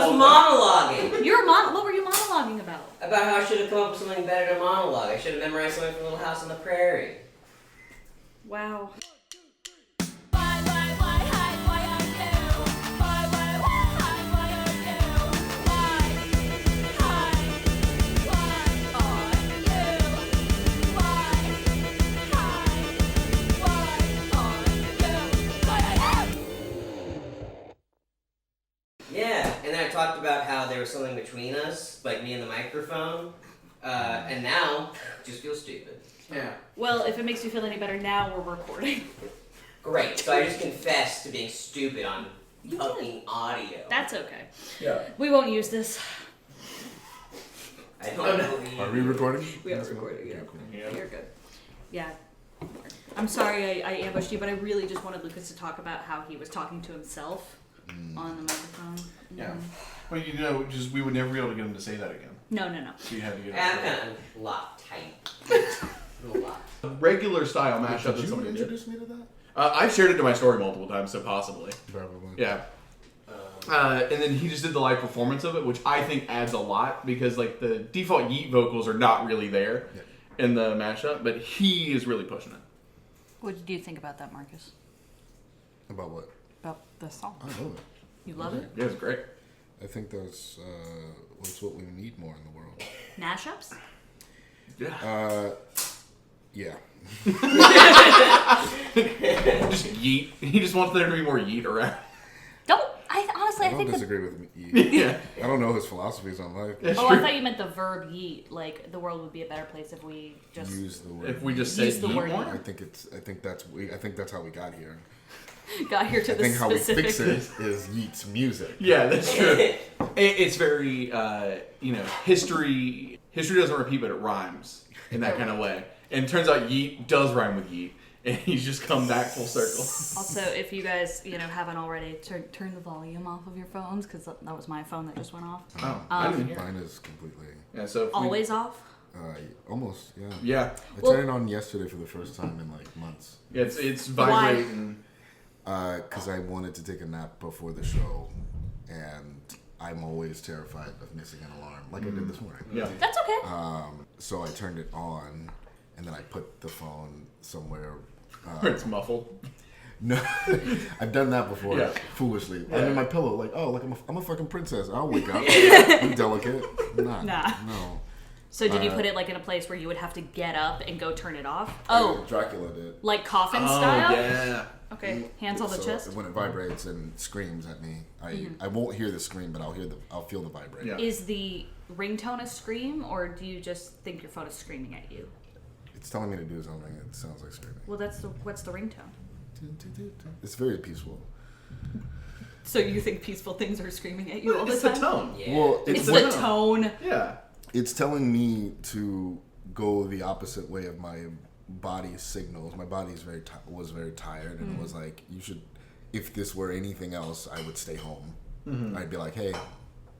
monologuing. What were you monologuing about? About how I should have come up with something better to monologue. I should have memorized something from Little House on the Prairie. Wow. Yeah, and then I talked about how there was something between us, like me and the microphone, and now it just feels stupid. Yeah. Well, if it makes you feel any better, now we're recording. Great, so I just confessed to being stupid on fucking audio. That's okay. Yeah. We won't use this. I don't believe. Are we recording? We are recording, yeah. Cool. Yeah. You're good. Yeah. I'm sorry I ambushed you, but I really just wanted Lucas to talk about how he was talking to himself on the microphone. Yeah. Well, you know, just we would never be able to get him to say that again. No. So you had to get I'm it. kind of locked tight. A little locked. A regular style mashup that Did you somebody did. introduce me to that? I've shared it to my story multiple times, so possibly. Probably. Yeah. And then he just did the live performance of it, which I think adds a lot because like the default Yeet vocals are not really there in the mashup, but he is really pushing it. What did you think about that, Marcus? About what? About the song. I love it. You love it? Yeah, it's great. I think that's what we need more in the world. Mashups? Yeah. Yeah. Just Yeet. He just wants there to be more Yeet around. Honestly, I I don't think the... disagree with me. Yeah. I don't know his philosophies on life. That's Oh, true. I thought you meant the verb yeet. Like, the world would be a better place if we just... Use the word. If we just say Use the Yeet word more. I think that's how we got here. got here to I the think how we specific... fix it is Yeet's music. Yeah, that's true. It's very, history doesn't repeat, but it rhymes in that kind of way. And it turns out Yeet does rhyme with Yeet, and he's just come back full circle. Also, if you guys, haven't already, turn the volume off of your phones, because that was my phone that just went off. Oh, I didn't hear. Mine is completely. Yeah, so if Always off? Almost, yeah. Yeah, I turned it on yesterday for the first time in like months. yeah, it's vibrating. Because I wanted to take a nap before the show, and I'm always terrified of missing an alarm, like I did this morning. Yeah, That's okay. So I turned it on, and then I put the phone somewhere. it's muffled. No, I've done that before, Yeah. foolishly. Yeah. Under my pillow, like, oh, like I'm a fucking princess. I'll wake up. I'm delicate. Nah. No. So did you put it, like, in a place where you would have to get up and go turn it off? Oh, Dracula did. like coffin style? Yeah. Okay, hands on the So chest. when it vibrates and screams at me, I won't hear the scream, but I'll feel the vibrate. Yeah. Is the ringtone a scream, or do you just think your phone is screaming at you? It's telling me to do something. It sounds like screaming. Well, what's the ringtone? It's very peaceful. So you think peaceful things are screaming at you all the It's time? the tone. Yeah. Well, It's the tone. Yeah. It's telling me to go the opposite way of my body's signals. My body was very tired, and it was like, you should. If this were anything else, I would stay home. Mm-hmm. I'd be like, hey,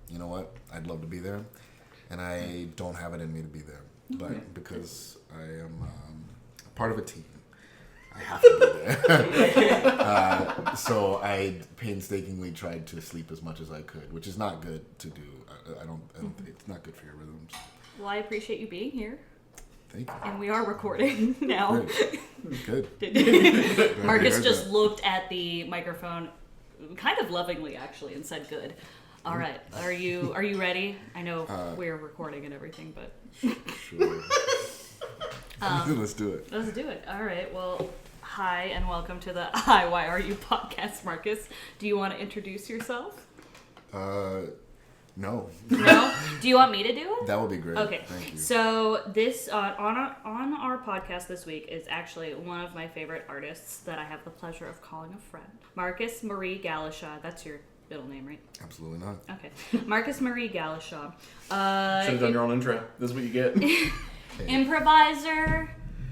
you know what? I'd love to be there, and I don't have it in me to be there. But because I am part of a team, I have to be there. So I painstakingly tried to sleep as much as I could, which is not good to do. I don't. It's not good for your rhythms. Well, I appreciate you being here, Thank you. and we are recording now. Great. Good. Marcus heard just that. looked at the microphone, kind of lovingly actually, and said, "Good." All right, are you ready? I know we're recording and everything, but Sure. Let's do it. let's do it. All right. Well, hi and welcome to the Hi, Why Are You podcast, Marcus. Do you want to introduce yourself? No. No. Do you want me to do it? That would be great. Okay, Thank you. so this on our podcast this week is actually one of my favorite artists that I have the pleasure of calling a friend, Markis Marie Gallashaw. That's your middle name, right? Absolutely not. Okay, Markis Marie Gallashaw. Should have done your own intro. This is what you get. Improviser.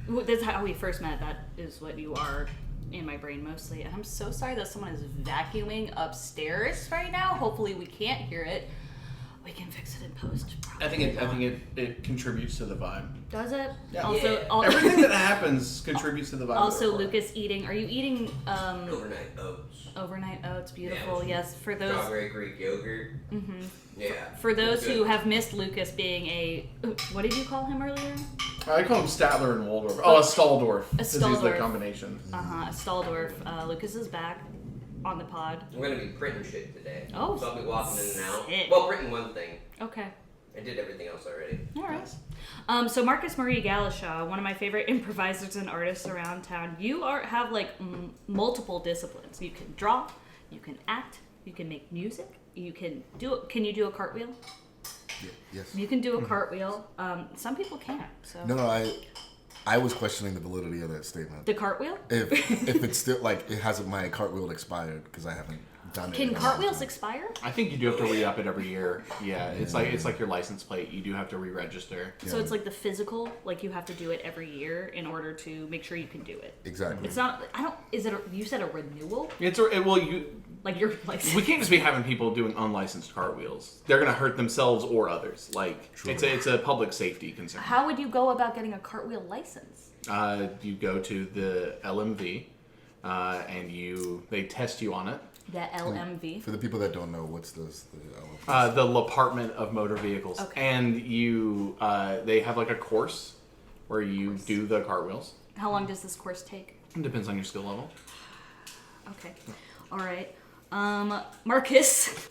That's how we first met. That is what you are in my brain mostly. And I'm so sorry that someone is vacuuming upstairs right now. Hopefully we can't hear it. We can fix it in post. I think it contributes to the vibe. Does it? Yeah. Also, Everything that happens contributes to the vibe. Also, Lucas eating. Are you eating Overnight oats. overnight oats? Beautiful. Yeah, yes, for those. Strawberry Greek yogurt. Mm-hmm. Yeah. For those good. who have missed Lucas being a, what did you call him earlier? I call him Statler and Waldorf. Oh, a Stalldorf. A Because he's the Stalldorf. combination. A Stalldorf. Lucas is back on the pod. I'm gonna be printing shit today. Oh, So I'll be walking in and out. sick. Well, printing one thing. Okay. I did everything else already. All right. So Markis Marie Gallashaw, one of my favorite improvisers and artists around town. You have like multiple disciplines. You can draw, you can act, you can make music, you can do. Can you do a cartwheel? Yeah, yes. You can do a cartwheel. Some people can't. So No, I was questioning the validity of that statement. the cartwheel. If it's still like it hasn't my cartwheel expired because I haven't done it. Can in a long cartwheels time. expire? I think you do have to re-up it every year. Yeah, it's like your license plate. You do have to re-register. So it's like the physical, like you have to do it every year in order to make sure you can do it. Exactly. It's not. I don't. Is it? You said a renewal? Like your license. We can't just be having people doing unlicensed cartwheels. They're gonna hurt themselves or others. Like True. it's a public safety concern. How would you go about getting a cartwheel license? You go to the LMV, and they test you on it. The LMV. For the people that don't know, what's this? The Department of Motor Vehicles, Okay. and they have like a course where you do the cartwheels. How long does this course take? It depends on your skill level. Okay. All right. Marcus,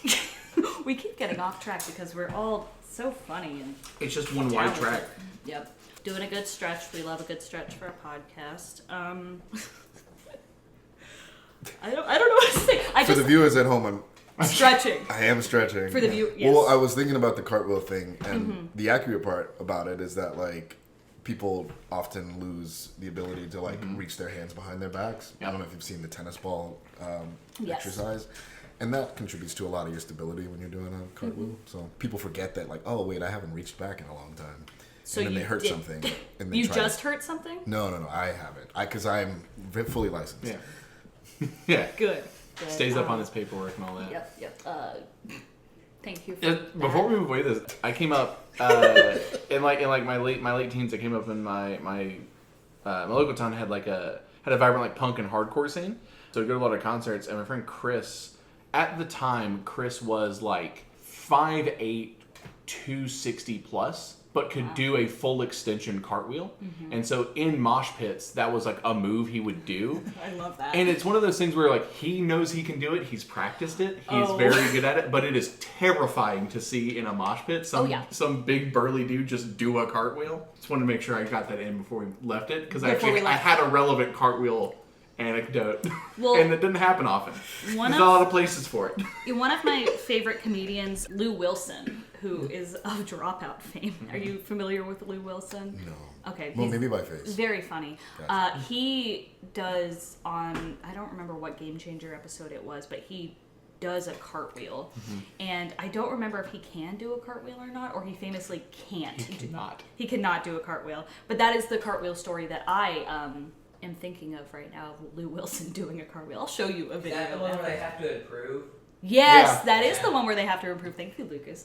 we keep getting off track because we're all so funny and It's just one wide talented. track. Yep. Doing a good stretch. We love a good stretch for a podcast. I don't know what to say. For the viewers at home, stretching. I am stretching. For the view, yes. Well, I was thinking about the cartwheel thing, and the accurate part about it is that like people often lose the ability to like reach their hands behind their backs. Yeah. I don't know if you've seen the tennis ball Yes. exercise, and that contributes to a lot of your stability when you're doing a cartwheel. So people forget that, like, oh wait, I haven't reached back in a long time. So and then you they hurt did- something. And they You try just hurt something? No, I haven't. Because I'm fully licensed. Yeah. Yeah. Good. Stays up on his paperwork and all that. Yep. Thank you. For Yeah, that. before we move away, I came up in my late teens. I came up in my local town had a vibrant like punk and hardcore scene. So I'd go to a lot of concerts, and my friend Chris, at the time, Chris was like 5'8", 260 plus, but could do a full extension cartwheel. And so in mosh pits, that was like a move he would do. I love that. And it's one of those things where like he knows he can do it, he's practiced it, he's Oh. very good at it, but it is terrifying to see in a mosh pit some big burly dude just do a cartwheel. Just wanted to make sure I got that in before we left it, because I had a relevant cartwheel anecdote. Well, and it didn't happen often. There's not a lot of places for it. One of my favorite comedians, Lou Wilson, who is of Dropout fame. Are you familiar with Lou Wilson? No. Okay. Well, he's maybe by face. very funny. Gotcha. He does I don't remember what Game Changer episode it was, but he does a cartwheel. And I don't remember if he can do a cartwheel or not, or he famously can't. He cannot. He cannot do a cartwheel. But that is the cartwheel story that I am thinking of right now, of Lou Wilson doing a cartwheel. I'll show you a Is video. that the one where they have to improve? Yes, Yeah. that is the one where they have to improve. Thank you, Lucas.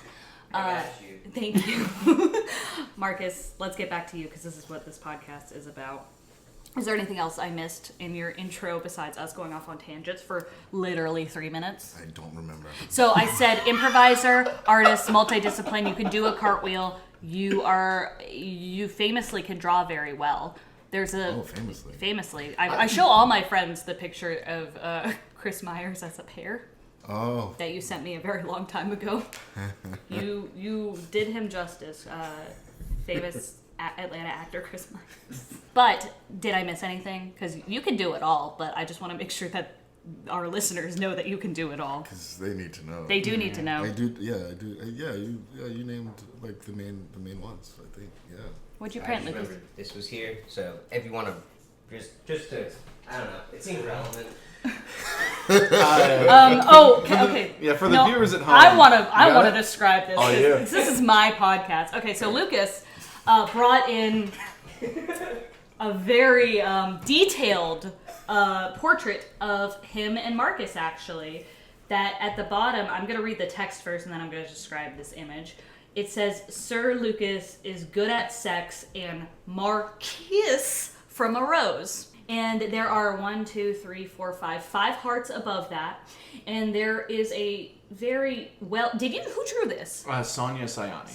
I got you. Thank you. Marcus, let's get back to you because this is what this podcast is about. Is there anything else I missed in your intro besides us going off on tangents for literally 3 minutes? I don't remember. So I said improviser, artist, multidiscipline, you can do a cartwheel. You famously can draw very well. There's a Famously. I show all my friends the picture of Chris Myers as a pear. Oh. That you sent me a very long time ago. You did him justice, famous Atlanta actor Chris Myers. But did I miss anything? Because you can do it all, but I just want to make sure that our listeners know that you can do it all. Because they need to know. They do need to know. I do. You named like the main ones. I think. Yeah. What'd you I print, just Lucas? remembered this was here, so if you want to, just to, I don't know, it seems relevant. Okay. Yeah, for the viewers at home. I want to it? describe this. Oh, yeah. This is my podcast. Okay, so Lucas brought in a very detailed portrait of him and Marcus, actually. that at the bottom, I'm going to read the text first and then I'm going to describe this image. It says, Sir Lucas is good at sex and Markis from a rose. And there are 5 hearts above that. And there is a very well... who drew this? Sonia Sayani.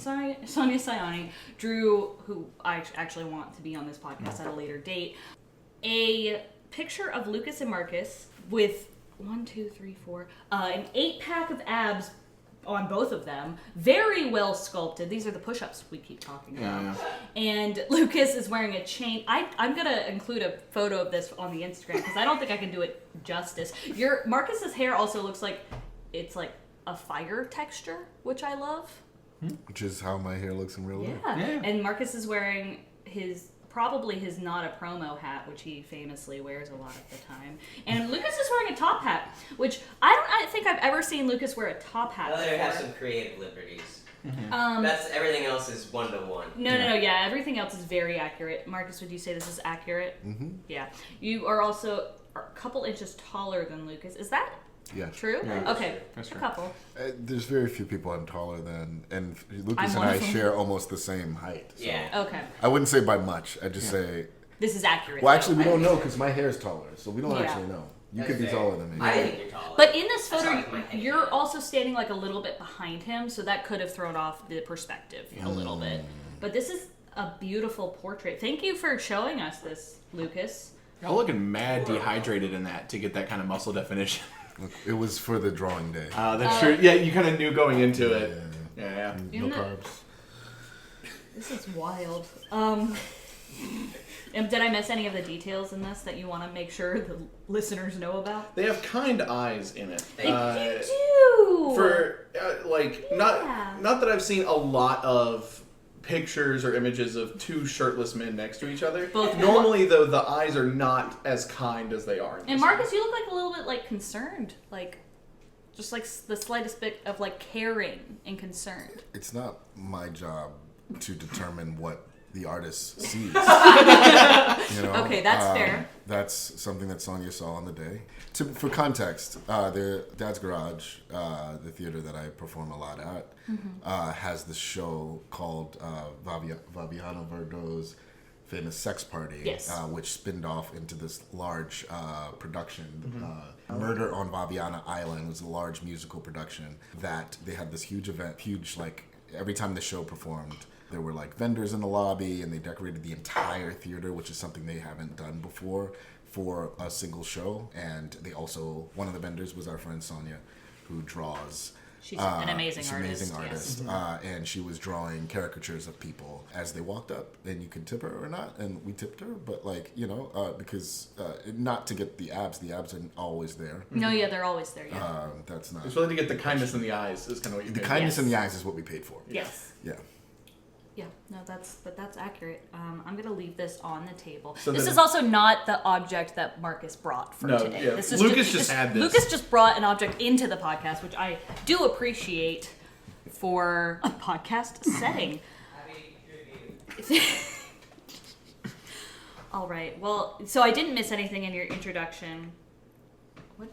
Sonia Sayani drew, who I actually want to be on this podcast at a later date, a picture of Lucas and Markis with an 8-pack of abs on both of them, very well sculpted. These are the push-ups we keep talking about. Yeah. And Lucas is wearing a chain. I'm gonna include a photo of this on the Instagram because I don't think I can do it justice. Marcus's hair also looks like it's like a fire texture, which I love. Which is how my hair looks in real life. Yeah. And Marcus is wearing probably his not a promo hat, which he famously wears a lot of the time. And Lucas is wearing a top hat, which I think I've ever seen Lucas wear a top hat. Well, they before. have some creative liberties. Mm-hmm. That's everything else is 1-to-1. No, everything else is very accurate. Marcus, would you say this is accurate? Mm-hmm. Yeah. You are also a couple inches taller than Lucas. Is that Yeah. true? Yeah, okay. that's a true. couple. There's very few people I'm taller than, and Lucas I'm and one I of them. share almost the same height. So Yeah. Okay. I wouldn't say by much. I just say. This is accurate. Well, actually, we though. don't know because my hair is taller, so we don't Yeah. actually know. You That's could be fair. taller than me. I think you're taller. But in this I saw photo, it with my head. you're also standing like a little bit behind him, so that could have thrown off the perspective a little bit. But this is a beautiful portrait. Thank you for showing us this, Lucas. Y'all looking mad dehydrated in that to get that kind of muscle definition. Look, it was for the drawing day. That's true. Yeah, you kind of knew going into it. Yeah. No In the- carbs. This is wild. And did I miss any of the details in this that you want to make sure the listeners know about? They have kind eyes in it. You do. For Yeah. not that I've seen a lot of pictures or images of two shirtless men next to each other. Both- Normally, though, the eyes are not as kind as they are. In And this Marcus, one. you look like a little bit like concerned, like just like the slightest bit of like caring and concern. It's not my job to determine what the artist sees. Okay, that's fair. That's something that Sonia saw on the day. For context, the Dad's Garage, the theater that I perform a lot at, has this show called Fabiano Verdo's Famous Sex Party, Yes. which spinned off into this large production. Murder on Vaviana Island was a large musical production that they had this huge event, every time the show performed, there were like vendors in the lobby and they decorated the entire theater, which is something they haven't done before for a single show. And they also, one of the vendors was our friend Sonia, who draws. She's an amazing she's artist. Amazing artist. And she was drawing caricatures of people as they walked up, and you could tip her or not, and we tipped her, but because not to get the abs aren't always there. No, yeah, they're always there. Yeah. That's not. It's really to get the kindness in the eyes is kind of what you The paid. kindness Yes. in the eyes is what we paid for. Yes. Yeah. Yeah. No, that's accurate. I'm gonna leave this on the table. So this then- is also not the object that Marcus brought for No, today. yeah. This is Lucas just had this. Lucas just brought an object into the podcast, which I do appreciate for a podcast setting. All right. Well, so I didn't miss anything in your introduction. What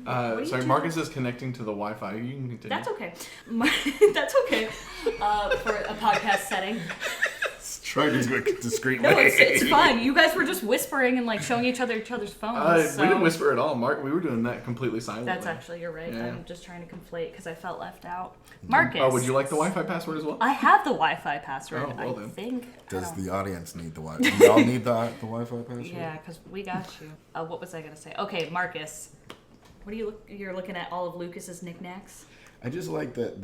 are you Sorry, doing? Marcus is connecting to the Wi-Fi. You can continue. That's okay. That's okay for a podcast setting. Try to do it discreet No, way. it's fine. You guys were just whispering and like showing each other's phones. So We didn't whisper at all, Mark. We were doing that completely silently. That's actually, you're right. Yeah. I'm just trying to conflate because I felt left out. Marcus. Oh, would you like the Wi-Fi password as well? I have the Wi-Fi password. Oh, well I then. think. Does I don't- the audience need the Wi-Fi? Do we all need the Wi-Fi password? Yeah, because we got you. What was I gonna say? Okay, Marcus. What are you You're looking at all of Lucas's knickknacks. I just like that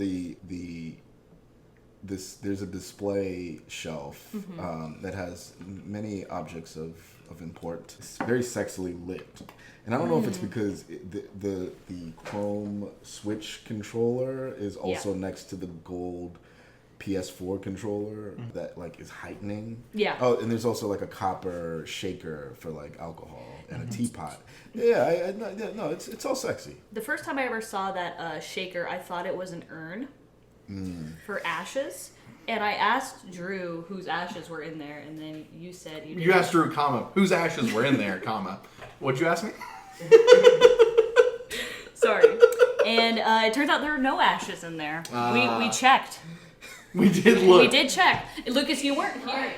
there's a display shelf that has many objects of import. It's very sexily lit, and I don't know if it's because the chrome Switch controller is also next to the gold PS4 controller that like is heightening. Yeah. Oh, and there's also like a copper shaker for like alcohol and a teapot. Yeah, no, it's all sexy. The first time I ever saw that shaker, I thought it was an urn for ashes. And I asked Drew whose ashes were in there, and then you said you didn't. You asked Drew, comma, whose ashes were in there, comma. What'd you ask me? Sorry. And it turns out there are no ashes in there. We checked. We did look. We did check. Lucas, you weren't here.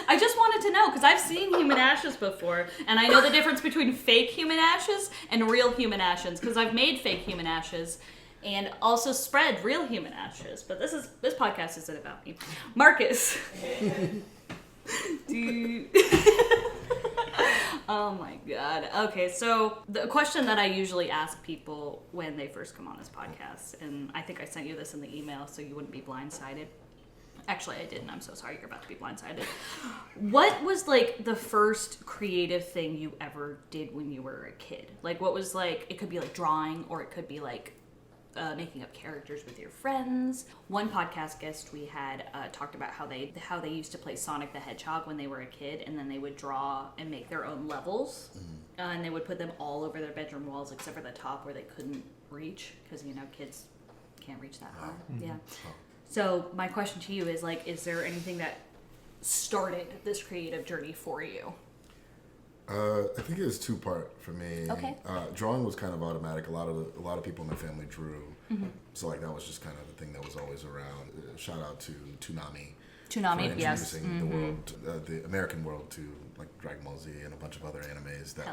I just wanted to know, because I've seen human ashes before, and I know the difference between fake human ashes and real human ashes, because I've made fake human ashes and also spread real human ashes. But this podcast isn't about me. Marcus. Oh my god. Okay, so the question that I usually ask people when they first come on this podcast, and I think I sent you this in the email so you wouldn't be blindsided. Actually, I didn't. I'm so sorry. You're about to be blindsided. What was, like, the first creative thing you ever did when you were a kid? Like, what was, like, it could be, like, drawing, or it could be, like, making up characters with your friends. One podcast guest we had talked about how they used to play Sonic the Hedgehog when they were a kid, and then they would draw and make their own levels. And they would put them all over their bedroom walls except for the top where they couldn't reach, because, you know, kids can't reach that far. Yeah. So my question to you is, like, is there anything that started this creative journey for you? I think it was two-part for me. Okay. Drawing was kind of automatic. A lot of people in my family drew, so like that was just kind of the thing that was always around. Shout out to Toonami. Toonami, for yes. introducing the world, the American world, to like Dragon Ball Z and a bunch of other animes that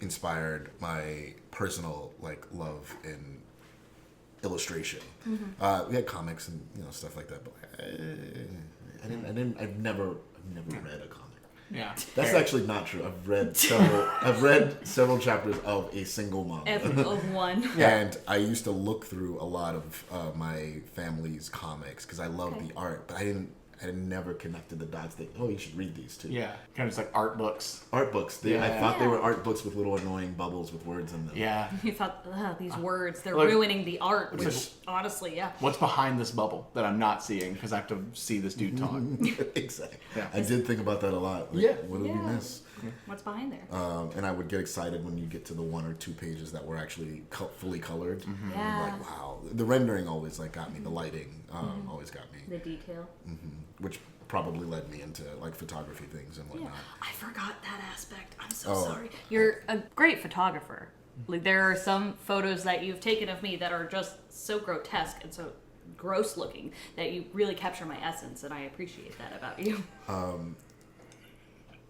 inspired my personal like love in illustration. We had comics and stuff like that, but I've never read a comic. Yeah, that's actually not true. I've read several chapters of a single manga. Of one. And I used to look through a lot of my family's comics because I love the art, but I never connected the dots. You should read these too. Yeah, kind of just like art books. Art books. I thought they were art books with little annoying bubbles with words in them. Yeah. You thought, these words, they're ruining the art, which honestly, What's behind this bubble that I'm not seeing because I have to see this dude talk? Exactly. Yeah. I did think about that a lot. Like, what did we miss? What's behind there? And I would get excited when you get to the one or two pages that were actually fully colored. Yeah. Like, wow. The rendering always got me. The lighting always got me. The detail. Which probably led me into like photography things and whatnot. I forgot that aspect. I'm so sorry. You're a great photographer. Like, there are some photos that you've taken of me that are just so grotesque and so gross looking that you really capture my essence, and I appreciate that about you.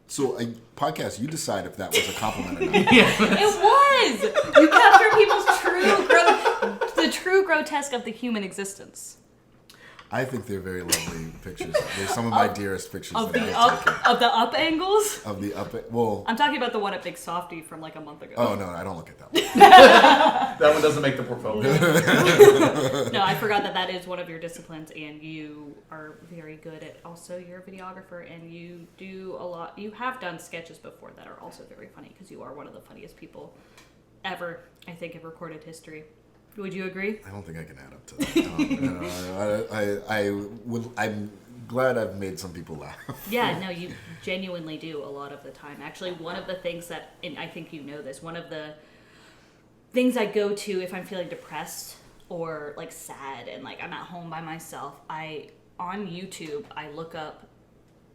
So a podcast, you decide if that was a compliment or not. It was! You capture people's the true grotesque of the human existence. I think they're very lovely pictures. They're some of my dearest pictures Of that the I've taken. up angles? Of the up, well. I'm talking about the one at Big Softy from like a month ago. Oh no, I don't look at that one. That one doesn't make the portfolio. No, I forgot that is one of your disciplines, and you are very good at also you're a videographer, and you do a lot. You have done sketches before that are also very funny because you are one of the funniest people ever, I think, in recorded history. Would you agree? I don't think I can add up to that. I'm glad I've made some people laugh. Yeah, no, you genuinely do a lot of the time. Actually, one of the things that, and I think you know this, one of the things I go to if I'm feeling depressed or like sad and like I'm at home by myself, on YouTube, I look up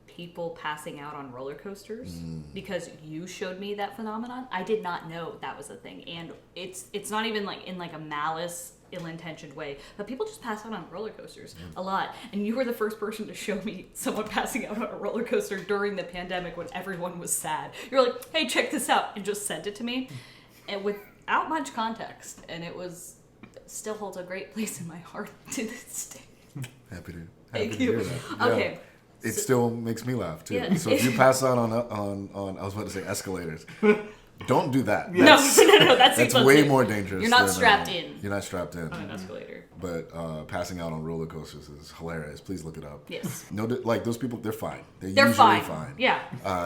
people passing out on roller coasters because you showed me that phenomenon. I did not know that was a thing, and it's not even like in like a malice, ill-intentioned way, but people just pass out on roller coasters a lot. And you were the first person to show me someone passing out on a roller coaster during the pandemic when everyone was sad. You're like, hey, check this out, and just sent it to me, and without much context, and it still holds a great place in my heart to this day. Happy to Thank you. hear that. Okay. Yeah. It still makes me laugh too. Yeah. So if you pass out on I was about to say escalators, don't do that. No, that's way more dangerous. You're not strapped in. You're not strapped in on an escalator. But passing out on roller coasters is hilarious. Please look it up. Yes. No, like those people, they're fine. They're usually fine. Yeah.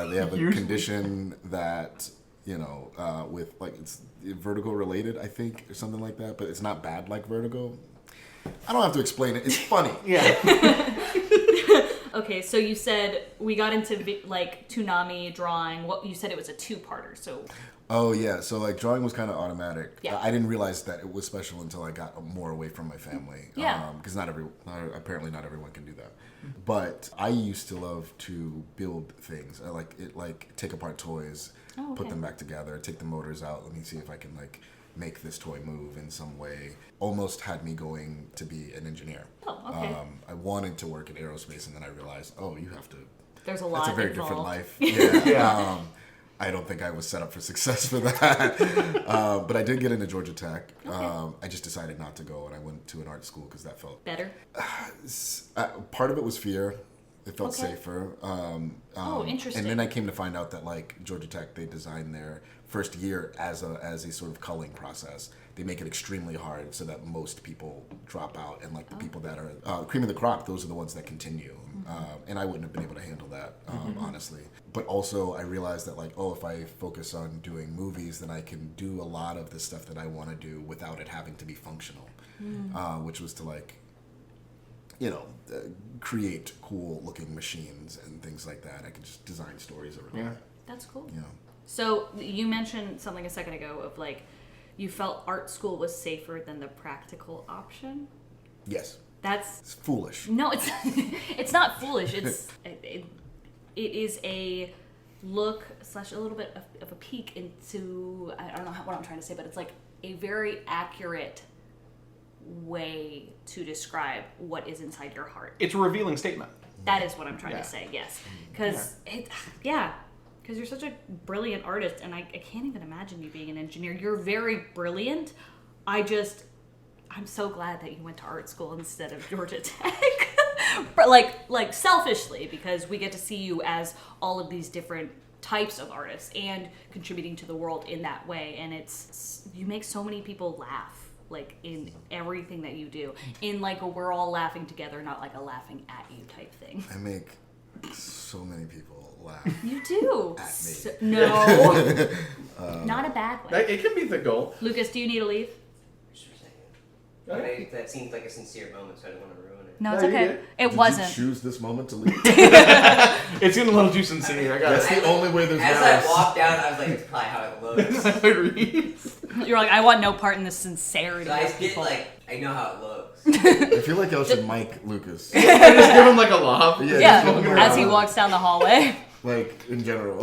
They have a condition that with like it's vertigo related, I think, or something like that. But it's not bad like vertigo. I don't have to explain it. It's funny. Yeah. Okay, so you said we got into like Toonami drawing. What you said it was a two-parter. So. Oh yeah, so like drawing was kind of automatic. Yeah. I didn't realize that it was special until I got more away from my family. Yeah. Because apparently not everyone can do that. But I used to love to build things. I like take apart toys, Oh, okay. put them back together, take the motors out. Let me see if I can like make this toy move in some way almost had me going to be an engineer. Oh, okay. I wanted to work in aerospace, and then I realized, you have to. There's a lot That's a very involved. different life. Yeah. I don't think I was set up for success for that. But I did get into Georgia Tech. Okay. I just decided not to go, and I went to an art school because that felt... Better? part of it was fear. It felt Okay. safer. Interesting. And then I came to find out that, like, Georgia Tech, they designed their first year as a sort of culling process. They make it extremely hard so that most people drop out, and like the people that are cream of the crop, those are the ones that continue. And I wouldn't have been able to handle that, honestly. But also, I realized that if I focus on doing movies, then I can do a lot of the stuff that I want to do without it having to be functional, which was to create cool looking machines and things like that. I could just design stories around that. That's cool. Yeah. So you mentioned something a second ago of you felt art school was safer than the practical option. Yes. That's It's foolish. no, it's it's not foolish. It is a look / a little bit of a peek into, I don't know what I'm trying to say, but it's like a very accurate way to describe what is inside your heart. It's a revealing statement. That is what I'm trying Yeah. to say. Yes, because because you're such a brilliant artist, and I can't even imagine you being an engineer. You're very brilliant. I'm so glad that you went to art school instead of Georgia Tech. But like selfishly, because we get to see you as all of these different types of artists and contributing to the world in that way. And you make so many people laugh, in everything that you do, in a we're all laughing together, not like a laughing at you type thing. I make so many people laugh. You do. At me. No. Not a bad way. It can be the goal. Lucas, do you need to leave? Just for a second. That seemed like a sincere moment, so I didn't want to ruin it. No, it's No, you're okay. good. It Did wasn't. you choose this moment to leave? It's getting a little too sincere. I got That's the only way there's As malice. I walked out, I was like, it's probably how it looks. it. You're like, I want no part in the sincerity So I of get people. I know how it looks. I feel like I should mic Lucas. I just give him a lob. Yeah, just walking as he around. walks down the hallway. In general.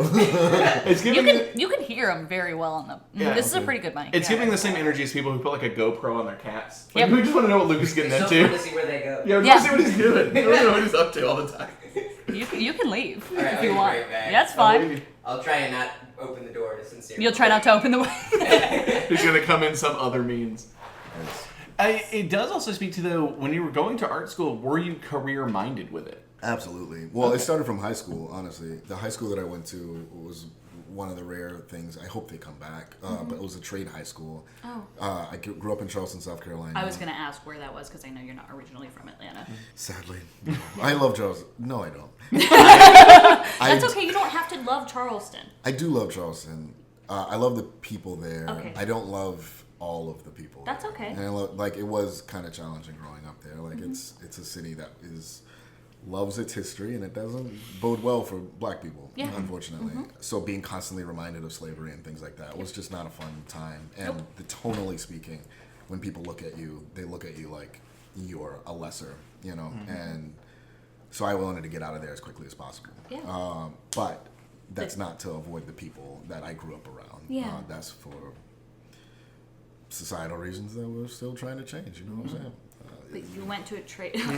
It's You giving. can hear him very well on the. Yeah. This is a pretty good mic. It's Yeah. giving the same energy as people who put a GoPro on their cats. Yep. We just want to know what Lucas is getting It's so into. fun to see where they go. Yeah, we Yeah. want to see what he's doing. We want to know what he's up to all the time. You can leave All right, if I'll you be want. right back. Yeah, that's fine. I'll try and not open the door to sincere. You'll try not to open the way. He's gonna come in some other means. Yes. It does also speak to, though, when you were going to art school, were you career-minded with it? Absolutely. Well, it started from high school, honestly. The high school that I went to was one of the rare things. I hope they come back. But it was a trade high school. Oh. I grew up in Charleston, South Carolina. I was going to ask where that was because I know you're not originally from Atlanta. Sadly. No. I love Charleston. No, I don't. That's okay. You don't have to love Charleston. I do love Charleston. I love the people there. Okay. I don't love all of the people. That's there. okay. And it was kind of challenging growing up there. It's a city that loves its history, and it doesn't bode well for black people, Yeah. unfortunately. So being constantly reminded of slavery and things like that was just not a fun time. And tonally speaking, when people look at you, they look at you like you're a lesser, And so I wanted to get out of there as quickly as possible. Yeah. But that's not to avoid the people that I grew up around. Yeah. That's for societal reasons that we're still trying to change. You know what I'm saying? But you went to a trade. For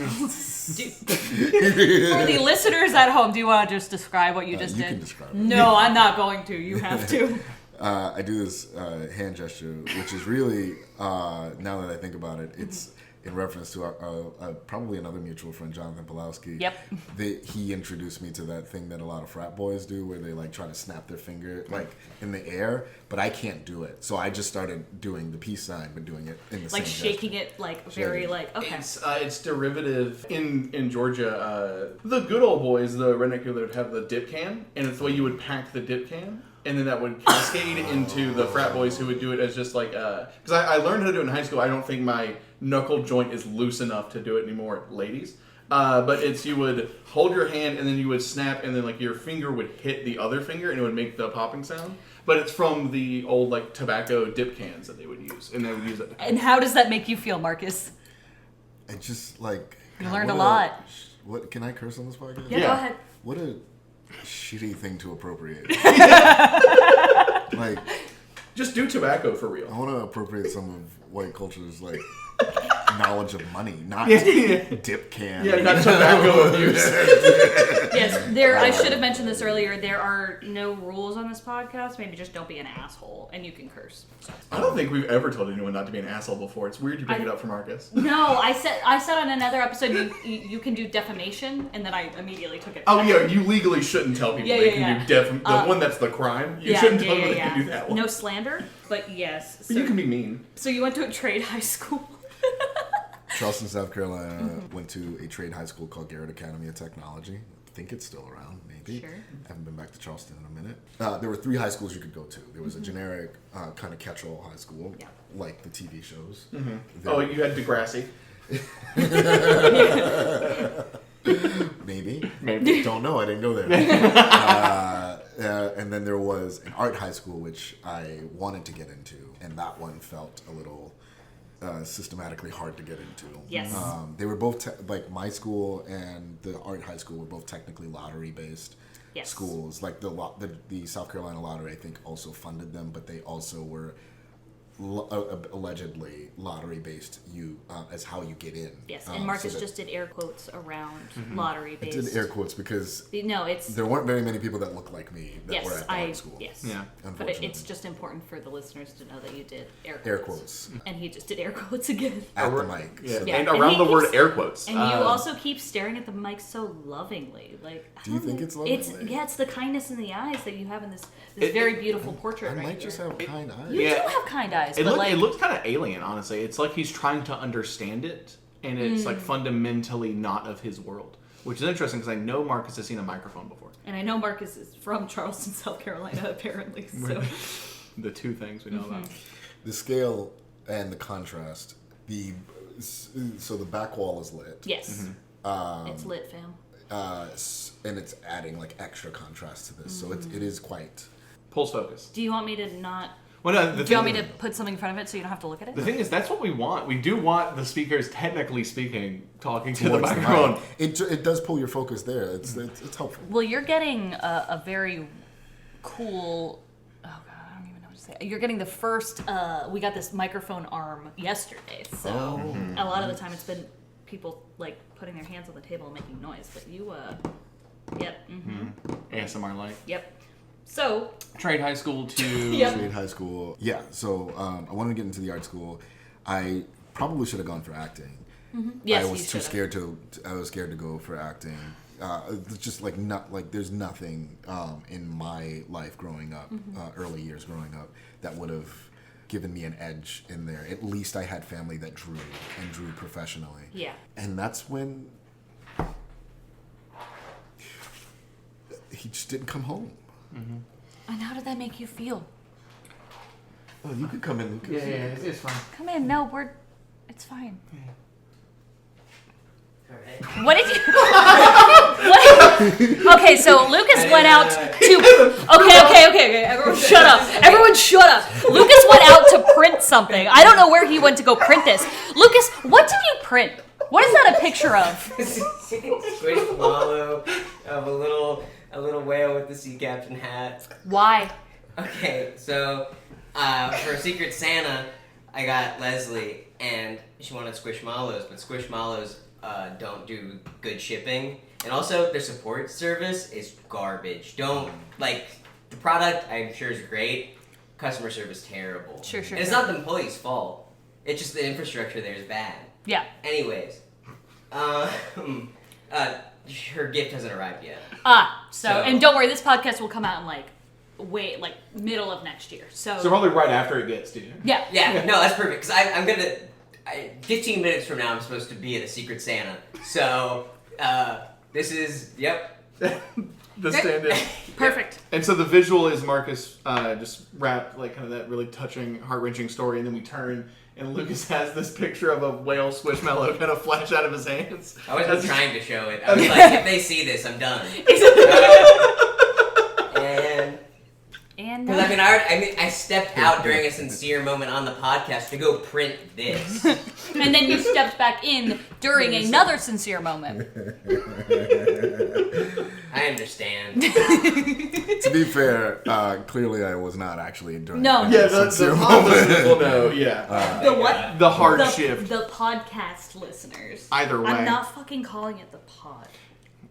the listeners at home, do you want to just describe what you just you did? can describe it. No, I'm not going to. You have to. I do this hand gesture, which is really, now that I think about it, it's in reference to probably another mutual friend, Jonathan Pulowski. Yep. He introduced me to that thing that a lot of frat boys do, where they try to snap their finger in the air, but I can't do it. So I just started doing the peace sign, but doing it in the same Shaking gesture. it very okay. It's derivative in Georgia. The good old boys, the redneck people, would have the dip can, and it's the way you would pack the dip can. And then that would cascade into the frat boys who would do it as just because I learned how to do it in high school. I don't think my knuckle joint is loose enough to do it anymore, ladies. But you would hold your hand and then you would snap, and then your finger would hit the other finger and it would make the popping sound. But it's from the old tobacco dip cans that they would use, and they would use it. And how does that make you feel, Marcus? I just You learned a lot. What can I curse on this podcast? Yeah, go ahead. What a shitty thing to appropriate. Just do tobacco for I real. want to appropriate some of white culture's like knowledge of money, not Yeah. dip can. Yeah, not tobacco abuse. Yes, I should have mentioned this earlier. There are no rules on this podcast. Maybe just don't be an asshole, and you can curse. So. I don't think we've ever told anyone not to be an asshole before. It's weird you bring it up for Marcus. No, I said on another episode you can do defamation, and then I immediately took it. Oh yeah, you legally shouldn't tell people they can do the one that's the crime. You shouldn't tell them they can do that one. No slander, but yes. But you can be mean. So you went to a trade high school. Charleston, South Carolina, went to a trade high school called Garrett Academy of Technology. I think it's still around, maybe. Sure. I haven't been back to Charleston in a minute. There were 3 high schools you could go to. There was a generic kind of catch-all high school, like the TV shows. Oh, you had Degrassi. Maybe. Don't know. I didn't go there. And then there was an art high school, which I wanted to get into, and that one felt a little systematically hard to get into. Yes. They were both like my school and the art high school were both technically lottery-based schools. Like the South Carolina lottery, I think, also funded them, but they also were allegedly lottery-based. As how you get in. Yes, and Marcus just did air quotes around lottery-based. I did air quotes because there weren't very many people that looked like me that were at the art school. Yes, yeah. But it's just important for the listeners to know that you did air quotes. And he just did air quotes again. At the mic. Yeah. So And around the word air quotes. And you also keep staring at the mic so lovingly. Like, do you think it's lovingly? It's the kindness in the eyes that you have in this very beautiful portrait I right might just have kind eyes. You do have kind eyes. It but looks kind of alien, honestly. It's like he's trying to understand it, and it's like fundamentally not of his world. Which is interesting because I know Marcus has seen a microphone before. And I know Marcus is from Charleston, South Carolina, apparently. So the 2 things we know about. The scale and the contrast. So the back wall is lit. yes, it's lit, fam. And it's adding like extra contrast to this. So it is quite. Pulse focus. Do you want me to not? Well, no, Do you want me to put something in front of it so you don't have to look at it? The thing is, that's what we want. We do want the speakers, technically speaking, talking to the Towards microphone. It does pull your focus there. It's helpful. Well, you're getting a very cool. Oh God, I don't even know what to say. You're getting the first. We got this microphone arm yesterday, so a lot of the time it's been people like putting their hands on the table and making noise. But you, yep, ASMR like. yep. So Trade high school to... Yep. Trade high school. Yeah. So I wanted to get into the art school. I probably should have gone for acting. yes, I was you too should've. scared to. I was scared to go for acting. It's just like there's nothing in my life growing up, early years growing up, that would have given me an edge in there. At least I had family that drew and drew professionally. Yeah. And that's when he just didn't come home. And how did that make you feel? Oh, you could come in, Lucas. Yeah, it's fine. Come in. No, it's fine. Alright. What did you? What? Okay, so Lucas went out to. Okay. Everyone, shut up. Everyone, shut up. Lucas went out to print something. I don't know where he went to go print this. Lucas, what did you print? What is that a picture of? Squishmallow of a little whale with the sea captain hat. Why? Okay, so for Secret Santa, I got Leslie, and she wanted Squishmallows, but Squishmallows don't do good shipping, and also their support service is garbage. The product I'm sure is great, customer service terrible. Sure. And it's not the employee's fault. It's just the infrastructure there is bad. Yeah. Anyways, her gift hasn't arrived yet. So and don't worry, this podcast will come out in middle of next year. So probably right after it gets to you. yeah. Yeah, no, that's perfect, because I'm going to... 15 minutes from now, I'm supposed to be at a Secret Santa. So, this is... Yep. The stand-in. Perfect. And so the visual is Marcus just wrapped like kind of that really touching, heart-wrenching story, and then we turn, and Lucas has this picture of a whale squishmallow kind of flash out of his hands. I wasn't trying to show it. I was like, if they see this, I'm done. And Because I stepped out during a sincere moment on the podcast to go print this. and then you stepped back in during another sincere moment. I understand. To be fair, clearly I was not actually enjoying No. it. Yeah, the pod listeners will know. Yeah, The what? the hard shift. The podcast listeners. Either way, I'm not fucking calling it the pod.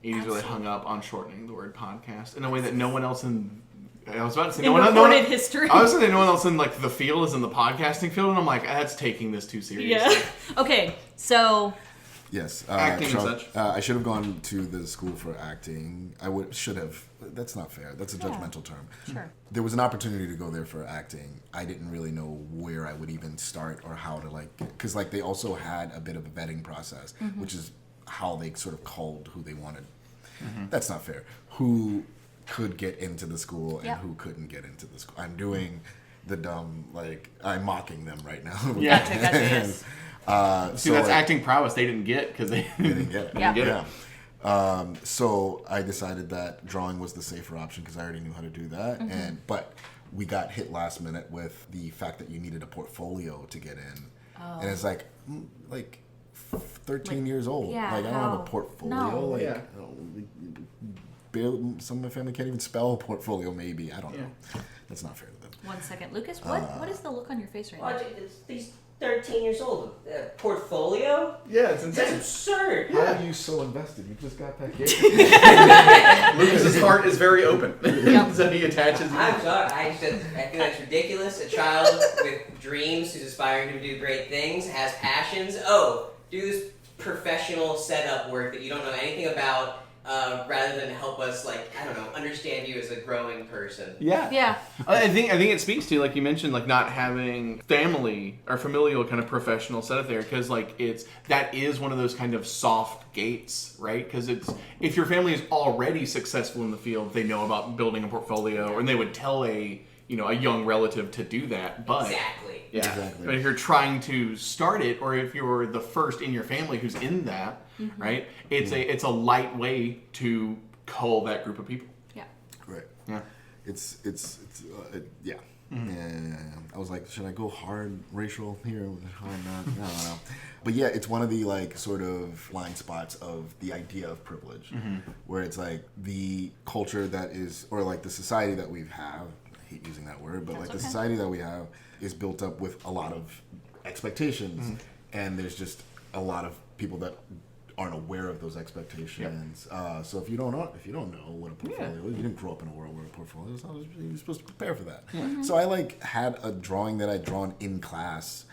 He's really hung up on shortening the word podcast in a way that no one else in. I was about to say In recorded history. I was saying no one else in like the field is in the podcasting field, and I'm like, that's taking this too seriously. Yeah. Okay, so Yes. Acting and such. I should have gone to the school for acting. should have. That's not fair. That's a judgmental term. sure. There was an opportunity to go there for acting. I didn't really know where I would even start or how to because they also had a bit of a vetting process, which is how they sort of culled who they wanted. That's not fair. Who could get into the school and who couldn't get into the school. I'm doing the dumb, I'm mocking them right now. Yeah. Gotcha, yes. See, that's acting prowess they didn't get because they didn't get it. Yeah. Get it. So I decided that drawing was the safer option because I already knew how to do that. But we got hit last minute with the fact that you needed a portfolio to get in. And it's 13 years old. yeah, I don't have a portfolio. No. Some of my family can't even spell portfolio. Maybe I don't know. That's not fair to them. 1 second. Lucas, what is the look on your face right now? He's 13 years old. Portfolio? Yeah, it's That's insane. absurd. How are you so invested? You just got back in. Lucas's heart is very open, so he attaches. I'm sorry. I think that's ridiculous. A child with dreams who's aspiring to do great things, has passions. Oh, do this professional setup work that you don't know anything about. Rather than help us, understand you as a growing person. Yeah. Yeah. I think it speaks to, like you mentioned, not having family or familial kind of professional setup there, because that is one of those kind of soft gates, right? Because if your family is already successful in the field, they know about building a portfolio, and they would tell a young relative to do that. But Exactly. yeah, Exactly. But if you're trying to start it, or if you're the first in your family who's in that, right? It's a light way to cull that group of people. Yeah. Right. Yeah. Yeah. And I was like, should I go hard racial here? Hard not? I don't know. But yeah, it's one of the sort of blind spots of the idea of privilege, where it's the culture that is, or the society that we have. I hate using that word, but the society that we have is built up with a lot of expectations, and there's just a lot of people that aren't aware of those expectations. So if you don't know what a portfolio is, you didn't grow up in a world where a portfolio is, you're supposed to prepare for that. So I had a drawing that I'd drawn in class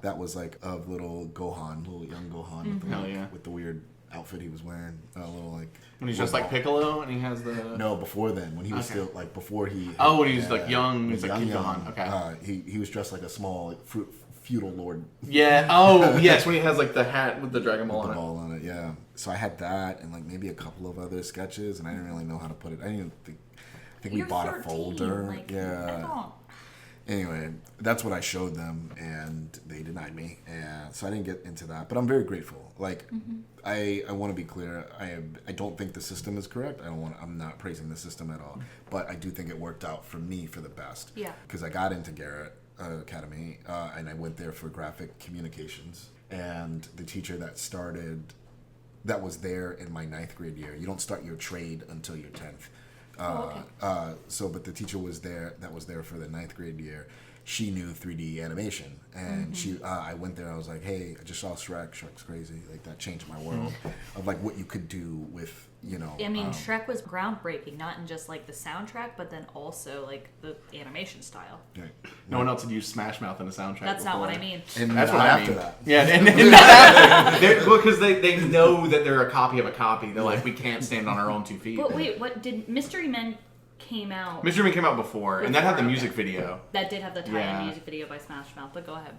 that was of little young Gohan with the weird outfit he was wearing, When he's just like Piccolo, and he has the before then, when he was still before he when he was young, he's he's like young. Kid Gohan. Okay. He was dressed like a small feudal lord. Yeah. Oh, yes. When he has the hat with the Dragon Ball With on the it. ball on it, yeah. So I had that and maybe a couple of other sketches, and I didn't really know how to put it. I think we You're bought 13, a folder. I Yeah. don't. Anyway, that's what I showed them, and they denied me, and so I didn't get into that. But I'm very grateful. I want to be clear. I don't think the system is correct. I'm not praising the system at all, but I do think it worked out for me for the best. Yeah. Because I got into Garrett Academy, and I went there for graphic communications, and the teacher that was there in my 9th grade year. You don't start your trade until your 10th. But the teacher was there for the 9th grade year. She knew 3D animation, and I went there. I was like, hey, I just saw Shrek. Shrek's crazy. That changed my world of what you could do with I mean, Shrek was groundbreaking, not in just the soundtrack, but then also the animation style. Right. No one else had used Smash Mouth in a soundtrack. That's not what I before. mean. And That's not what I after mean. that. Yeah, and not after. Because they know that they're a copy of a copy. They're like, we can't stand on our own 2 feet. But wait, what did Mystery Men came out? Mystery Man came out before, and that had the Before, music okay. video. That did have the tie-in Yeah. music video by Smash Mouth, but go ahead.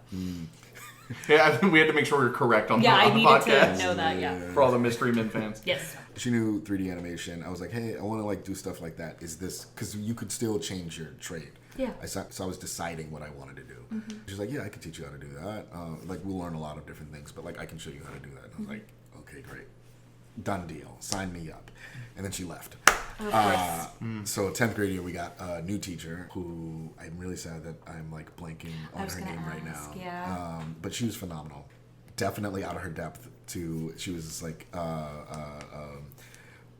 Yeah, I think we had to make sure we were correct on, Yeah, the, I on the needed podcast to know that, yeah. for all the Mystery Men fans. Yes. She knew 3D animation. I was like, hey, I want to do stuff like that. Is this because you could still change your trade? Yeah. So I was deciding what I wanted to do. She's like, yeah, I could teach you how to do that. We'll learn a lot of different things, but I can show you how to do that. And I was like, okay, great, done deal, sign me up. And then she left. Of course. So 10th grade year, we got a new teacher who I'm really sad that I'm blanking I on was her gonna name right ask, now. yeah. But she was phenomenal. Definitely out of her depth. She was just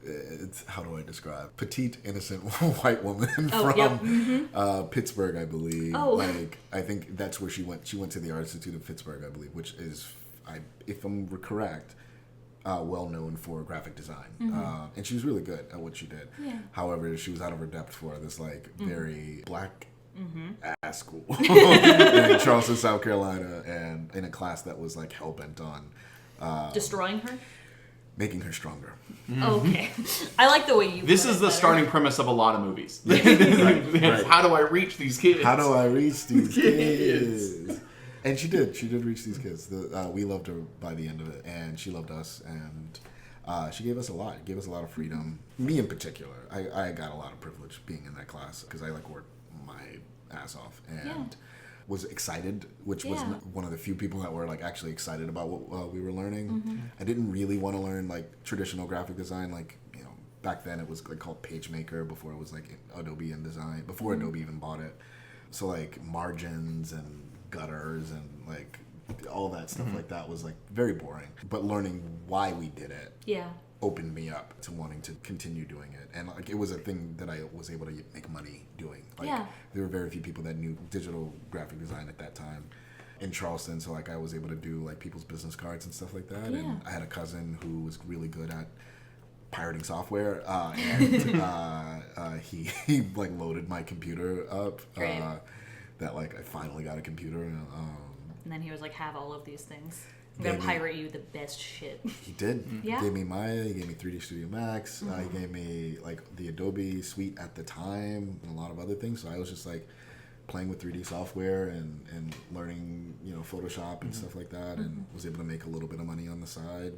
it's, how do I describe? Petite, innocent white woman Oh, from yep. Mm-hmm. Pittsburgh, I believe. Oh. Like, I think that's where she went. She went to the Art Institute of Pittsburgh, I believe, which is, if I'm correct, well known for graphic design. And she was really good at what she did. Yeah. However, she was out of her depth for this, like, very black ass school in Charleston, South Carolina, and in a class that was, like, hell-bent on Destroying her? making her stronger. Okay. I like the way you This put is it the better. starting premise of a lot of movies. Right. How do I reach these kids? How do I reach these kids? And she did. She did reach these kids. We loved her by the end of it, and she loved us, and she gave us a lot. Gave us a lot of freedom. Me in particular, I got a lot of privilege being in that class because I like worked my ass off and was excited, which was one of the few people that were like actually excited about what we were learning. I didn't really want to learn like traditional graphic design, like, you know, back then it was like called PageMaker before it was like Adobe InDesign, before Adobe even bought it. So like margins and gutters and like all that stuff like that was like very boring. But learning why we did it opened me up to wanting to continue doing it, and like it was a thing that I was able to make money doing. Like there were very few people that knew digital graphic design at that time in Charleston, so like I was able to do like people's business cards and stuff like that. And I had a cousin who was really good at pirating software, and he like loaded my computer up. That like I finally got a computer, and then he was like, have all of these things. I'm gonna pirate you the best shit. he did. Yeah. He gave me Maya, he gave me 3D Studio Max, he gave me like the Adobe suite at the time and a lot of other things. So I was just like playing with 3D software and learning, you know, Photoshop and stuff like that, and was able to make a little bit of money on the side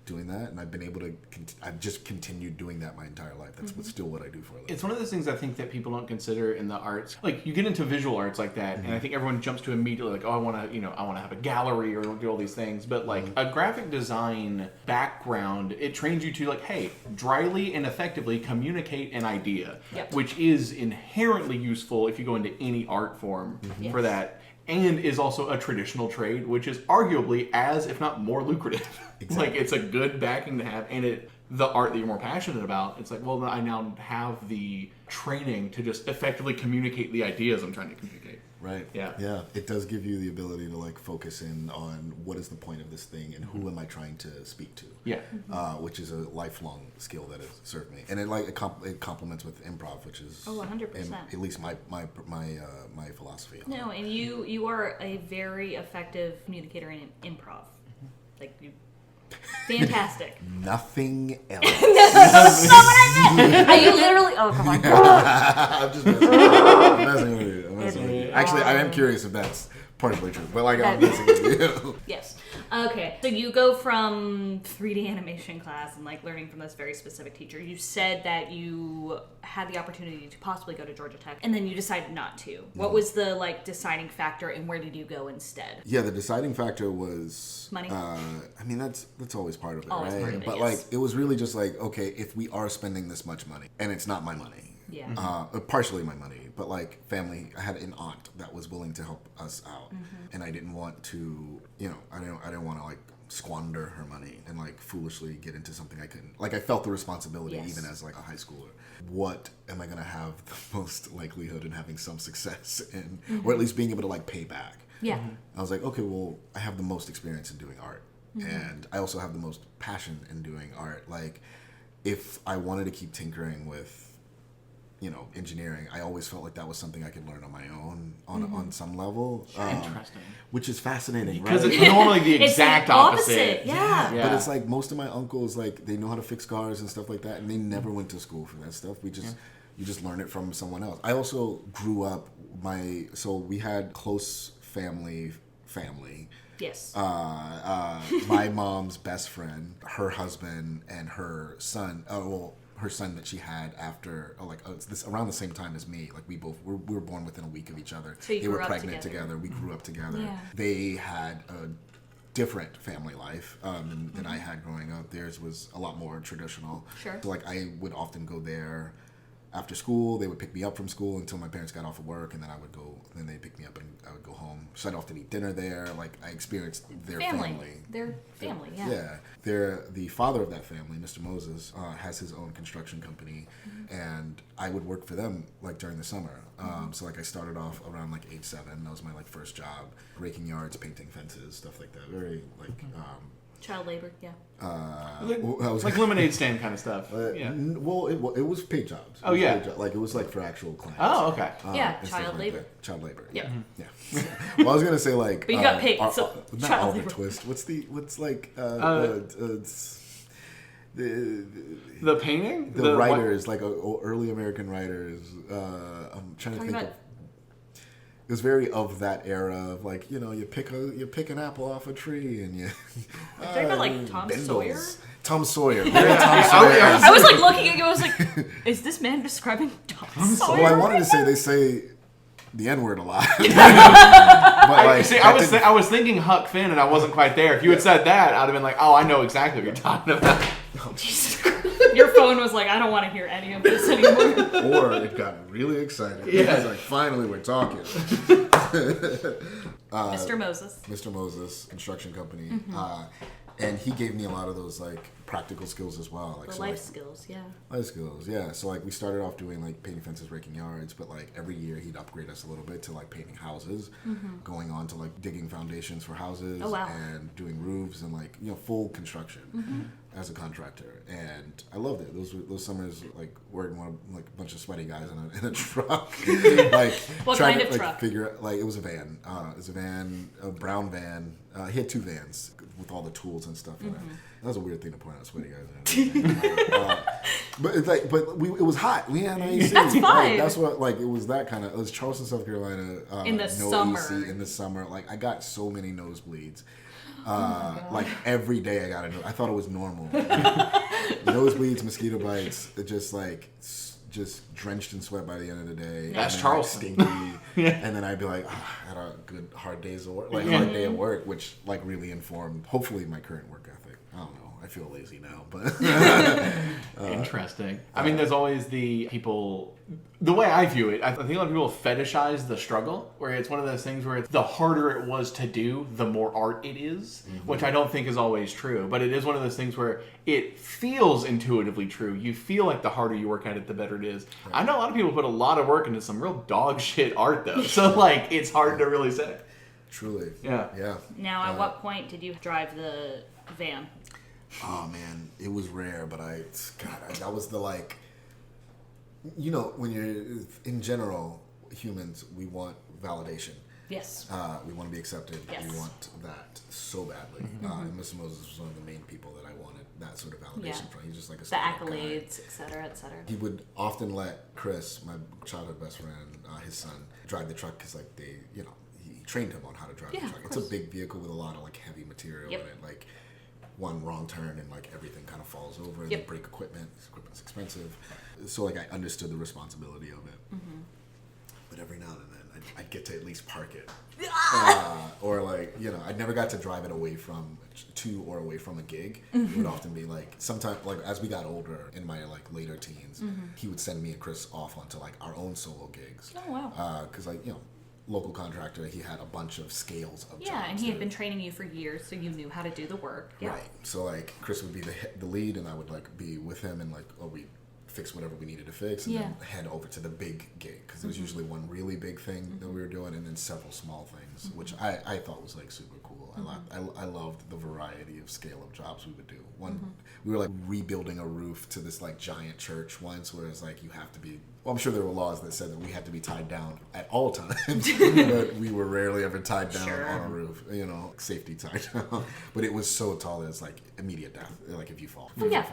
doing that. And I've been able to I've just continued doing that my entire life. That's still what I do for a living. It's one of those things I think that people don't consider in the arts. Like you get into visual arts like that, and I think everyone jumps to immediately like, oh, I want to have a gallery or do all these things. But like a graphic design background, it trains you to like, hey, dryly and effectively communicate an idea, which is inherently useful if you go into any art form for that. And is also a traditional trade, which is arguably as, if not more lucrative. Like, it's a good backing to have. And the art that you're more passionate about, it's like, well, I now have the training to just effectively communicate the ideas I'm trying to communicate. Right. Yeah. Yeah. It does give you the ability to like focus in on what is the point of this thing and who am I trying to speak to. Yeah. Which is a lifelong skill that has served me, and it complements with improv, which is 100%. at least my philosophy. On No, it. and you are a very effective communicator in improv. Like you, fantastic. Nothing else. That's not what I meant. Are you literally? Oh, come on. I'm just messing with you. I'm messing with you. Actually, I am curious if that's partially true, but like I'm messing with you. Yes. Okay. So you go from 3D animation class and like learning from this very specific teacher. You said that you had the opportunity to possibly go to Georgia Tech, and then you decided not to. What was the like deciding factor, and where did you go instead? Yeah, the deciding factor was money. I mean, that's always part of it, Always right? part of it, but yes. like, it was really just like, okay, if we are spending this much money, and it's not my money. Yeah. Partially my money, but like family, I had an aunt that was willing to help us out, and I didn't want to, I didn't want to like squander her money and like foolishly get into something I couldn't. Like I felt the responsibility even as like a high schooler. What am I gonna have the most likelihood in having some success in, or at least being able to like pay back? Yeah. I was like, okay, well, I have the most experience in doing art, and I also have the most passion in doing art. Like, if I wanted to keep tinkering with engineering, I always felt like that was something I could learn on my own on some level. Interesting. Which is fascinating, Because right? it's normally the exact opposite. Yeah. But it's like most of my uncles, like they know how to fix cars and stuff like that, and they never went to school for that stuff. You just learn it from someone else. I also grew up so we had close family. Yes. My mom's best friend, her husband, and her son. Her son that she had after, this around the same time as me. Like we were born within a week of each other. So they were pregnant together. We grew up together. Yeah. They had a different family life than I had growing up. Theirs was a lot more traditional. Sure. So like I would often go there after school, they would pick me up from school until my parents got off of work, and then then they'd pick me up and I would go home. So I'd often eat dinner there. Like, I experienced their family. Their family, yeah. Yeah. The father of that family, Mr. Moses, has his own construction company, and I would work for them, like, during the summer. So, like, I started off around, like, age 7. That was my, like, first job. Raking yards, painting fences, stuff like that. Very, like... Child labor, yeah. Like lemonade stand kind of stuff. Yeah. Well, it was paid jobs. Oh, yeah. Like, it was, like, for actual clients. Oh, okay. Yeah, and child stuff like labor. that. Child labor. Yep. Yeah. Well, I was gonna say, like, But you got paid, so not child Oliver labor. Twist. What's The painting? the writers, like early American writers. I'm trying to think of. It was very of that era of, like, you know, you pick an apple off a tree and you. Are they about, like, Tom Sawyer? Tom Sawyer. Very Tom Sawyer. I was like looking at you. I was like, "Is this man describing Tom Sawyer?" Well, I wanted to say they say the N-word a lot. But, like, I was thinking Huck Finn, and I wasn't quite there. If you had said that, I'd have been like, "Oh, I know exactly what you're talking about." Jesus Christ. Your phone was like, "I don't want to hear any of this anymore." Or it got really excited. Yeah. It's like, finally, we're talking. Mr. Moses. Mr. Moses Construction Company. And he gave me a lot of those, like, practical skills as well. Like, The so, life like, skills, yeah. life skills, yeah. So, like, we started off doing, like, painting fences, raking yards, but, like, every year he'd upgrade us a little bit to, like, painting houses, going on to, like, digging foundations for houses, Oh, wow. and doing roofs and, like, you know, full construction as a contractor. And I loved it. Those summers, like, working with, like, a bunch of sweaty guys in a truck. Like, What trying kind to, of like, truck? figure, like, it was a van. A brown van. He had 2 vans with all the tools and stuff in it. That was a weird thing to point out, sweaty guys. But it's like, it was hot. We had no AC. That's fine. Like, that's what, like, it was that kind of. It was Charleston, South Carolina. In the no summer. AC in the summer. Like, I got so many nosebleeds. Like, every day I got I thought it was normal. Nosebleeds, mosquito bites. It just drenched in sweat by the end of the day. That's and then, Charleston. Like, stinky. And then I'd be like, I had a good hard day at work, which, like, really informed, hopefully, my current work ethic. I don't know. I feel lazy now, but Interesting. I mean, there's always the people. The way I view it, I think a lot of people fetishize the struggle, where it's one of those things where the harder it was to do, the more art it is, which I don't think is always true. But it is one of those things where it feels intuitively true. You feel like the harder you work at it, the better it is. Right. I know a lot of people put a lot of work into some real dog shit art, though. So, like, it's hard to really say. Truly. Yeah. Now, at what point did you drive the van? Oh man, it was rare, but that was the, like, you know, when you're, in general, humans, we want validation. Yes. We want to be accepted. Yes. We want that so badly. And Mr. Moses was one of the main people that I wanted that sort of validation from. He's just like a the accolades, et cetera, et cetera. He would often let Chris, my childhood best friend, his son, drive the truck because, like, he trained him on how to drive the truck. It's a big vehicle with a lot of, like, heavy material in it. Like, one wrong turn and, like, everything kind of falls over and they break equipment. Equipment's expensive. So, like, I understood the responsibility of it. But every now and then I'd get to at least park it. Or, like, you know, I never got to drive it away from a gig. It would often be, like, sometimes, like, as we got older in my, like, later teens, he would send me and Chris off onto, like, our own solo gigs. Oh, wow. Because, like, you know, local contractor, he had a bunch of scales of jobs. Yeah, and he had been training you for years, so you knew how to do the work. Yeah. Right. So, like, Chris would be the lead, and I would, like, be with him, and, like, we'd fix whatever we needed to fix, and then head over to the big gig, because there was usually one really big thing that we were doing, and then several small things, which I thought was, like, super cool. I loved the variety of scale of jobs we would do. We were, like, rebuilding a roof to this, like, giant church once, where it's like, you have to be. Well, I'm sure there were laws that said that we had to be tied down at all times, but we were rarely ever tied down on a roof, you know, safety tied down. But it was so tall that it's like immediate death, like if you fall. Oh, yeah.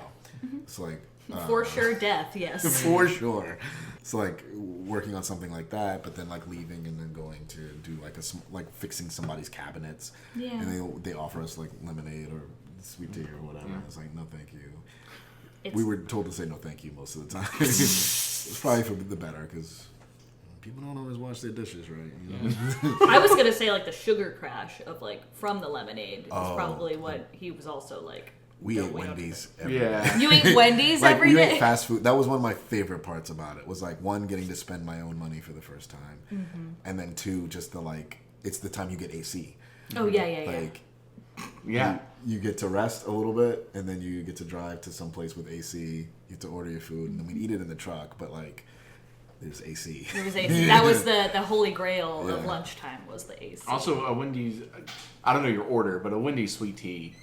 It's like... for sure death, yes. For sure. So, like, working on something like that, but then, like, leaving and then going to do, like, fixing somebody's cabinets. Yeah. And they offer us, like, lemonade or sweet tea or whatever. Yeah. It's like, no, thank you. We were told to say no thank you most of the time. It's probably for the better, because people don't always wash their dishes right. You know? I was going to say, like, the sugar crash of, like, from the lemonade is probably what he was also, like, We ate Wendy's every day. Yeah. You eat Wendy's Like, every we day? ate fast food. That was one of my favorite parts about it. Was like, one, getting to spend my own money for the first time, and then two, just the like, it's the time you get AC. Oh, yeah. Like, Yeah. you get to rest a little bit, and then you get to drive to some place with AC. You get to order your food, and then we'd eat it in the truck. But like, there's AC. There was AC. That was the holy grail of Yeah. lunchtime was the AC. Also, a Wendy's, I don't know your order, but a Wendy's sweet tea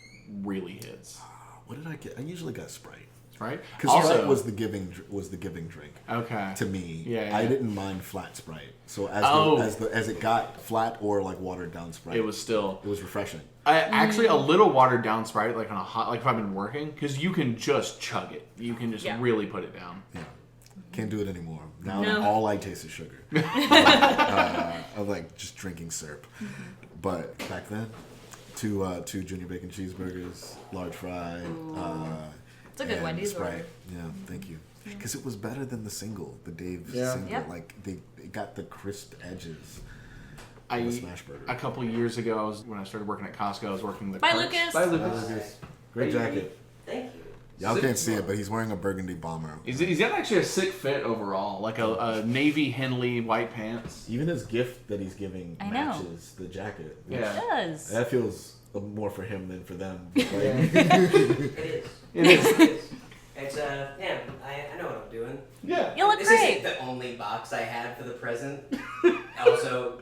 really hits. What did I get? I usually got Sprite. Right? Because Sprite was the giving drink. Okay. To me, Yeah. I didn't mind flat Sprite. So as it got flat or like watered down Sprite, It was still. it was refreshing. Actually, a little watered down Sprite, like on a hot, like if I've been working, because you can just chug it. You can just really put it down. Yeah, can't do it anymore. Now No. all I taste is sugar. I like just drinking syrup. But back then, two junior bacon cheeseburgers, large fry. It's a good and Wendy's Sprite. order. Yeah, thank you. Because it was better than the single, the Dave Yeah. single. Yep. Like it got the crisp edges. I The smash burger. a couple years ago, when I started working at Costco, I was working the Bye, carts. Lucas. Bye, Lucas. Great jacket. Thank you. Y'all can't see it, but he's wearing a burgundy bomber. He's got actually a sick fit overall, like a navy Henley white pants. Even his gift that he's giving I know. matches the jacket. It Yeah. does. That feels more for him than for them. It is. It is. It is. It's yeah. I know what I'm doing. Yeah. You look This great. isn't the only box I had for the present. Also,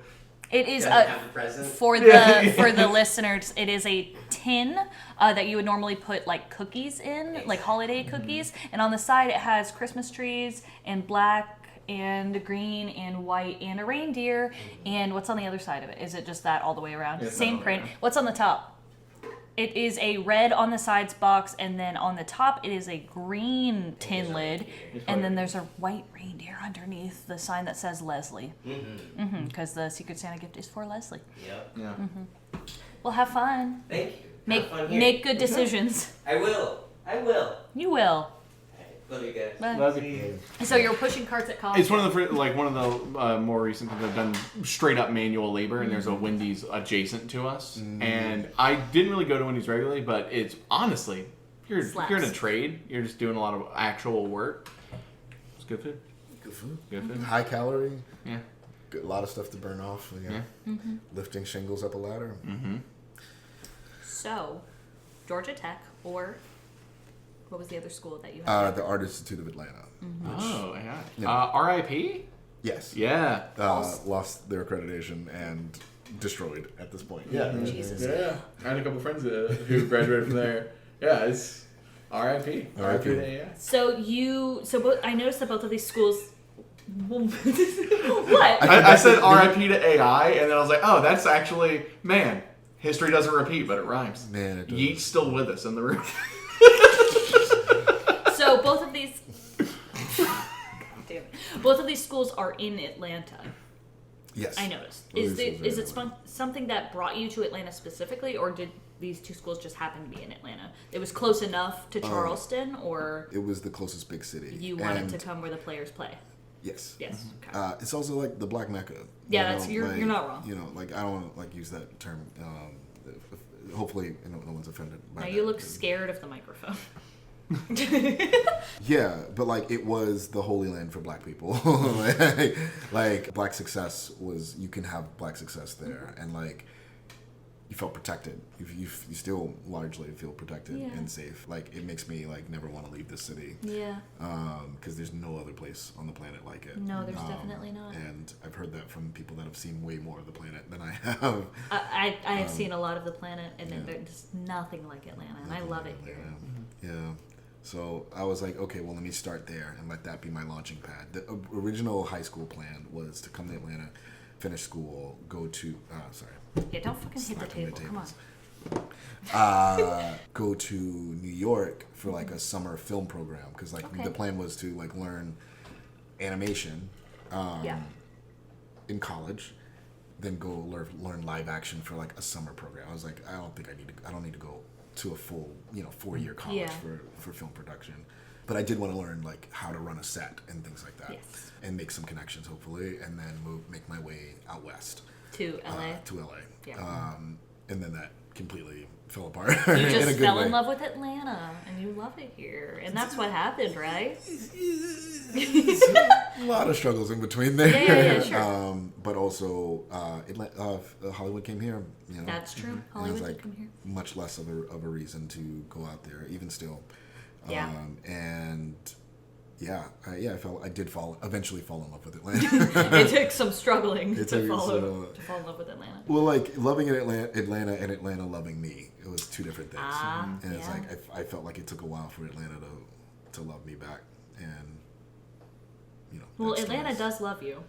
It is doesn't have the present. for the listeners. It is a tin that you would normally put like cookies in, like holiday cookies, and on the side it has Christmas trees and black and green and white and a reindeer. And what's on the other side of it? Is it just that all the way around? It's Same all the way print. around. What's on the top? It is a red on the sides box, and then on the top it is a green tin lid, and then there's a white reindeer underneath the sign that says Leslie. Because the Secret Santa gift is for Leslie. Yep. Yeah. Well, have fun. Thank you. Make Have fun here. make good decisions. I will. You will. Love you guys. Bye. Love you. So you're pushing carts at Costco. It's one of the more recent things I've done straight up manual labor, and there's a Wendy's adjacent to us. And I didn't really go to Wendy's regularly, but it's honestly, if you're in a Slaps. trade, you're just doing a lot of actual work. It's good food. Good food. Good food. High calorie. Yeah. A lot of stuff to burn off. Yeah. Lifting shingles up a ladder. So, Georgia Tech, or what was the other school that you had? The Art Institute of Atlanta. Oh, yeah. Yeah. RIP? Yes. Yeah. Lost their accreditation and destroyed at this point. Jesus. Yeah. I had a couple friends who graduated from there. Yeah, it's RIP. RIP. Yeah. I noticed that both of these schools. What? I said RIP to AI, and then I was like, oh, that's actually, man, history doesn't repeat, but it rhymes. Man, it does. Yeet's still with us in the room. So both of these. Damn it. Both of these schools are in Atlanta. Yes. I noticed. Both Is of these schools is are it in Atlanta. something that brought you to Atlanta specifically, or did these two schools just happen to be in Atlanta? It was close enough to Charleston, or It was the closest big city. you wanted And to come where the players play? Yes. Yes. Okay. It's also like the Black Mecca. Yeah, You know, you're not wrong. You know, like I don't want to like use that term. Hopefully, no one's offended by Now that. you look scared of the microphone. Yeah, but like it was the holy land for Black people. like Black success was, you can have Black success there, and like you felt protected. You still largely feel protected Yeah. and safe. Like it makes me like never want to leave this city. Yeah. Because there's no other place on the planet like it. No, there's definitely not. And I've heard that from people that have seen way more of the planet than I have. I have seen a lot of the planet, and there's nothing like Atlanta, and I love it here. Yeah. So I was like, okay, well, let me start there and let that be my launching pad. The original high school plan was to come to Atlanta, finish school, go to, Yeah, don't fucking hit the Smacking the table. Come on. tables. Go to New York for like a summer film program, because like Okay. the plan was to like learn animation Yeah. in college, then go learn live action for like a summer program. I was like, I don't need to go to a full 4-year college Yeah. for film production, but I did want to learn like how to run a set and things like that. Yes. And make some connections hopefully, and then make my way out west To LA. to LA. Yeah. And then that completely fell apart You in a just good fell way. in love with Atlanta. You love it here, and that's what happened, right? A lot of struggles in between there. Yeah, sure. But also, Hollywood came here. You know, That's true. and Hollywood it was did like come here. much less of a reason to go out there, even still. Yeah. And yeah, I did eventually fall in love with Atlanta. It took some struggling It to took fall some- in love with Atlanta. Well, like loving Atlanta and Atlanta loving me, it was two different things. And it's yeah. like I felt like it took a while for Atlanta to love me back, and you know. Well, that's Atlanta nice. does love you.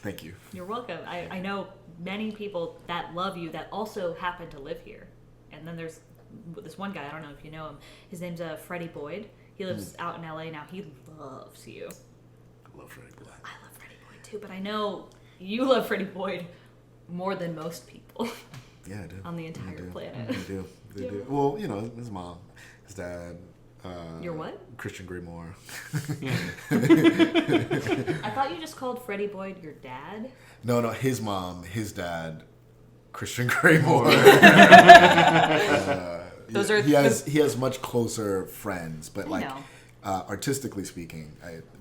Thank you. You're welcome. I know many people that love you that also happen to live here. And then there's this one guy, I don't know if you know him. His name's Freddie Boyd. He lives out in LA now. He loves you. I love Freddie Boyd. I love Freddie Boyd too, but I know you love Freddie Boyd more than most people Yeah, I do. on the entire planet. They do. They Yeah. do. Well, you know, his mom, his dad. Your what? Christian Grey Moore. I thought you just called Freddie Boyd your dad. No, his mom, his dad, Christian Grey Moore. Those are he has much closer friends, but I like know. artistically speaking,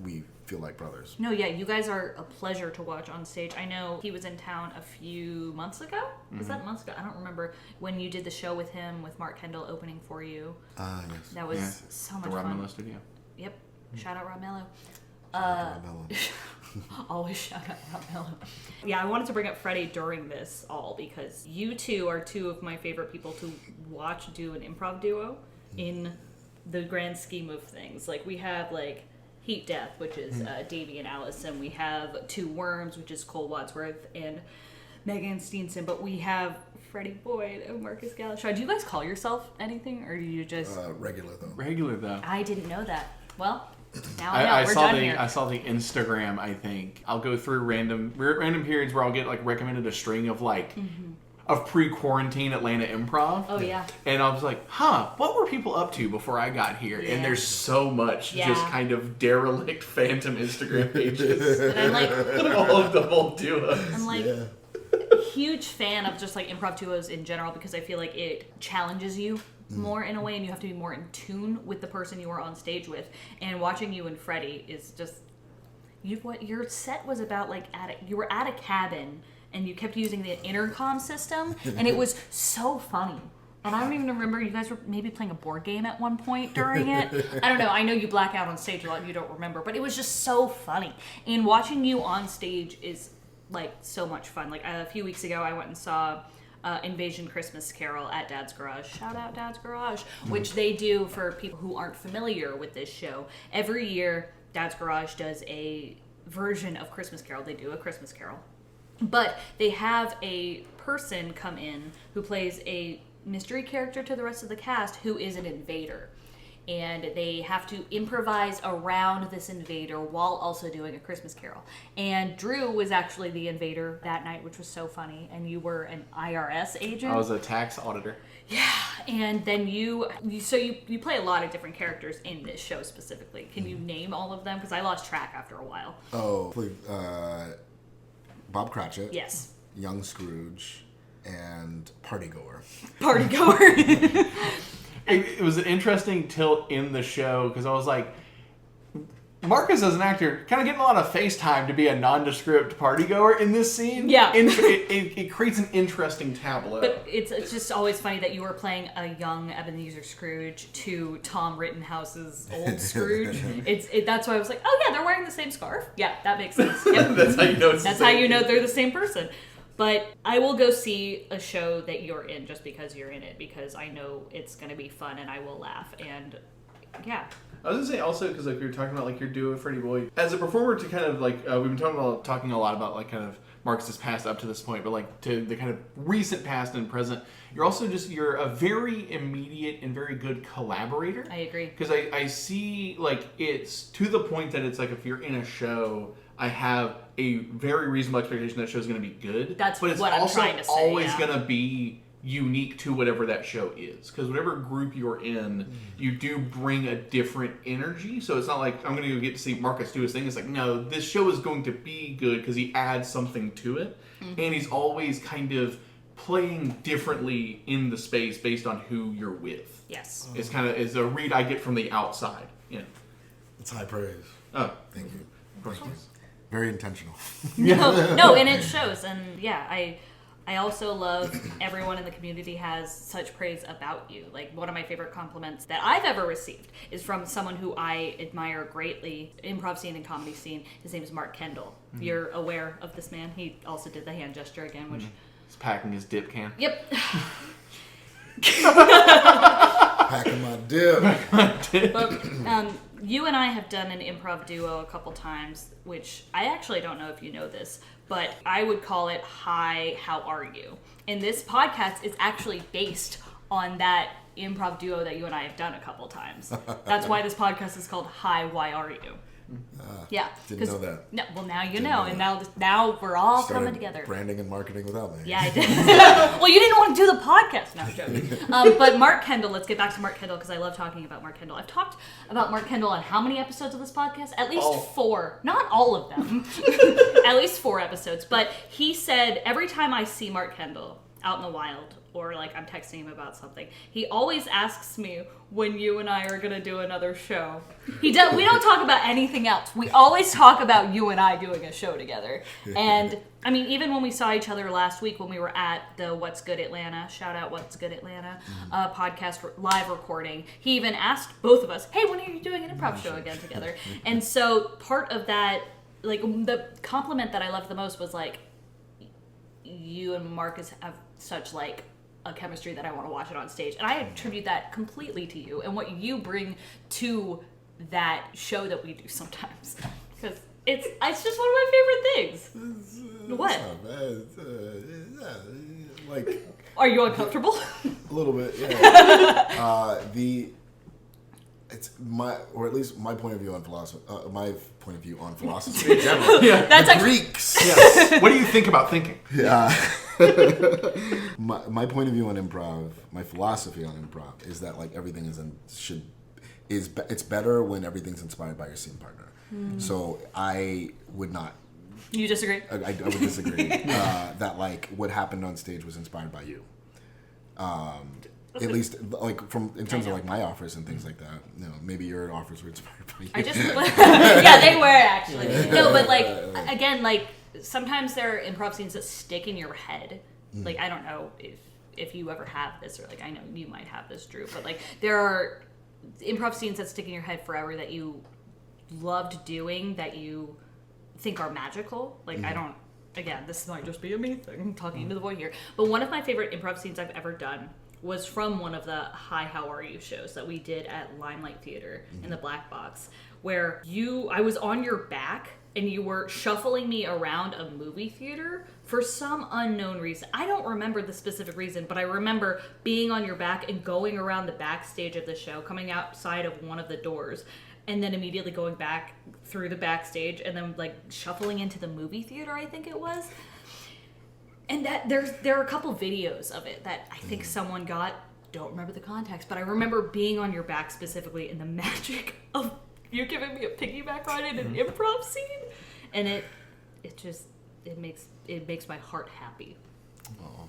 we feel like brothers. No, yeah, you guys are a pleasure to watch on stage. I know he was in town a few months ago. Was that months ago? I don't remember when you did the show with him, with Mark Kendall opening for you. Yes. That was Yeah. so much The Rob fun. Mello Studio. Yep. Shout out Rob Mello. Shout out to Mello. Always shout out Rob Mello. Yeah, I wanted to bring up Freddie during this all because you two are two of my favorite people to watch do an improv duo in the grand scheme of things. Like we have like Heat Death, which is Davey and Allison. We have Two Worms, which is Cole Wadsworth and Megan Steenson. But we have Freddie Boyd and Markis Gallashaw. Do you guys call yourself anything, or do you just? Regular though. Regular though. I didn't know that. Well, now I know. I We're saw done the here. I saw the Instagram. I think I'll go through random periods where I'll get like recommended a string of like of pre-quarantine Atlanta improv. Oh yeah. And I was like, what were people up to before I got here? Yeah. And there's so much Yeah. just kind of derelict phantom Instagram pages. And I'm like, All of the whole duos. I'm like Yeah. huge fan of just like improv duos in general because I feel like it challenges you more in a way, and you have to be more in tune with the person you are on stage with. And watching you and Freddie is just what your set was about. Like you were at a cabin and you kept using the intercom system, and it was so funny. And I don't even remember, you guys were maybe playing a board game at one point during it. I don't know. I know you black out on stage a lot and you don't remember, but it was just so funny. And watching you on stage is like so much fun. Like a few weeks ago, I went and saw Invasion Christmas Carol at Dad's Garage. Shout out Dad's Garage, which they do for people who aren't familiar with this show. Every year, Dad's Garage does a version of Christmas Carol. They do a Christmas Carol. But they have a person come in who plays a mystery character to the rest of the cast who is an invader. And they have to improvise around this invader while also doing a Christmas Carol. And Drew was actually the invader that night, which was so funny. And you were an IRS agent. I was a tax auditor. Yeah, and then you play a lot of different characters in this show specifically. Can you name all of them? Because I lost track after a while. Oh, Bob Cratchit. Yes. Young Scrooge, and Partygoer. Partygoer. It was an interesting tilt in the show because I was like, Marcus as an actor kind of getting a lot of FaceTime to be a nondescript partygoer in this scene. Yeah. It creates an interesting tableau. But it's just always funny that you were playing a young Ebenezer Scrooge to Tom Rittenhouse's old Scrooge. That's why I was like, oh yeah, they're wearing the same scarf. Yeah, that makes sense. Yep. That's how you know it's the That's how same you know thing. they're the same person. But I will go see a show that you're in just because you're in it, because I know it's going to be fun and I will laugh. And yeah. I was gonna say also because like we were talking about like your duo with Freddie Boyd as a performer to kind of like we've been talking a lot about like kind of Marcus's past up to this point, but like to the kind of recent past and present, you're a very immediate and very good collaborator. I agree. Because I see like it's to the point that it's like if you're in a show, I have a very reasonable expectation that show's gonna be good. That's but it's what I'm also trying to say, always yeah. gonna be unique to whatever that show is, because whatever group you're in, you do bring a different energy. So it's not like I'm going to go get to see Marcus do his thing. It's like, no, this show is going to be good because he adds something to it, and he's always kind of playing differently in the space based on who you're with. Yes. Is a read I get from the outside. Yeah. It's high praise. Oh, Thank you. of course. Very intentional. No, and it shows. And yeah, I also love everyone in the community has such praise about you. Like, one of my favorite compliments that I've ever received is from someone who I admire greatly, improv scene and comedy scene. His name is Mark Kendall. Mm-hmm. You're aware of this man. He also did the hand gesture again, which... He's packing his dip can. Yep. Packing my dip. But you and I have done an improv duo a couple times, which I actually don't know if you know this, but I would call it Hi, How Are You? And this podcast is actually based on that improv duo that you and I have done a couple times. That's why this podcast is called Hi, Why Are You? Yeah. Didn't know that. No, well, now you know, and now we're all Started coming together. Branding and marketing without me. Yeah, I did. Well, you didn't want to do the podcast. No, I'm joking. But Mark Kendall, let's get back to Mark Kendall because I love talking about Mark Kendall. I've talked about Mark Kendall on how many episodes of this podcast? At least 4. Not all of them. At least 4 episodes. But he said every time I see Mark Kendall out in the wild, or like I'm texting him about something, he always asks me when you and I are gonna do another show. We don't talk about anything else. We always talk about you and I doing a show together. And I mean, even when we saw each other last week when we were at the What's Good Atlanta, shout out What's Good Atlanta, podcast live recording, he even asked both of us, hey, when are you doing an improv show again together? And so part of that, like, the compliment that I loved the most was like, you and Marcus have such like a chemistry that I want to watch it on stage. And I attribute that completely to you and what you bring to that show that we do sometimes. Because it's just one of my favorite things. What? Like, are you uncomfortable? A little bit, yeah. It's my, or at least my point of view on philosophy. My point of view on philosophy in general. Yeah. That's Greeks. Yes. What do you think about thinking? Yeah. my point of view on improv, my philosophy on improv is that like everything it's better when everything's inspired by your scene partner. So I would not. You disagree? I would disagree. That like what happened on stage was inspired by you. At least, like in terms of like my offers and things like that. You know, maybe your offers were inspired by you. Yeah, they were actually. No, but like again, like sometimes there are improv scenes that stick in your head. Like I don't know if you ever have this, or like I know you might have this, Drew. But like there are improv scenes that stick in your head forever that you loved doing, that you think are magical. Like I don't. Again, this might just be a me thing, talking to the void here. But one of my favorite improv scenes I've ever done was from one of the Hi, How Are You shows that we did at Limelight Theater in the Black Box, where I was on your back and you were shuffling me around a movie theater for some unknown reason. I don't remember the specific reason, but I remember being on your back and going around the backstage of the show, coming outside of one of the doors, and then immediately going back through the backstage and then like shuffling into the movie theater, I think it was. And that there are a couple videos of it that I think someone got. Don't remember the context, but I remember being on your back specifically, and the magic of you giving me a piggyback ride in an improv scene, and it makes my heart happy. Oh,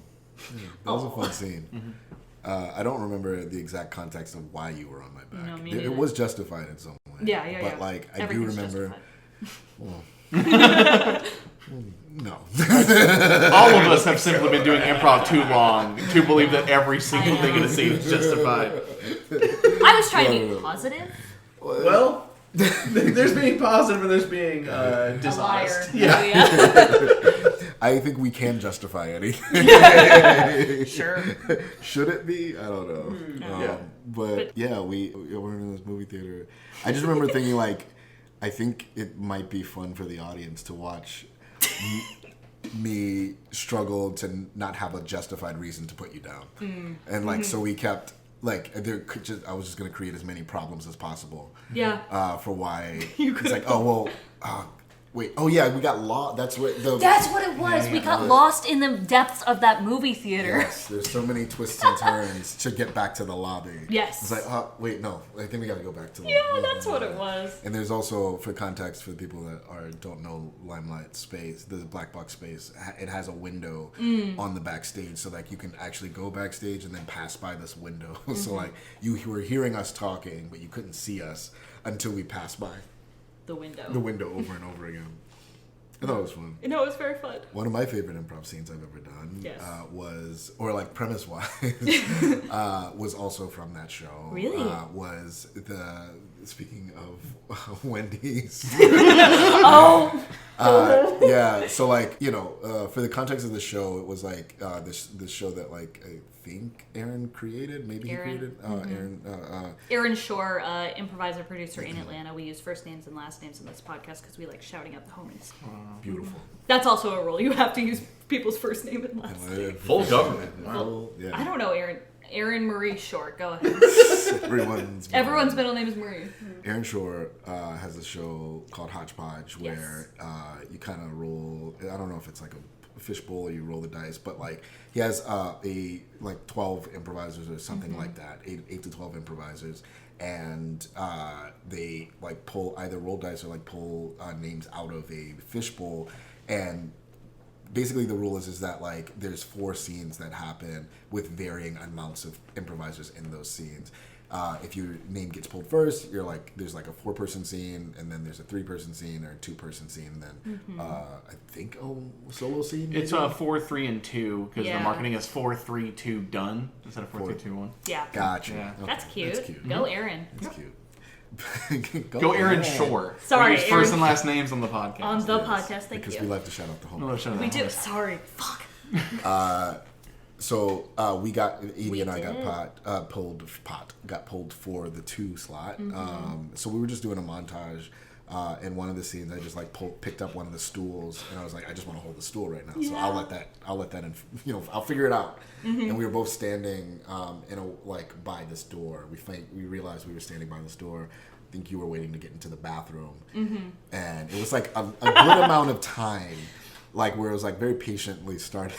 yeah, that was a fun scene. I don't remember the exact context of why you were on my back. No, me It neither. was justified in some way. Yeah. But like I do remember. No. All of us have simply been doing improv too long to believe that every single thing in a scene is justified. I was trying to be positive. Well, there's being positive and there's being dishonest. A liar. Yeah. I think we can justify anything. Sure. Should it be? I don't know. But yeah, we were in this movie theater. I just remember thinking like, I think it might be fun for the audience to watch me struggle to not have a justified reason to put you down. And like, so we kept like, I was just going to create as many problems as possible. Yeah. For why it's like, oh, well, Wait. Oh yeah, we got lost. That's what it was. We got lost in the depths of that movie theater. Yes, there's so many twists and turns to get back to the lobby. Yes. It's like, wait, no. I think we got to go back to the Yeah, lobby. that's what it was. And there's also, for context, for the people that don't know Limelight space, the black box space, it has a window on the backstage, so like you can actually go backstage and then pass by this window. So like you were hearing us talking, but you couldn't see us until we passed by The window over and over again. I thought it was fun. No, it was very fun. One of my favorite improv scenes I've ever done was, or like premise-wise, was also from that show. Really? Was speaking of Wendy's. Oh! Yeah, so like, for the context of the show, it was like this show that like I think Aaron created, Aaron Shore, improviser, producer in Atlanta. We use first names and last names in this podcast because we like shouting out the homies. Beautiful. That's also a rule. You have to use people's first name and last name. Full government. Wow. Yeah. I don't know, Aaron Marie Shore. Go ahead. Everyone's middle name is Marie. Aaron Shore has a show called Hodgepodge where you kind of roll. I don't know if it's like a fishbowl or you roll the dice, but like he has 12 improvisers or something like that, 8 to 12 improvisers, and they like pull either roll dice or like pull names out of a fishbowl, and basically the rule is that like there's 4 scenes that happen with varying amounts of improvisers in those scenes. If your name gets pulled first, you're like there's like a 4-person scene, and then there's a 3-person scene or a 2-person scene, and then I think a solo scene. Maybe? It's 4, 3, and 2 because the marketing is 4, 3, 2 done instead of 4, 3, 2, 1. Yeah. Gotcha. Yeah. Okay. That's cute. That's cute. Go Aaron. That's cute. Go Aaron Shore. Sorry, We use first and last names on the podcast. On the podcast, thank Because you. we like to shout out the home. No, shut We up. do. Sorry. Fuck. So we got Edie We and I did. got pulled for the 2 slot. So we were just doing a montage. In one of the scenes, I just like picked up one of the stools, and I was like, I just want to hold the stool right now. So I'll let that, I'll figure it out. And we were both standing, by this door. We realized we were standing by this door. I think you were waiting to get into the bathroom, and it was like a good amount of time. Like where it was like very patiently started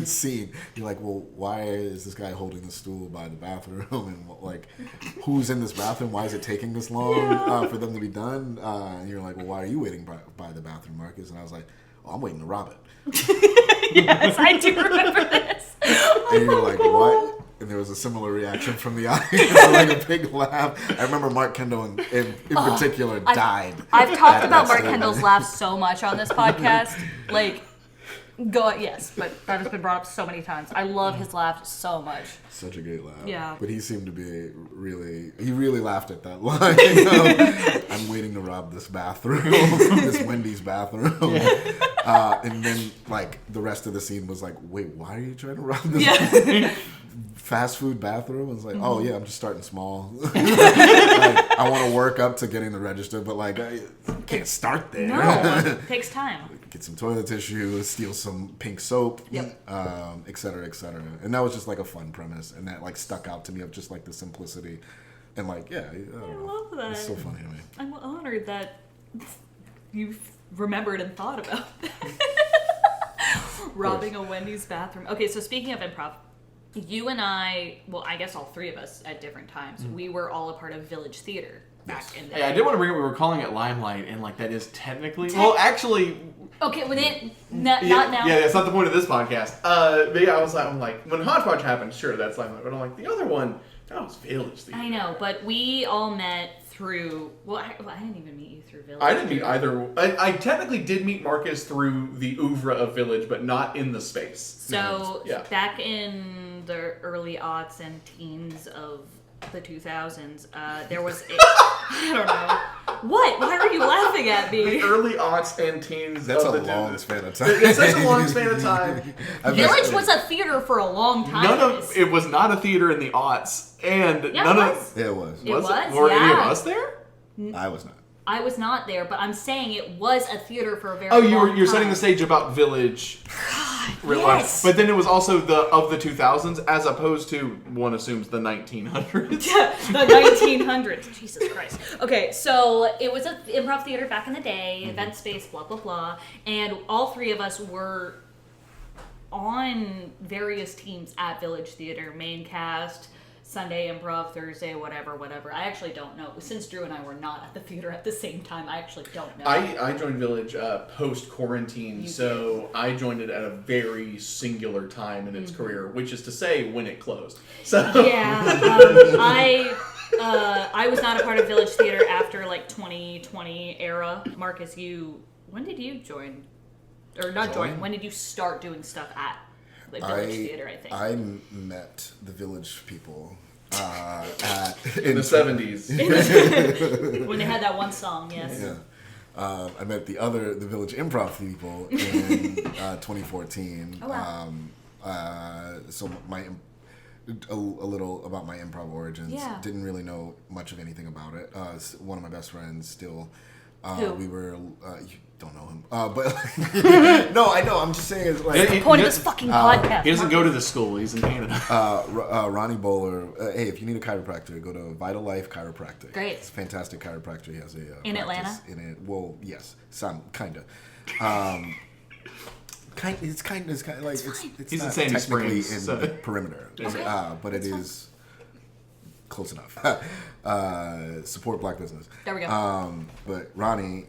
scene. You're like, well, why is this guy holding the stool by the bathroom? And like, who's in this bathroom? Why is it taking this long for them to be done? And you're like, well, why are you waiting by the bathroom, Marcus? And I was like, oh, I'm waiting to rob it. Yes, I do remember this. And you're like, what? And there was a similar reaction from the audience, like a big laugh. I remember Mark Kendall in particular died. I've talked at about that Mark statement. Kendall's laugh so much on this podcast. Yes, but that has been brought up so many times. I love his laugh so much. Such a great laugh. Yeah. But he seemed to be he really laughed at that line. I'm waiting to rob this bathroom, this Wendy's bathroom. And then, like, the rest of the scene was like, wait, why are you trying to rob this fast food bathroom? I was like, oh, yeah, I'm just starting small. Like, I want to work up to getting the register, but, like, I can't start there. No, it takes time. Get some toilet tissue, steal some pink soap, Yep. et cetera, et cetera. And that was just like a fun premise, and that like stuck out to me of just like the simplicity, and like I don't know. love that. It's so funny to me. I'm honored that you've remembered and thought about robbing a Wendy's bathroom. Okay, so speaking of improv, you and I, well, I guess all 3 of us at different times, we were all a part of Village Theater back in the day. Hey, I did want to bring up, we were calling it Limelight, and like that is technically, well, actually, Okay, not now. Yeah, that's not the point of this podcast. But yeah, I'm like, when Hodgepodge happened, sure, that's Limelight. But I'm like, the other one, that was Village Theater. I know, but we all met through. Well, I didn't even meet you through Village. I didn't meet either. I technically did meet Marcus through the oeuvre of Village, but not in the space. So Yeah. back in the early aughts and teens of the 2000s, there was I don't know. What? Why are you laughing at me? The early aughts and teens. That's of a the long span of time. It's such a long span of time. Village was a theater for a long time. It was not a theater in the aughts, and Yeah, none it of was. Yeah, it was. It was, Were any of yeah. us there? I was not. I was not there, but I'm saying it was a theater for a very long time. You're setting the stage about Village. real yes. life. But then it was also the 2000s, as opposed to, one assumes, the 1900s. The 1900s. Jesus Christ. Okay, so it was an improv theater back in the day, event space, blah, blah, blah. And all three of us were on various teams at Village Theater, main cast, Sunday improv, Thursday, whatever. I actually don't know. Since Drew and I were not at the theater at the same time, I actually don't know. I joined Village post-quarantine, so I joined it at a very singular time in its career, which is to say, when it closed. So Yeah, I was not a part of Village Theater after like 2020 era. Marcus, when did you join? Or not join? When did you start doing stuff at like Village Theater? I think I met the Village people in the 70s. when they had that one song. Yes. Yeah. I met the Village Improv people in 2014. Oh wow. So a little about my improv origins. Yeah. Didn't really know much of anything about it. One of my best friends still. Who? We were. You don't know him, but no, I know. I'm just saying. It's like The point of this fucking podcast. He doesn't go to the school. He's in Canada. Ronnie Bowler. Hey, if you need a chiropractor, go to Vital Life Chiropractic. Great. It's a fantastic chiropractor. He has a in practice Atlanta. In it. Well, yes, some kinda. It's kind of like it's He's in not Sandy technically Springs, in so. perimeter, Okay. but it is close enough. Support black business. There we go. But Ronnie,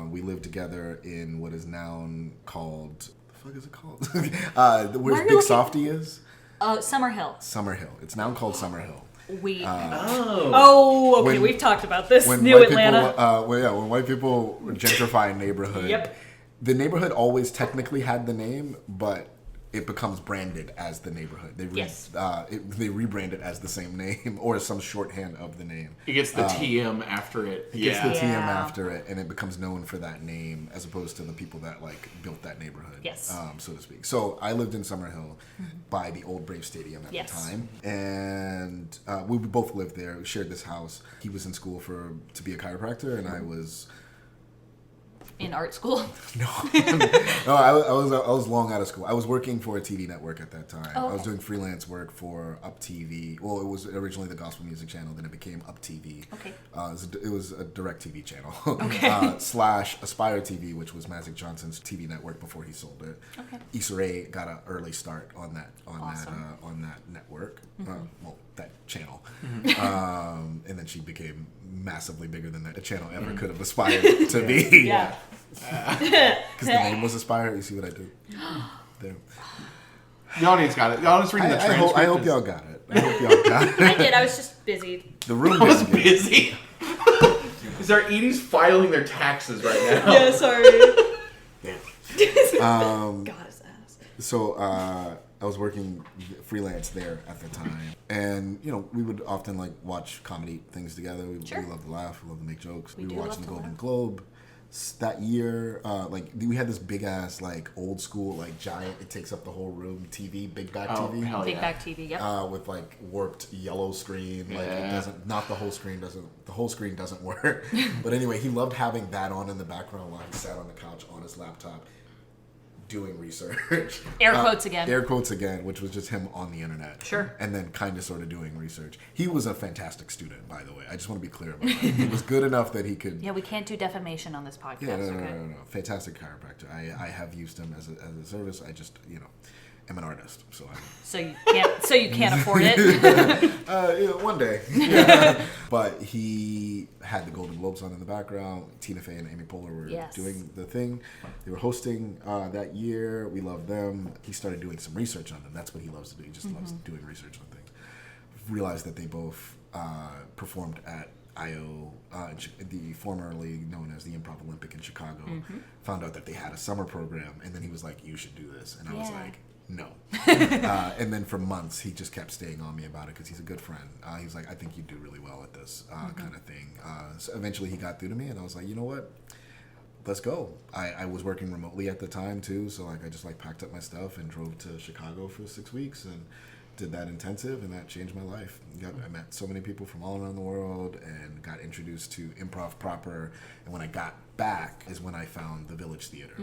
we lived together in what is now called. The fuck is it called? Where Big Softy is. Summerhill. Summerhill. It's now called Summerhill. Okay. When- We've talked about this. When New white Atlanta. people, when white people gentrify a neighborhood, Yep. The neighborhood always technically had the name, but it becomes branded as the neighborhood. They rebrand it as the same name or some shorthand of the name. It gets the TM after it. It gets the Yeah. TM Yeah. after it, and it becomes known for that name as opposed to the people that like built that neighborhood. Yes. So to speak. So I lived in Summerhill by the old Brave Stadium at Yes. the time, and we both lived there. We shared this house. He was in school to be a chiropractor, and I was. In art school. No, I was long out of school. I was working for a TV network at that time. Oh, I was okay. doing freelance work for Up TV. Well, it was originally the Gospel Music Channel, then it became Up TV. Okay. It was a direct TV channel. Okay. / Aspire TV, which was Magic Johnson's TV network before he sold it. Okay. Issa Rae got an early start on that Awesome. on that network. That channel. And then she became massively bigger than that channel ever could have aspired to be. Yeah. Because the name was Aspire. You see what I did there? The audience got it. The audience reading the transcript. I hope y'all got it. I hope y'all got it. I did. I was just busy. The room I was didn't get it. busy. Is our Edie's filing their taxes right now? Yeah, sorry. God, his ass. So I was working freelance there at the time, and we would often like watch comedy things together. We love to laugh. We love to make jokes. We do were love watching the to Golden laugh. Globe that year. We had this big ass like old school like giant. It takes up the whole room TV, big back TV. Hell Big yeah. back TV. Yep. With like warped yellow screen, like it Yeah. doesn't. Not the whole screen doesn't. The whole screen doesn't work. But anyway, he loved having that on in the background while he sat on the couch on his laptop, doing research. Air quotes again. Air quotes again, which was just him on the internet. Sure. And then kind of sort of doing research. He was a fantastic student, by the way. I just want to be clear about that. He was good enough that he could. Yeah, we can't do defamation on this podcast. Yeah, no. Okay. Fantastic chiropractor. I have used him as a service. I just am an artist, so I. So you can't afford it. One day. But he had the Golden Globes on in the background. Tina Fey and Amy Poehler were Yes. doing the thing. They were hosting that year. We loved them. He started doing some research on them. That's what he loves to do. He just loves doing research on things. Realized that they both performed at IO, the formerly known as the Improv Olympic in Chicago. Found out that they had a summer program, and then he was like, "You should do this," and I was Yeah. like, no. And then for months, he just kept staying on me about it because he's a good friend. He was like, I think you do really well at this kind of thing. So eventually he got through to me, and I was like, you know what? Let's go. I was working remotely at the time, too, so I just packed up my stuff and drove to Chicago for 6 weeks and did that intensive, and that changed my life. I met so many people from all around the world and got introduced to improv proper. And when I got back is when I found the Village Theater.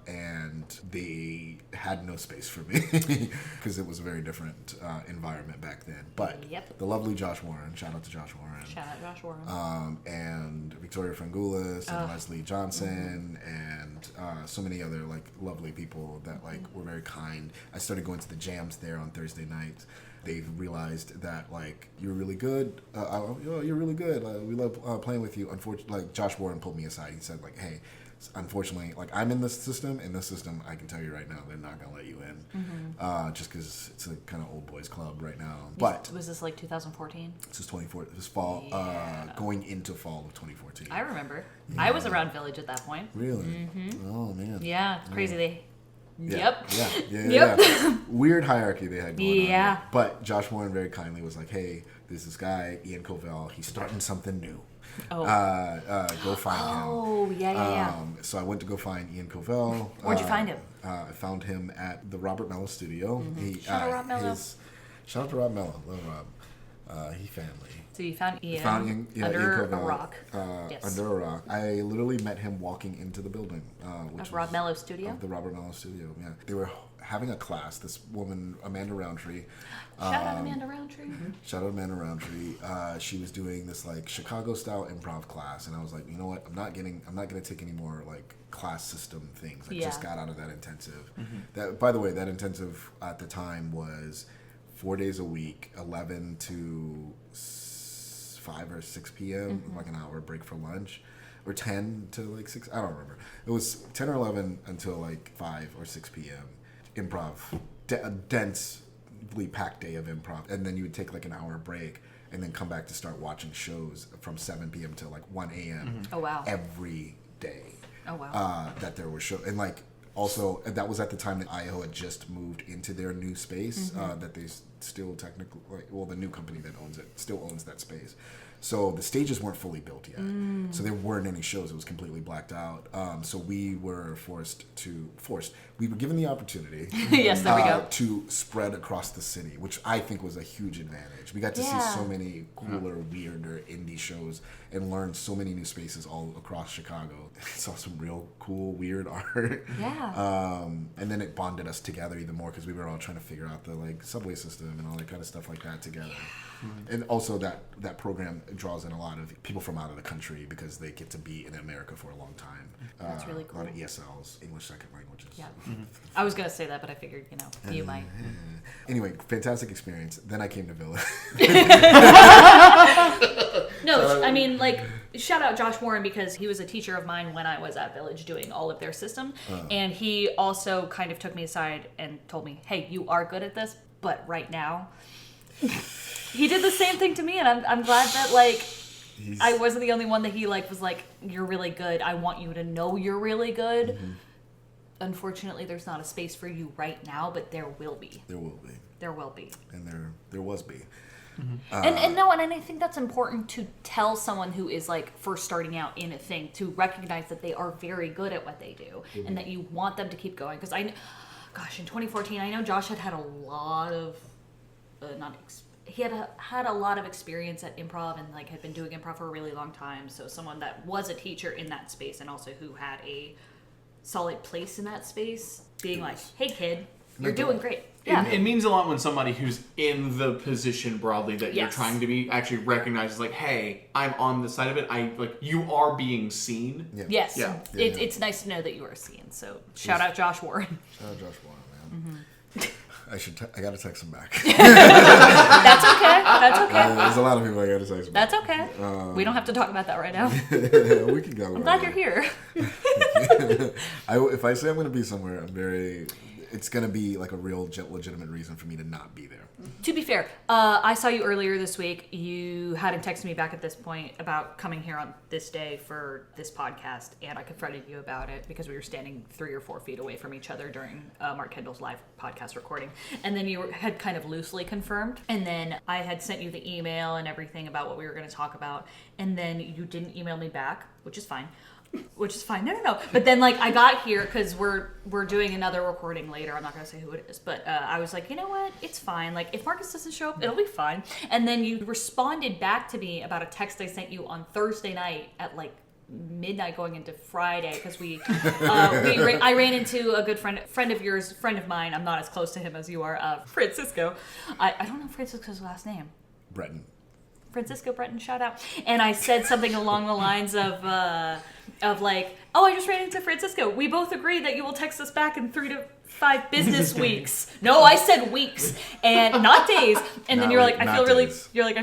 and they had no space for me because it was a very different environment back then. But the lovely Josh Warren, shout out to Josh Warren. Shout out Josh Warren. And Victoria Frangoulis and Leslie Johnson and so many other like lovely people that like were very kind. I started going to the jams there on Thursday nights. They've realized that like you're really good. You're really good. We love playing with you. Unfortunately, like Josh Warren pulled me aside. He said like, "Hey, unfortunately, like I'm in this system. In this system, I can tell you right now, they're not gonna let you in, just because it's a kind of old boys club right now." But was this like 2014? This is 2014. This fall, going into fall of 2014. I remember. I was around Village at that point. Really? Oh man. Yeah, it's crazy. They. Yeah. Yeah. Weird hierarchy they had going on. Yeah. But Josh Warren very kindly was like, "Hey, there's this guy, Ian Covell. He's starting something new. Go find him." Oh, yeah. So I went to go find Ian Covell. Where'd you find him? I found him at the Robert Mello studio. Shout out Rob Mello. Shout out to Rob Mello. Love Rob. He family. So you found Ian, Ian under Covell, a rock. Yes. Under a rock. I literally met him walking into the building. Which Of Rob Mello studio? Of the Robert Mello studio, yeah. They were having a class. This woman, Amanda Roundtree. Shout out Amanda Roundtree. Shout out Amanda Roundtree. She was doing this like Chicago style improv class, and I was like, you know what? I'm not gonna take any more like class system things. I just got out of that intensive. That, by the way, that intensive at the time was 4 days a week, 11 to 5 or 6 p.m. Like an hour break for lunch, or 10 to like 6. I don't remember. It was 10 or 11 until like 5 or 6 p.m. Improv, a densely packed day of improv, and then you would take like an hour break and then come back to start watching shows from 7 p.m. to like 1 a.m. Oh wow! Every day. Oh wow! That there were shows, and like also that was at the time that IO had just moved into their new space that they still technically, well, the new company that owns it still owns that space. So the stages weren't fully built yet. So there weren't any shows. It was completely blacked out. So we were we were given the opportunity yes, there we go. To spread across the city, which I think was a huge advantage. We got to see so many cooler, weirder indie shows and learn so many new spaces all across Chicago. Saw some real cool, weird art. Yeah. And then it bonded us together even more because we were all trying to figure out the like subway system and all that kind of stuff like that together. And also that program draws in a lot of people from out of the country because they get to be in America for a long time. That's really cool. A lot of ESLs, English second languages. Yeah. I was going to say that, but I figured, you might. Anyway, fantastic experience. Then I came to Villa. No, I mean, like, shout out Josh Warren because he was a teacher of mine when I was at Village doing all of their system. And he also kind of took me aside and told me, hey, you are good at this, but right now... He did the same thing to me, and I'm glad that, like, I wasn't the only one that he, like, was like, you're really good. I want you to know you're really good. Unfortunately, there's not a space for you right now, but there will be. There will be. There will be. And there was be. And I think that's important to tell someone who is, like, first starting out in a thing to recognize that they are very good at what they do and that you want them to keep going. Because in 2014, I know Josh had a lot of, he had a lot of experience at improv and like had been doing improv for a really long time. So someone that was a teacher in that space and also who had a solid place in that space, being like, "Hey kid, you're doing great." Yeah, it means a lot when somebody who's in the position broadly that you're trying to be actually recognizes, like, "Hey, I'm on the side of it. You are being seen." Yeah. Yes, it's nice to know that you are seen. So shout out Josh Warren. Shout out Josh Warren, man. I gotta text him back. That's okay. There's a lot of people I gotta text him back. That's okay. We don't have to talk about that right now. We can go. I'm glad you're here. If I say I'm gonna be somewhere, it's gonna be like a real legitimate reason for me to not be there. To be fair, I saw you earlier this week. You hadn't texted me back at this point about coming here on this day for this podcast, and I confronted you about it because we were standing 3 or 4 feet away from each other during Mark Kendall's live podcast recording. And then you had kind of loosely confirmed, and then I had sent you the email and everything about what we were going to talk about, and then you didn't email me back, which is fine. No. But then, like, I got here because we're doing another recording later. I'm not going to say who it is. But I was like, you know what? It's fine. Like, if Marcus doesn't show up, it'll be fine. And then you responded back to me about a text I sent you on Thursday night at, like, midnight going into Friday because I ran into a good friend of yours, friend of mine. I'm not as close to him as you are, Francisco. I don't know Francisco's last name. Breton. Francisco Breton, shout out. And I said something along the lines of like, oh, I just ran into Francisco. We both agree that you will text us back in 3 to 5 business weeks. No, I said weeks and not days. And then you're like, I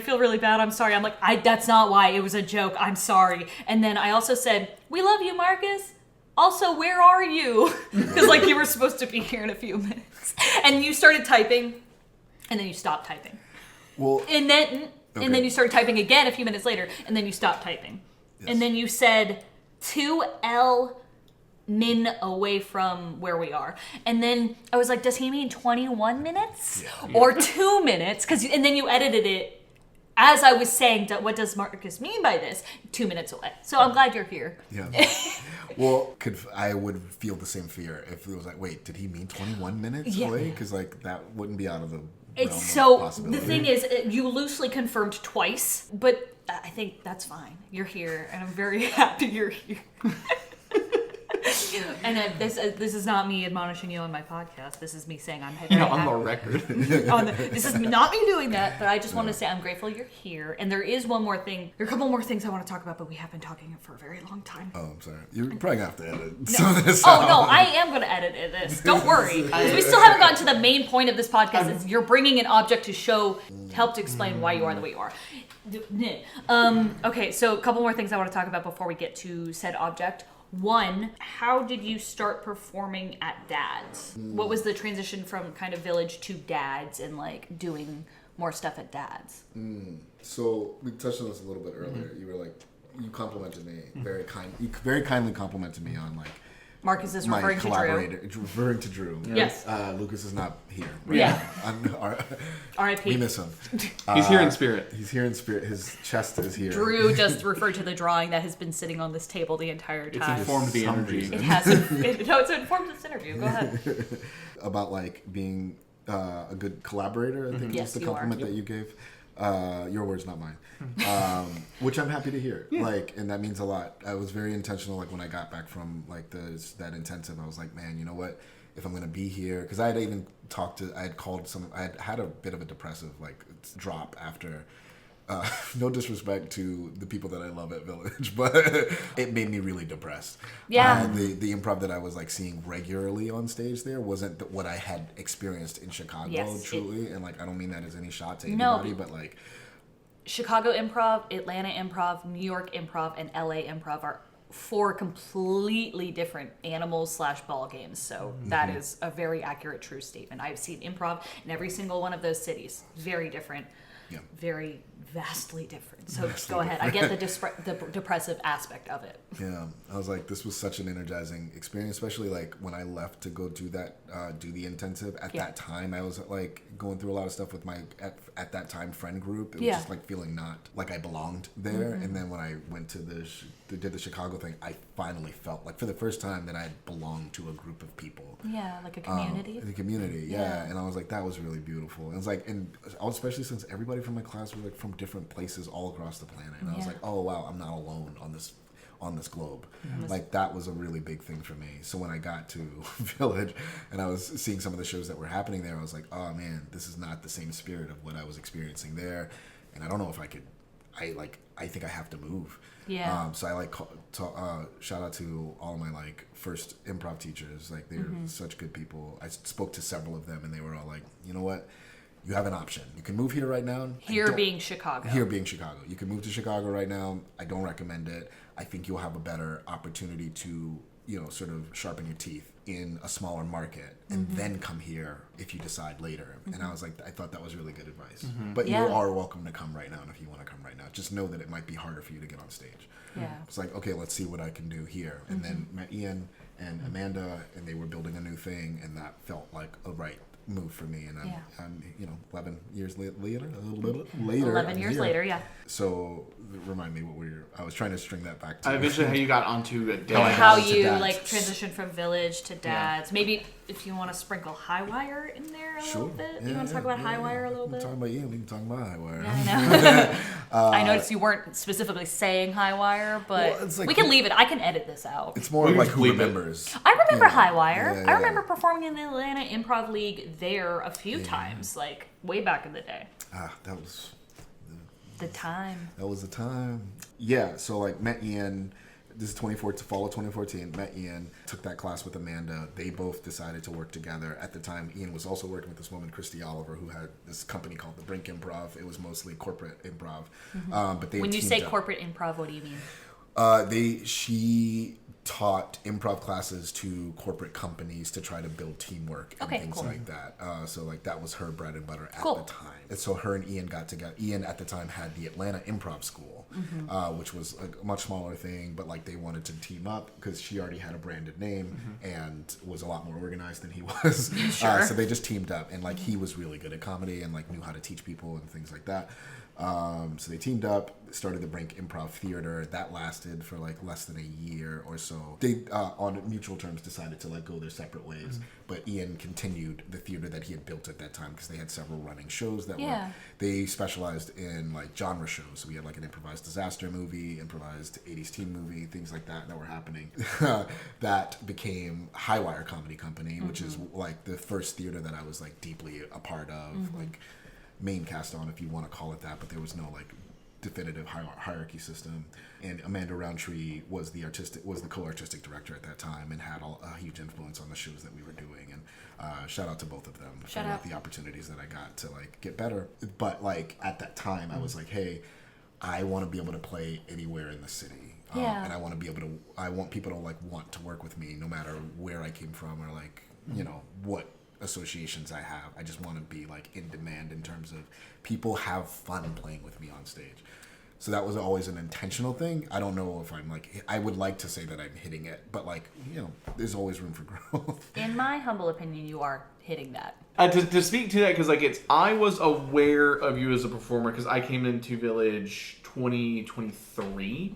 feel really bad. I'm sorry. I'm like, that's not why. It was a joke. I'm sorry. And then I also said, we love you, Marcus. Also, where are you? Because like you were supposed to be here in a few minutes. And you started typing, and then you stopped typing. Well, And then you started typing again a few minutes later, and then you stopped typing. Yes. And then you said 2L min away from where we are. And then I was like, does he mean 21 minutes? Yeah. Or 2 minutes? And then you edited it as I was saying, what does Marcus mean by this? 2 minutes away. So I'm glad you're here. Yeah. Well, I would feel the same fear if it was like, wait, did he mean 21 minutes away? Because like that wouldn't be out of the It's so, possibility. the thing is, you loosely confirmed twice, but I think that's fine. You're here, and I'm very happy you're here. And this is not me admonishing you on my podcast. This is me saying I'm very on happy. the record. This is not me doing that, but I just want to say I'm grateful you're here. And there is one more thing. There are a couple more things I want to talk about, but we have been talking for a very long time. Oh, I'm sorry. You're probably going to have to edit some of this Oh, out. no, I am going to edit this. Don't worry. 'Cause we still haven't gotten to the main point of this podcast. Is you're bringing an object to help to explain why you are the way you are. Okay, so a couple more things I want to talk about before we get to said object. One, how did you start performing at Dad's? What was the transition from kind of Village to Dad's and like doing more stuff at Dad's? So we touched on this a little bit earlier. You were like, you complimented me very kindly complimented me on like Marcus is my referring to Drew. collaborator, referring to Drew. Yes. Lucas is not here. Yeah. R.I.P. We miss him. He's here in spirit. He's here in spirit. His chest is here. Drew just referred to the drawing that has been sitting on this table the entire It's time. informed the Some energy. reason. It hasn't. It's informed this interview. Go ahead. About like being a good collaborator. I think Yes, was the you are. compliment that you gave. Your words, not mine. Which I'm happy to hear. Yeah. Like, and that means a lot. I was very intentional. Like when I got back from like that intensive, I was like, man, you know what? If I'm gonna be here, because I had even I had a bit of a depressive like drop after. No disrespect to the people that I love at Village, but it made me really depressed. Yeah. The improv that I was like seeing regularly on stage there wasn't what I had experienced in Chicago, Yes, truly. And like, I don't mean that as any shot to No, anybody, but like, Chicago Improv, Atlanta Improv, New York Improv, and LA Improv are 4 completely different animals/ball games. So that is a very accurate, true statement. I've seen improv in every single one of those cities. Very different. Yeah. Very vastly different. So go ahead. I get the depressive aspect of it. yeah, I was like, this was such an energizing experience, especially like when I left to go do that, do the intensive. At that time, I was like going through a lot of stuff with my at that time friend group. It was just like feeling not like I belonged there. And then when I went to did the Chicago thing, I finally felt like for the first time that I had belonged to a group of people. Yeah, like a community. The community, yeah. And I was like, that was really beautiful. And it was like, and especially since everybody from my class was like from different places all across the planet. And I was like, oh wow, I'm not alone on this globe. Like that was a really big thing for me. So when I got to Village and I was seeing some of the shows that were happening there, I was like, oh man, this is not the same spirit of what I was experiencing there. And I don't know if I could, I think I have to move. Yeah. So I like shout out to all my like first improv teachers. Like they're such good people. I spoke to several of them and they were all like, you know what? You have an option. You can move here right now. Here being Chicago. Here being Chicago. You can move to Chicago right now. I don't recommend it. I think you'll have a better opportunity to, sort of sharpen your teeth in a smaller market and then come here if you decide later. And I was like, I thought that was really good advice. But you are welcome to come right now. And if you want to come right now, just know that it might be harder for you to get on stage. Yeah. It's like, okay, let's see what I can do here. And then met Ian and Amanda and they were building a new thing and that felt like a right move for me. And I'm 11 years later, a little later. 11 years later, yeah. So remind me I was trying to string that back to Eventually how you got onto How Dad's. you Dad's. like transitioned from Village to Dad's. Maybe if you want to sprinkle High Wire in there a Sure. little bit. Yeah, You want to talk about High Wire a little We're bit? talking about Ian. We can talk about High Wire. Yeah, I know. I noticed you weren't specifically saying High Wire, but Well, it's like- we can leave it. I can edit this out. It's more We of can like who bleep it. remembers. I remember Yeah. High Wire. Yeah, I yeah. remember performing in the Atlanta Improv League there a few times, like way back in the day. That was The time. the time. Yeah, so like met Ian. This is fall of 2014. Met Ian, took that class with Amanda. They both decided to work together. At the time, Ian was also working with this woman, Christy Oliver, who had this company called the Brink Improv. It was mostly corporate improv. But they When you teamed say up. corporate improv, what do you mean? She taught improv classes to corporate companies to try to build teamwork and Okay, things cool. like that. So like that was her bread and butter at Cool. the time. And so her and Ian got together. Ian at the time had the Atlanta Improv School, which was a much smaller thing, but like they wanted to team up because she already had a branded name and was a lot more organized than he was. Sure. So they just teamed up, and like he was really good at comedy and like knew how to teach people and things like that. So they teamed up, started the Brink Improv Theater. That lasted for like less than a year or so. They, on mutual terms, decided to like go their separate ways. But Ian continued the theater that he had built at that time because they had several running shows that Yeah. were. They specialized in like genre shows. So we had like an improvised disaster movie, improvised 80s teen movie, things like that were happening. That became High Wire Comedy Company, which is like the first theater that I was like deeply a part of, like main cast on, if you want to call it that, but there was no like definitive hierarchy system. And Amanda Roundtree was the co-artistic director at that time and had a huge influence on the shows that we were doing. And shout out to both of them Shout for out. like, the opportunities that I got to like get better. But like at that time, I was like, hey, I want to be able to play anywhere in the city. Yeah. And I want people to like want to work with me no matter where I came from or like, you know, what associations I have. I just want to be like in demand in terms of people have fun playing with me on stage. So that was always an intentional thing. I don't know if I'm like, I would like to say that I'm hitting it, but like, you know, there's always room for growth. In my humble opinion, you are hitting that. To speak to that, because like I was aware of you as a performer because I came into Village 2023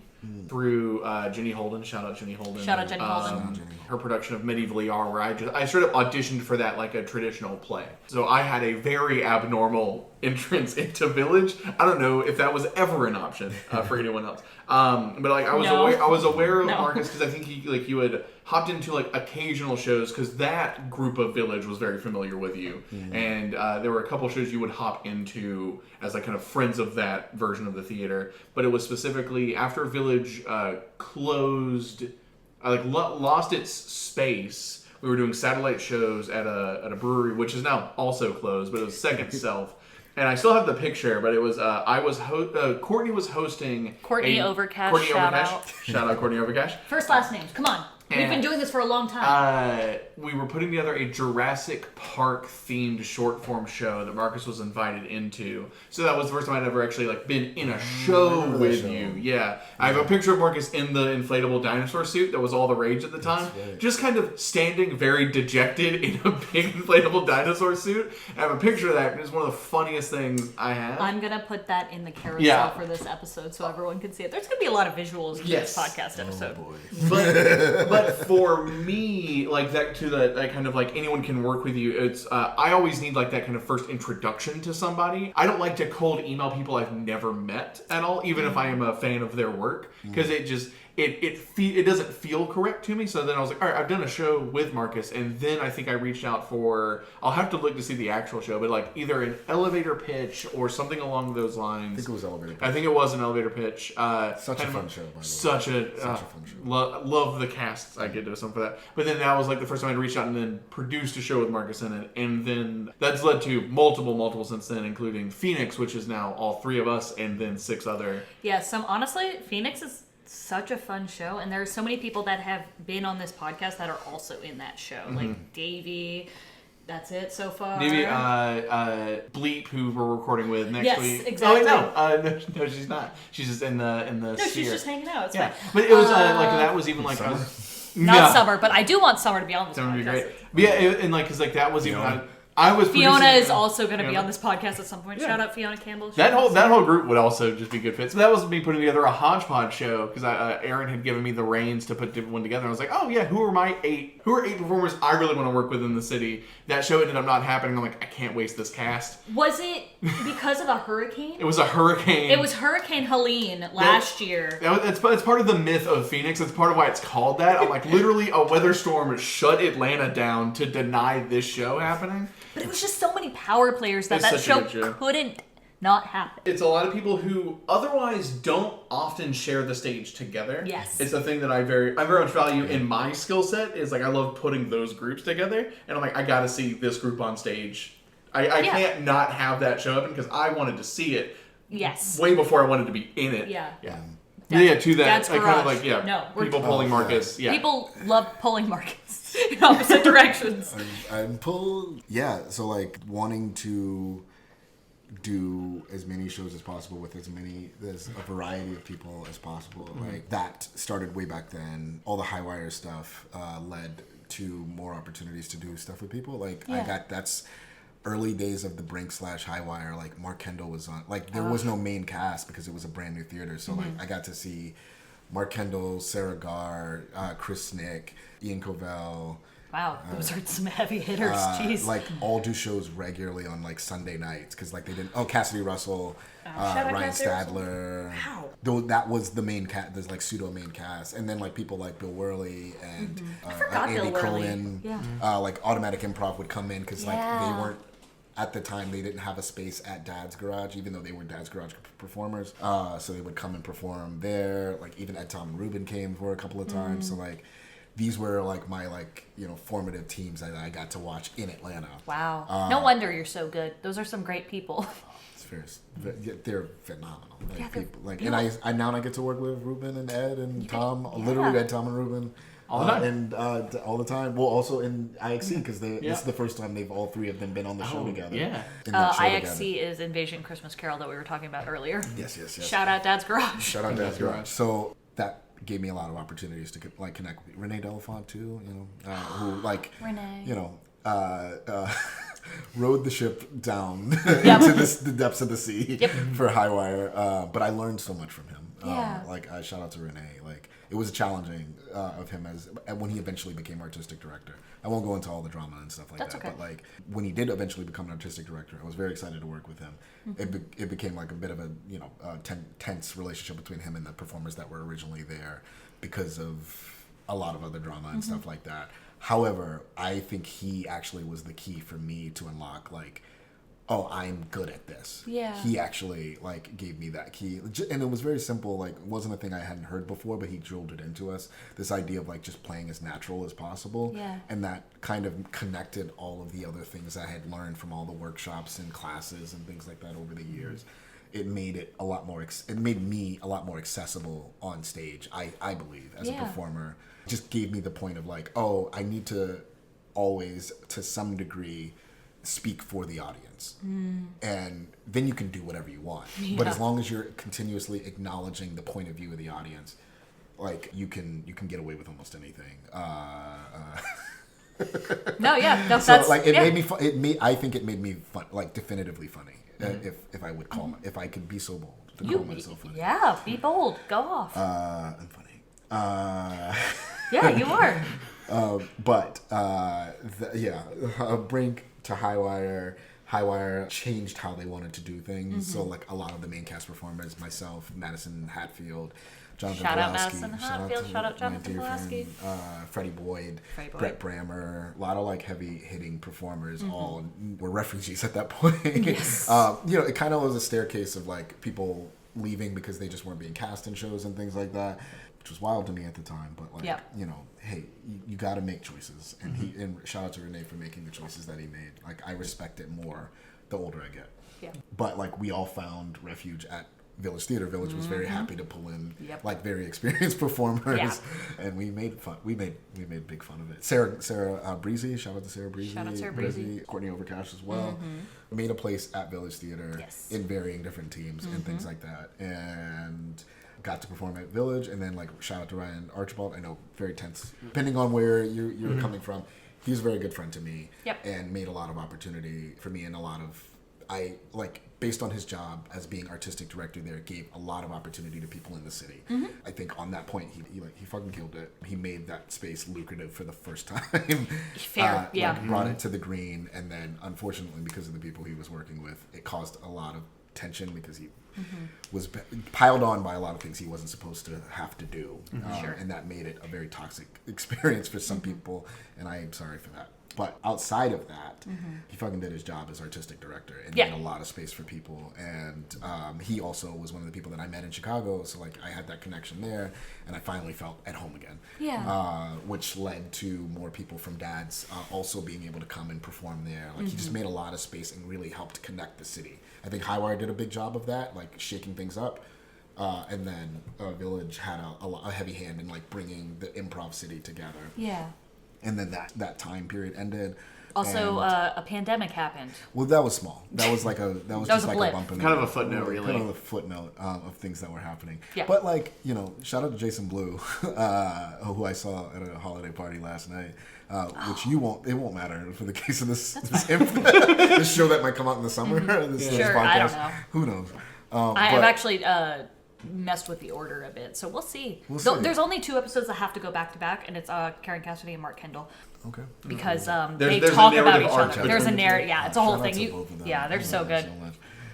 through Jenny Holden. Shout out Jenny Holden. Shout out Jenny Holden. Her production of Medieval ER, where I straight up auditioned for that like a traditional play. So I had a very abnormal entrance into Village. I don't know if that was ever an option for anyone else. But like I was aware of No. Marcus because I think you had hopped into like occasional shows because that group of Village was very familiar with you, and there were a couple shows you would hop into as like kind of friends of that version of the theater. But it was specifically after Village closed, lost its space. We were doing satellite shows at a brewery, which is now also closed, but it was Second Self. And I still have the picture, but it was Courtney was hosting. Courtney Overcash, Courtney shout Overcash. out. Shout out Courtney Overcash. First, last names. Come on. We've been doing this for a long time. We were putting together a Jurassic Park themed short form show that Marcus was invited into. So that was the first time I'd ever actually like been in a show with you. Yeah. I have a picture of Marcus in the inflatable dinosaur suit that was all the rage at the time. right. Just kind of standing very dejected in a big inflatable dinosaur suit. I have a picture of that, and it's one of the funniest things I have. I'm going to put that in the carousel Yeah. for this episode so everyone can see it. There's going to be a lot of visuals in Yes. this podcast episode. boy. But for me, like that kind of like anyone can work with you. It's I always need like that kind of first introduction to somebody. I don't like to cold email people I've never met at all, even if I am a fan of their work, because it doesn't feel correct to me. So then I was like, all right, I've done a show with Marcus, and then I think I reached out for. I'll have to look to see the actual show, but like either an elevator pitch or something along those lines. I think it was elevator. I think it was an elevator pitch. Such a kind of fun show, by the way. Such a fun show. Love the casts I get to some for that. But then that was like the first time I'd reached out and then produced a show with Marcus in it. And then that's led to multiple since then, including Phoenix, which is now all three of us, and then 6 other. Yeah, honestly, Phoenix is such a fun show, and there are so many people that have been on this podcast that are also in that show. Like Davey, that's it so far. Maybe Bleep, who we're recording with next Yes, week. exactly. Oh wait, no, she's not. She's just in the No, sphere. she's just hanging out. It's Yeah, fine. but it was like that was even like Not No. Summer, but I do want Summer to be on this That would be podcast. great. But yeah, and like, cause like that was even. I was Fiona producing- is also going to be Fiona. on this podcast at some point. Yeah. Shout out Fiona Campbell. That whole group would also just be good fits. So that was me putting together a hodgepodge show because Aaron had given me the reins to put one together. And I was like, oh yeah, who are 8 performers I really want to work with in the city? That show ended up not happening. I'm like, I can't waste this cast. Was it because of a hurricane? It was a hurricane. It was Hurricane Helene last year. It's part of the myth of Phoenix. It's part of why it's called that. I'm like, literally, a weather storm shut Atlanta down to deny this show happening. But it was just so many power players that It's that such a show good show. couldn't not happen. It's a lot of people who otherwise don't often share the stage together. Yes. It's a thing that I very much value in my skill set. Is like I love putting those groups together, and I'm like, I gotta see this group on stage. I can't not have that show up because I wanted to see it. Yes. Way before I wanted to be in it. Yeah. Yeah. Dad's- To that, Dad's I kind of Garage. like, yeah, No, we're- people pulling Oh, yeah. Marcus. Yeah. People love pulling Marcus in opposite directions. I'm so like wanting to do as many shows as possible with as a variety of people as possible. Like that started way back then. All the high wire stuff led to more opportunities to do stuff with people. Like that's early days of the Brink / High Wire. Like Mark Kendall was on. Like there was no main cast because it was a brand new theater. So like I got to see Mark Kendall, Sarah Gar, Chris Nick, Ian Covell. Wow, those are some heavy hitters. Jeez. Like all do shows regularly on like Sunday nights because like they didn't. Oh, Cassidy Russell, Shout out Ryan Cassidy Russell. Stadler. Wow. Though that was the main cast. There's like pseudo main cast, and then like people like Bill Worley and forgot Andy Bill Worley. Cohen. Yeah. Like Automatic Improv would come in because like they Yeah. weren't. At the time, they didn't have a space at Dad's Garage, even though they were Dad's Garage performers. So they would come and perform there. Like even Ed, Tom, and Ruben came for a couple of times. So like these were like my formative teams that I got to watch in Atlanta. Wow. No wonder you're so good. Those are some great people. It's they're phenomenal. Like Yeah, they're people, like and I now get to work with Ruben and Ed and Tom. yeah. Literally Ed, Tom, and Ruben. All the time. And all the time. Well, also in IXC because this is the first time all three of them been on the show together. yeah. In that show IXC is Invasion Christmas Carol that we were talking about earlier. Yes. Shout out Dad's Garage. Shout out Dad's Garage. So that gave me a lot of opportunities to like connect with Renee Delafont too. Who like Renee. rode the ship down into the depths of the sea for High Wire. But I learned so much from him. Yeah. Shout out to Renee. Like it was challenging of him as when he eventually became artistic director. I won't go into all the drama and stuff like That's that. okay. But like when he did eventually become an artistic director, I was very excited to work with him. It became like a bit of a tense relationship between him and the performers that were originally there because of a lot of other drama and stuff like that. However, I think he actually was the key for me to unlock like, oh, I'm good at this. Yeah. He actually like gave me that key, and it was very simple. Like, it wasn't a thing I hadn't heard before, but he drilled it into us. This idea of like just playing as natural as possible. Yeah. And that kind of connected all of the other things I had learned from all the workshops and classes and things like that over the years. It made it a lot more. It made me a lot more accessible on stage. I believe as a performer, it just gave me the point of like, oh, I need to always, to some degree, speak for the audience, and then you can do whatever you want. But as long as you're continuously acknowledging the point of view of the audience, like you can get away with almost anything. No, yeah. No, So that's, like it yeah. made me. I think it made me fun, like definitively funny. If I would call if I could be so bold to call myself funny. Yeah, be bold. Go off. I'm funny. Yeah, you are. But Brink to High Wire. High Wire changed how they wanted to do things. So like a lot of the main cast performers, myself, Madison Hatfield, Jonathan Shout out Pulaski, Madison Hatfield, shout out Jonathan my dear Pulaski. friend, Freddie Boyd, Freddie Boyd. Brett Brammer, a lot of like heavy hitting performers. All were refugees at that point. Yes. It kind of was a staircase of like people leaving because they just weren't being cast in shows and things like that, which was wild to me at the time. But like, hey, you got to make choices. And and shout out to Renee for making the choices that he made. Like I respect it more the older I get. Yeah. But like we all found refuge at Village Theater. Village was very happy to pull in like very experienced performers, and we made fun. We made big fun of it. Sarah Breezy, shout out to Sarah Breezy. Shout out Sarah Breezy. Courtney Overcash as well. Made a place at Village Theater in varying different teams and things like that, and got to perform at Village. And then like shout out to Ryan Archibald. I know very tense, depending on where you're coming from. He's a very good friend to me. Yep. And made a lot of opportunity for me and a lot of, based on his job as being artistic director there, gave a lot of opportunity to people in the city. Mm-hmm. I think on that point, he fucking killed it. He made that space lucrative for the first time. Fair, yeah. Brought it to the green, and then unfortunately, because of the people he was working with, it caused a lot of tension because he was piled on by a lot of things he wasn't supposed to have to do. Sure. And that made it a very toxic experience for some people, and I am sorry for that. But outside of that, he fucking did his job as artistic director and made a lot of space for people. And he also was one of the people that I met in Chicago, so like I had that connection there, and I finally felt at home again. Yeah. Which led to more people from Dad's also being able to come and perform there. Like he just made a lot of space and really helped connect the city. I think Highwire did a big job of that, like shaking things up. And then Village had a heavy hand in like bringing the improv city together. Yeah. And then that time period ended. Also, and, a pandemic happened. well, that was small. That was like a just a like blip. a bump in Kind the of a footnote, really. Kind of a footnote of things that were happening. Yeah. But like shout out to Jason Blue, who I saw at a holiday party last night. Which it won't matter for the case of this this show that might come out in the summer. This Sure, podcast. I don't know. Who knows? I've actually messed with the order a bit, so we'll see. We'll see. There's only 2 episodes that have to go back to back, and it's Karen Cassidy and Mark Kendall. Okay. Because There's they a talk about narrative each arc other. There's a between narrative. Yeah, it's a whole Shout out thing. to both of them. Yeah, they're I so love good. them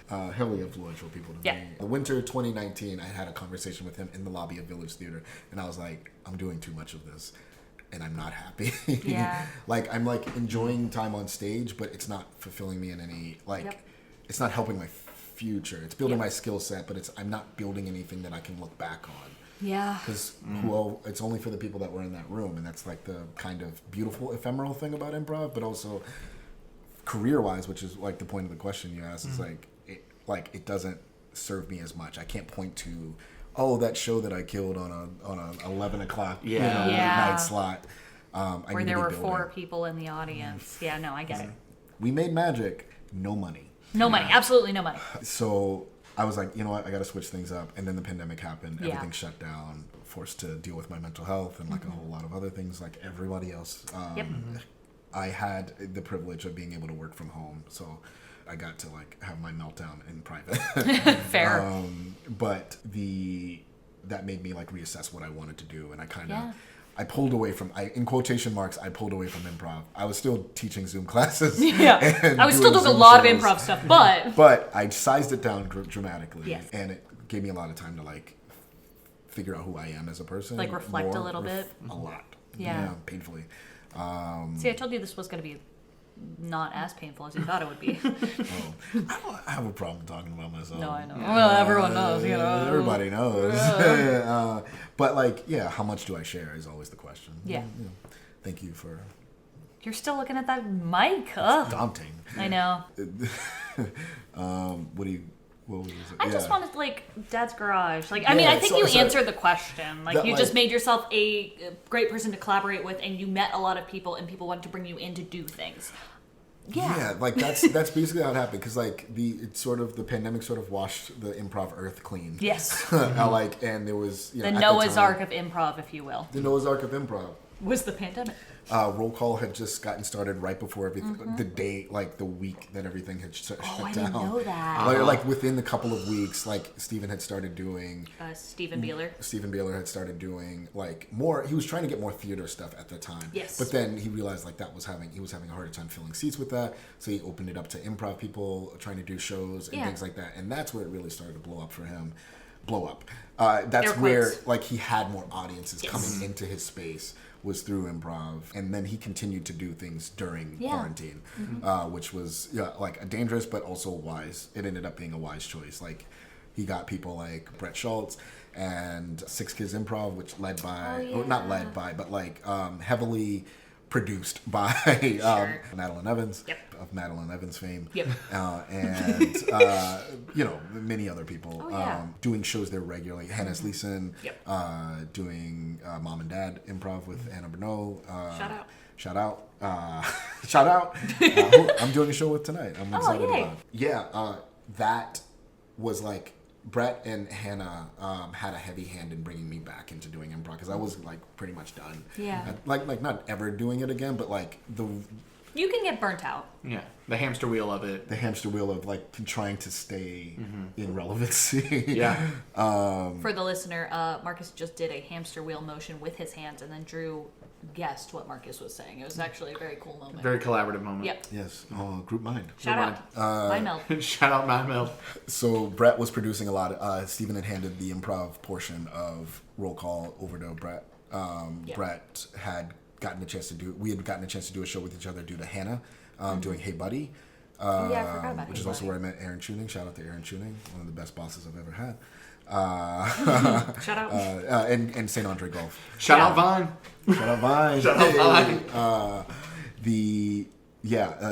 so much. Heavily influential people to Yeah. me. The winter 2019, I had a conversation with him in the lobby of Village Theater, and I was like, I'm doing too much of this, and I'm not happy. Yeah. Like I'm like enjoying time on stage, but it's not fulfilling me in any it's not helping my future. It's building Yep. my skill set, but I'm not building anything that I can look back on. Yeah. Because it's only for the people that were in that room, and that's like the kind of beautiful ephemeral thing about improv, but also career-wise, which is like the point of the question you asked, is like it doesn't serve me as much. I can't point to, that show that I killed on a 11 o'clock Yeah. Yeah. night slot. I Where need there to were be 4 building. people in the audience. Yeah, no, I get it. We made magic, no money. No money. Absolutely no money. So I was like, you know what, I got to switch things up. And then the pandemic happened. Yeah. Everything shut down. Forced to deal with my mental health and like a whole lot of other things like everybody else. Yep. I had the privilege of being able to work from home. So I got to like have my meltdown in private. Fair. But that made me like reassess what I wanted to do. And I kind of... Yeah. I pulled away from, in quotation marks, I pulled away from improv. I was still teaching Zoom classes. Yeah. and I was still doing a Zoom lot of shows. improv stuff, but... But I sized it down dramatically. Yes. And it gave me a lot of time to like figure out who I am as a person. Like, reflect a little bit. A lot. Yeah. Painfully. See, I told you this was going to be not as painful as you thought it would be. I don't have a problem talking about myself. No, I know. Well, everyone knows, you know. Everybody knows. But like, yeah, how much do I share is always the question. Yeah. You know, thank you for You're still looking at that mic. Ugh. daunting. I know. What was it? I Yeah. just wanted, like, Dad's Garage. Like, I mean, Yeah, I think so- you so- answered the question. Like, That, you like- just made yourself a great person to collaborate with, and you met a lot of people, and people wanted to bring you in to do things. Yeah. like that's basically how it happened because like the pandemic sort of washed the improv earth clean. Yes. And there was The at Noah's time, Ark of improv, if you will, the Noah's Ark of improv. was the pandemic. Roll call had just gotten started right before everything. The day, like the week that everything had shut Oh, down. I didn't know that. Like within a couple of weeks, like Steven had started doing. Stephen Beeler. Stephen Baylor had started doing like more. He was trying to get more theater stuff at the time. Yes. But then he realized like he was having a harder time filling seats with that. So he opened it up to improv people trying to do shows and Yeah. things like that. And that's where it really started to blow up for him. That's Air where quotes. like he had more audiences Yes. coming into his space was through improv, and then he continued to do things during Yeah. quarantine, which was like a dangerous but also wise. It ended up being a wise choice. Like he got people like Brett Schultz and Six Kids Improv, which led by, or not led by, but like heavily produced by Sure. Madeline Evans, Yep. of Madeline Evans fame, Yep. and many other people Oh, yeah. doing shows there regularly. Hannah Sleeson, Yep. doing Mom and Dad Improv with Anna Bernot. Shout out. Shout out. Shout out. Who I'm doing a show with tonight. I'm excited yay. about. Yeah, that was like Brett and Hannah had a heavy hand in bringing me back into doing improv because I was like pretty much done. Yeah. Like not ever doing it again, but like You can get burnt out. Yeah, the hamster wheel of it. the hamster wheel of like trying to stay in relevancy. Yeah. For the listener, Marcus just did a hamster wheel motion with his hands, and then Drew guessed what Marcus was saying. It was actually a very cool moment. Very collaborative moment. Yep. Yes. Group mind. Shout out. Bye, Mel. Shout out Matt Mel. So Brett was producing a lot. Steven had handed the improv portion of Roll Call over to Brett. Yeah. Brett had gotten a chance to do. We had gotten a chance to do a show with each other due to Hannah doing Hey Buddy. Oh, yeah, I forgot about Which Hey is also Buddy. where I met Aaron Tuning. Shout out to Aaron Tuning, one of the best bosses I've ever had. Shout out. And St. Andre Golf. Shout Yeah. out Vine. Shout out Vine. Shout out Vine.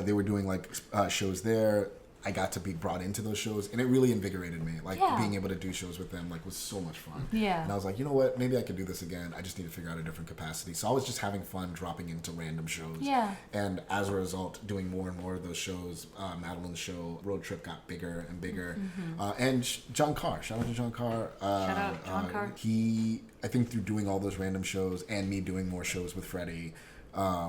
They were doing like shows there. I got to be brought into those shows, and it really invigorated me. Like Yeah. being able to do shows with them, like was so much fun. Yeah. And I was like, you know what? Maybe I could do this again. I just need to figure out a different capacity. So I was just having fun dropping into random shows. Yeah. And as a result, doing more and more of those shows. Madeline's show, Road Trip, got bigger and bigger. And John Carr. Shout out to John Carr. Shout out John Carr. He, I think, through doing all those random shows and me doing more shows with Freddie.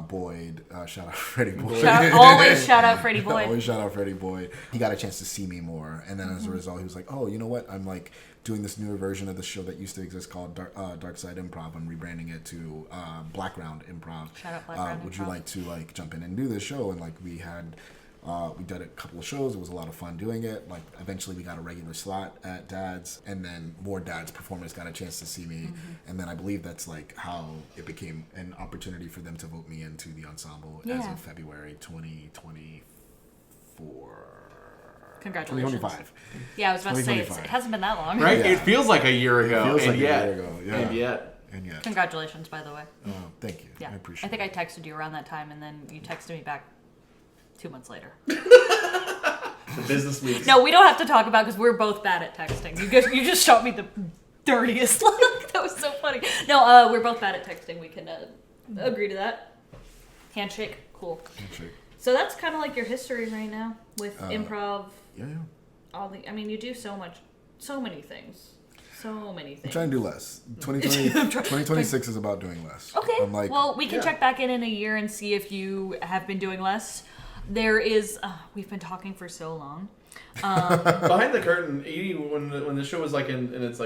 Boyd, shout out Freddie Boyd. Always shout out Freddie Boyd. Always shout out Freddie Boyd. He got a chance to see me more, and then as a result, he was like, "Oh, you know what? I'm like doing this newer version of the show that used to exist called Dark Side Improv. I'm rebranding it to Blackground Improv. Shout out Blackground Would you Improv. like to like jump in and do this show?" And like we did a couple of shows. It was a lot of fun doing it. Like eventually we got a regular slot at Dad's, and then more Dad's performers got a chance to see me. And then I believe that's like how it became an opportunity for them to vote me into the ensemble as Yeah. of February 2024. Congratulations. 2025. Yeah, I was about to say, 2025. it hasn't been that long. Right? Yeah. It feels like a year ago. Feels and like yet, a year ago. Yeah. And yet. And yet. Congratulations, by the way. Thank you. Yeah. I appreciate think it. I texted you around that time, and then you texted me back 2 months later. The business weeks. No, we don't have to talk about because we're both bad at texting. You just shot me the dirtiest look. That was so funny. No, we're both bad at texting. We can agree to that. Handshake, cool. Handshake. So that's kind of like your history right now with improv. Yeah. I mean, you do so many things. So many things. I'm trying to do less. 2026 is about doing less. Okay. I'm like, well, we can yeah. check back in a year and see if you have been doing less. There is. We've been talking for so long. Behind the curtain, Edie, when the show was like in its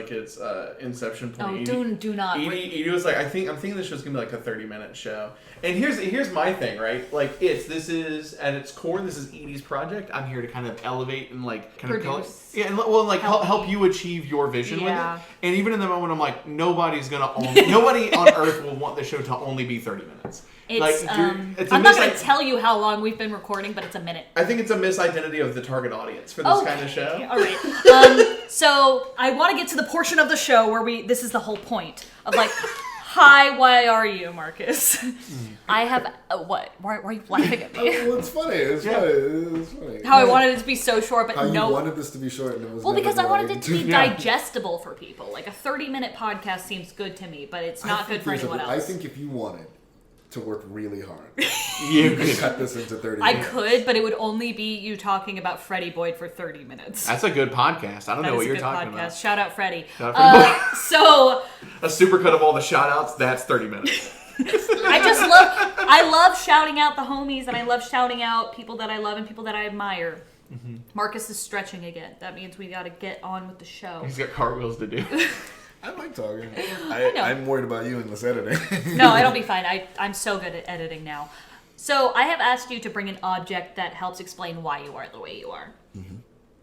inception point. Oh, do not. Edie was like, I'm thinking this show's gonna be like a 30-minute show. And here's my thing, right? Like this is at its core, this is Edie's project. I'm here to kind of elevate and like kind Produce. of help you achieve your vision Yeah. with it. And even in the moment, I'm like, nobody on earth will want the show to only be 30 minutes. It's, It's a I'm not going to tell you how long we've been recording, but it's a minute. I think it's a misidentity of the target audience for this kind of show. All right. So I want to get to the portion of the show where this is the whole point of like, hi, why are you, Marcus? I have what? Why are you laughing at me? well, it's funny. It's funny. It's funny. How I wanted it to be so short, but How no. you wanted this to be short, and it was Well, never because I wanted going it to be Yeah. digestible for people. Like a 30-minute podcast seems good to me, but it's not good for anyone else. I think if you wanted to work really hard, You you could cut this into 30 I minutes. could, but it would only be you talking about Freddie Boyd for 30 minutes. That's a good podcast. I don't That know is what a you're good talking podcast. about. Shout out Freddie. Shout out Freddie So A supercut of all the shout outs, that's 30 minutes. I love shouting out the homies, and I love shouting out people that I love and people that I admire. Marcus is stretching again. That means we got to get on with the show. He's got cartwheels to do. I like talking. know. I'm worried about you in this editing. No, it'll be fine. I'm so good at editing now. So I have asked you to bring an object that helps explain why you are the way you are.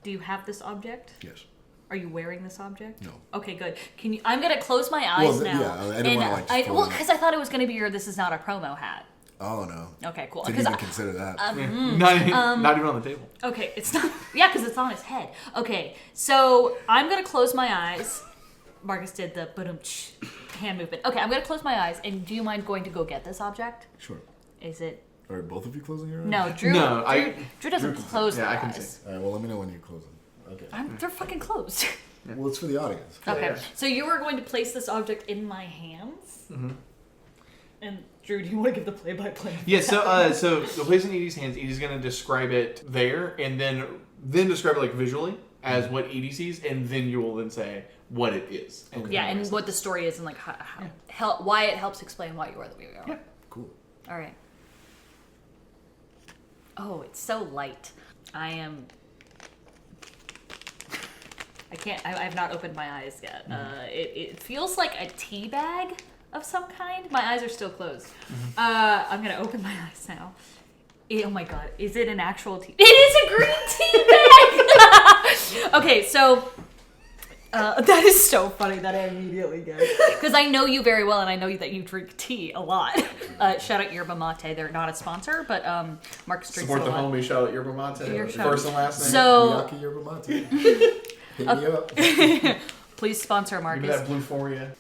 Do you have this object? Yes. Are you wearing this object? No. Okay, good. Can you? I'm gonna close my eyes Well, now. yeah, I didn't wanna, like, just pull well, it up. because I thought it was gonna be your "This is not a promo" hat. Oh no. Okay, cool. Didn't 'Cause even consider that. Not even on the table. Okay, it's not. Yeah, because it's on his head. Okay, so I'm gonna close my eyes. Marcus did the ba-dum-tsh hand movement. Okay, I'm gonna close my eyes. And do you mind going to go get this object? Sure. Is it? Are both of you closing your eyes? No, Drew. No, Drew doesn't close yeah, their I can eyes. see. All right. Well, let me know when you close them. Okay. They're fucking closed. Well, it's for the audience. Okay, yeah. so you are going to place this object in my hands. And Drew, do you want to give the play-by-play? Yeah, so the place in Edie's hands, Edie's gonna describe it there, and then describe it like visually, as what Edie sees, and then you will then say what it is. And what the story is, and like why it helps explain why you are the way you are. Yeah. Cool. All right. Oh, it's so light. I have not opened my eyes yet. It feels like a tea bag of some kind. My eyes are still closed. I'm gonna open my eyes now. Oh my god, is it an actual tea? It is a green tea bag! Okay, so that is so funny that I immediately get it. Because I know you very well, and I know that you drink tea a lot. Shout out Yerba Mate. They're not a sponsor, but Marcus drinks Support it a the lot. homie. Shout out Yerba Mate. First and last name. So, Miyake Yerba Mate. Hit me up. please sponsor Give Marcus. me that blue for you.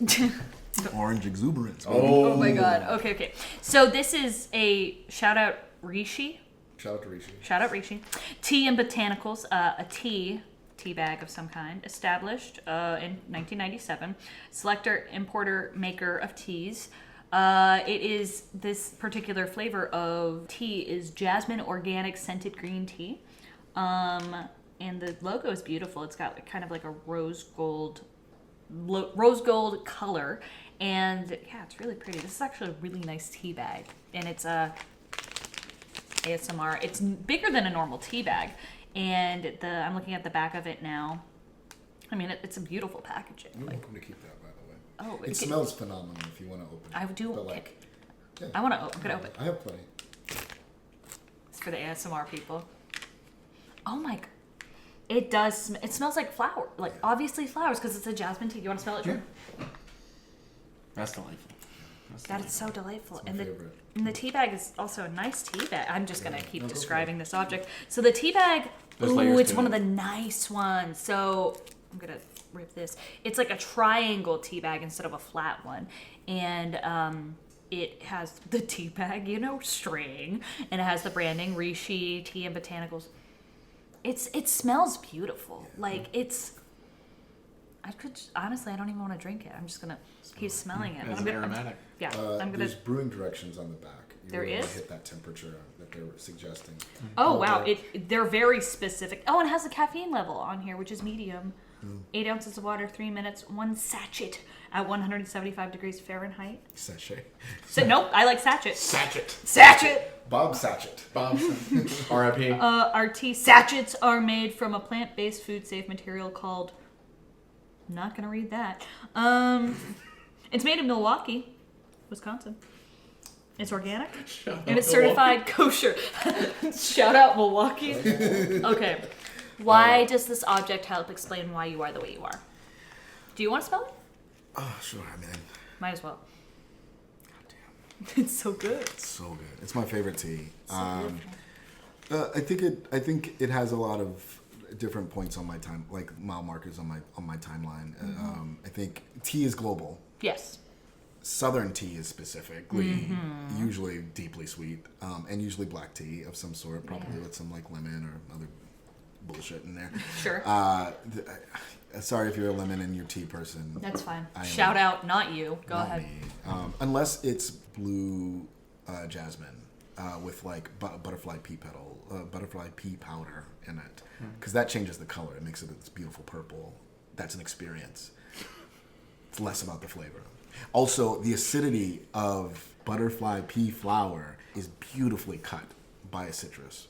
Orange exuberance. Baby. Oh my god. Okay. So this is a shout out Rishi. Shout out to Rishi. Shout out Rishi. Tea and Botanicals, a tea bag of some kind, established in 1997. Selector, importer, maker of teas. It is this particular flavor of tea is jasmine organic scented green tea. And the logo is beautiful. It's got kind of like a rose gold color, and yeah, it's really pretty. This is actually a really nice tea bag, and it's ASMR. It's bigger than a normal tea bag, and I'm looking at the back of it now. I mean, it's a beautiful packaging. You're welcome to keep that, by the way. Oh, It smells phenomenal if you want to open it. I do. But Okay. yeah. I'm gonna open. I have plenty. It's for the ASMR people. Oh my god. It does. It smells like flower. Like, obviously flowers, because it's a jasmine tea. You want to smell it, Drew? That's delightful. That is so delightful. It's my And favorite. the tea bag is also a nice tea bag. I'm just going to keep No, go for describing this object. So the tea bag, There's layers it's to one it. of the nice ones. So I'm going to rip this. It's like a triangle tea bag instead of a flat one. And it has the tea bag, string. And it has the branding, Rishi, Tea and Botanicals. It smells beautiful. Like, honestly, I don't even want to drink it. I'm just going to keep smelling it. It's aromatic. Yeah, I'm going There's to... brewing directions on the back. You There really want is? to hit that temperature that they're suggesting. Oh, wow. They're very specific. Oh, and it has a caffeine level on here, which is medium. 8 ounces of water, 3 minutes, 1 sachet at 175 degrees Fahrenheit. Sachet. So, nope, I like sachet. Sachet. Sachet! Bob Sachet. Bob. R.I.P. Our tea sachets are made from a plant-based food-safe material called... I'm not going to read that. It's made in Milwaukee, Wisconsin. It's organic. And it's certified kosher. Shout out Milwaukee. Okay. Why does this object help explain why you are the way you are? Do you want to spell it? Oh, sure. I mean, Might as well. goddamn. It's so good. It's so good. It's my favorite tea. So I think it has a lot of different points on my time, like mile markers on my timeline. I think tea is global. Yes. Southern tea is specifically usually deeply sweet, and usually black tea of some sort, probably with some like lemon or other bullshit in there. Sure. Sorry if you're a lemon and you're tea person. That's fine. I am Shout out, not you. Go not ahead. me. Unless it's blue jasmine with like butterfly pea powder in it, because that changes the color. It makes it this beautiful purple. That's an experience. It's less about the flavor. Also, the acidity of butterfly pea flower is beautifully cut by a citrus.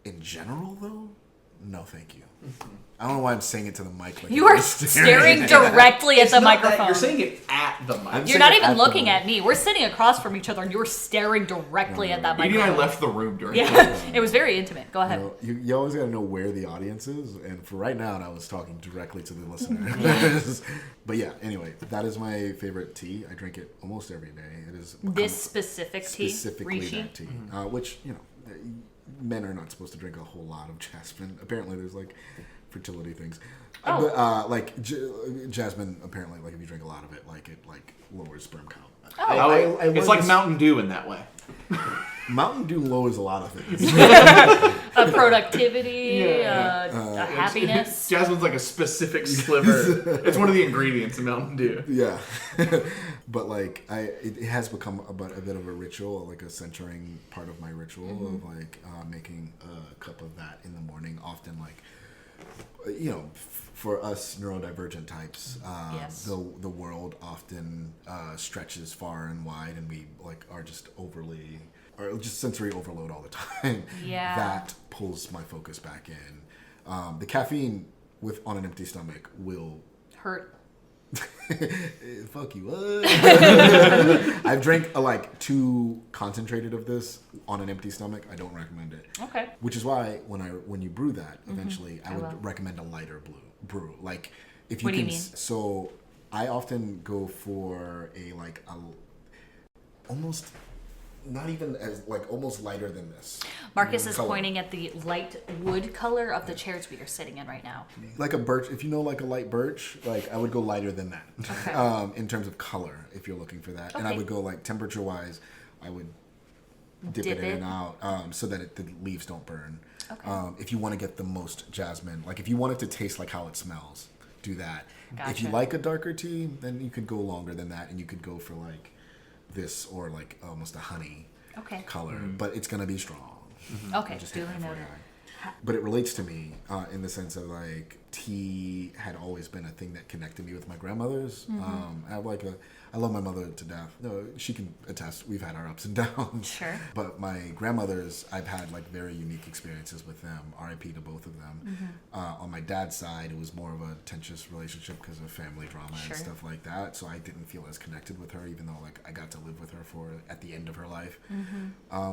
In general, though, no thank you. I don't know why I'm saying it to the mic. Like You are staring directly at the microphone. You're saying it at the mic. You're not even looking at me. We're sitting across from each other, and you're staring directly at that Edie and microphone. I left the room during Yeah, it was very intimate. Go ahead. You always got to know where the audience is, and for right now, I was talking directly to the listener. But yeah, anyway, that is my favorite tea. I drink it almost every day. It is This specific tea, specifically Rishi. that tea, which men are not supposed to drink a whole lot of jasmine. Apparently, there's like fertility things. Oh. But, jasmine. Apparently, like if you drink a lot of it, like it lowers sperm count. Oh. It's like Mountain Dew in that way. Mountain Dew lowers a lot of things. A productivity, a happiness. Jasmine's like a specific sliver. It's one of the ingredients in Mountain Dew. Yeah, but like it has become a bit of a ritual, like a centering part of my ritual of like making a cup of that in the morning. Often like for us neurodivergent types, Yes. the world often stretches far and wide, and we are just overly, or just sensory overload all the time. Yeah. That pulls my focus back in. The caffeine on an empty stomach will Hurt. fuck you. I've drank too concentrated of this on an empty stomach. I don't recommend it. Okay. Which is why when you brew that eventually, I I would will. recommend a lighter brew. Like if you What do can. you mean? So I often go for a almost not even as almost lighter than this. Marcus is color. pointing at the light wood color of the chairs we are sitting in right now. Like a birch, if you know a light birch, I would go lighter than that. Okay. In terms of color, if you're looking for that. And I Okay. would go temperature wise, I would dip it in and out so that the leaves don't burn. Okay. If you want to get the most jasmine, if you want it to taste like how it smells, do that. If you Gotcha. like a darker tea, then you could go longer than that, and you could go for this or almost a honey Okay. color, but it's gonna be strong. Okay. Just Duly take that noted. FYI. But it relates to me in the sense of tea had always been a thing that connected me with my grandmothers. I love my mother to death. No, she can attest. We've had our ups and downs. Sure. But my grandmothers, I've had very unique experiences with them. R.I.P. to both of them. On my dad's side, it was more of a tenuous relationship because of family drama Sure. and stuff like that. So I didn't feel as connected with her, even though I got to live with her at the end of her life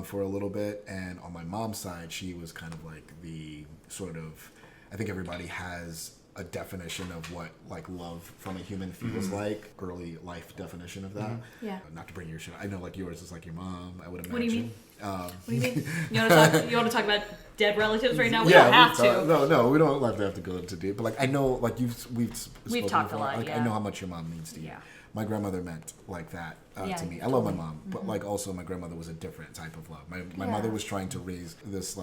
for a little bit. And on my mom's side, she was kind of the sort of, I think everybody has a definition of what love from a human feels like, early life definition of that. Yeah. Not to bring your shit. I know yours is your mom, I would imagine. What do you mean? Um, What do you mean? You want to talk about dead relatives right now? We don't have to. No, we don't have to go into deep. But I know we've spoken talked a before. lot, I yeah. know how much your mom means to you. Yeah. My grandmother meant that Yeah, to me. I love my totally. mom, but also my grandmother was a different type of love. My Yeah. mother was trying to raise this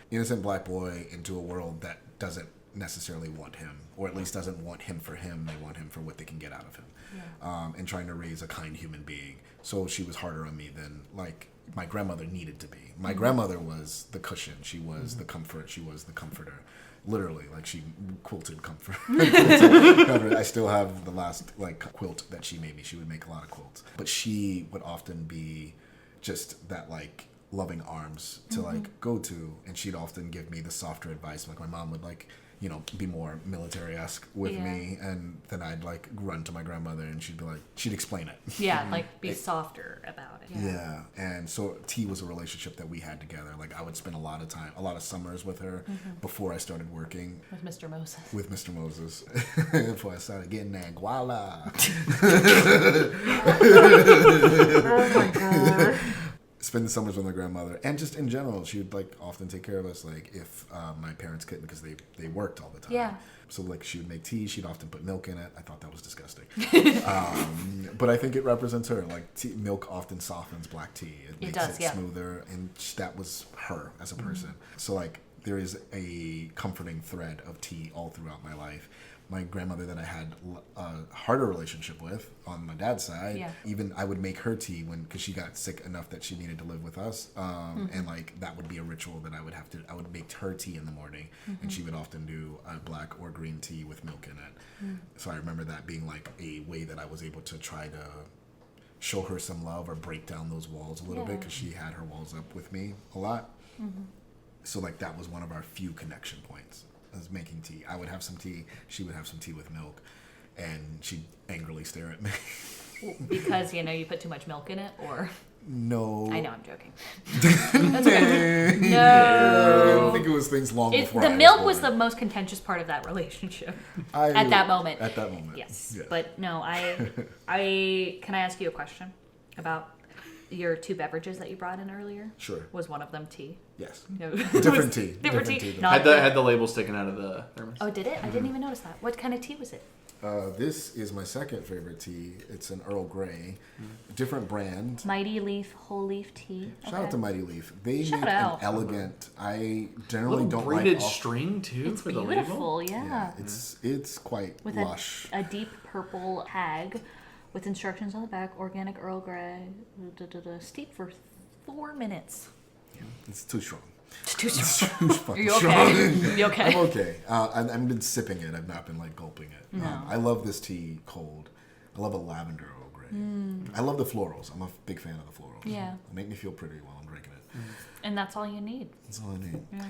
innocent black boy into a world that doesn't necessarily want him, or at least doesn't want him for him. They want him for what they can get out of him, and trying to raise a kind human being. So she was harder on me than my grandmother needed to be. My grandmother was the cushion. She was the comfort. She was the comforter. Literally, she quilted comfort. I still have the last quilt that she made me. She would make a lot of quilts, but she would often be just that loving arms to go to, and she'd often give me the softer advice. My mom would be more military-esque with Yeah. me, and then I'd run to my grandmother, and she'd explain it. Yeah, be softer about it. Yeah, and so tea was a relationship that we had together. I would spend a lot of summers with her before I started working With Mr. Moses. with Mr. Moses. Before I started getting that guala. Spend the summers with my grandmother, and just in general, she would often take care of us. If my parents couldn't because they worked all the time. Yeah. So she would make tea. She'd often put milk in it. I thought that was disgusting. But I think it represents her. Milk often softens black tea. It makes does, it yeah. smoother, and that was her as a person. So there is a comforting thread of tea all throughout my life. My grandmother that I had a harder relationship with on my dad's side, Yeah. even I would make her tea because she got sick enough that she needed to live with us, and that would be a ritual that I would make her tea in the morning, and she would often do a black or green tea with milk in it. So I remember that being a way that I was able to try to show her some love or break down those walls a little bit, because she had her walls up with me a lot. So that was one of our few connection points. Was making tea. I would have some tea. She would have some tea with milk, and she'd angrily stare at me. Because you put too much milk in it, or No. I know I'm joking. That's okay. No. I think it was things long before. The I milk was the born. most contentious part of that relationship I- at that moment. At that moment. Yes, Yes. but no, I can I ask you a question about your two beverages that you brought in earlier? Sure. Was one of them tea? Yes. No. Different tea. Different tea. though. Not- Had the label sticking out of the thermos. Oh, did it? I didn't even notice that. What kind of tea was it? This is my second favorite tea. It's an Earl Grey, different brand. Mighty Leaf whole leaf tea. Shout out to Mighty Leaf. They Shout make out. an elegant. I generally Little don't braided like. string too It's for the beautiful, label. yeah. It's quite With lush. a deep purple tag with instructions on the back, organic Earl Grey, steep for 4 minutes. It's too strong. It's too It's strong. too fucking You okay? strong. You okay? I'm okay. I've been sipping it. I've not been like gulping it. No. I love this tea cold. I love a lavender Earl Grey. I love the florals. I'm a big fan of the florals. Yeah. They make me feel pretty while I'm drinking it. And that's all you need. That's all I need. Yeah.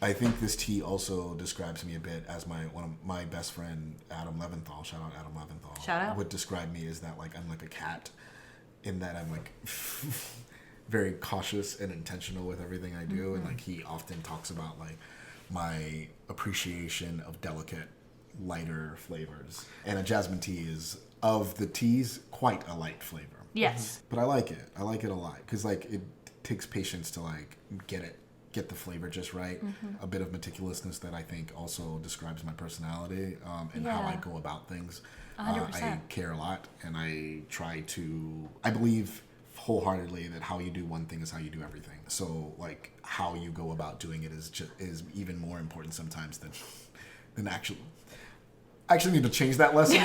I think this tea also describes me a bit as one of my best friend Adam Leventhal. Shout out Adam Leventhal. Shout out. Would describe me as that like I'm like a cat, in that I'm like very cautious and intentional with everything I do, and like he often talks about like my appreciation of delicate, lighter flavors. And a jasmine tea is of the teas quite a light flavor. Yes. But I like it. I like it a lot because like it takes patience to like get the flavor just right. A bit of meticulousness that I think also describes my personality and how I Yeah. go about things. 100%. I care a lot, and I believe wholeheartedly that how you do one thing is how you do everything. So like how you go about doing it is even more important sometimes than actually. I actually need to change that lesson.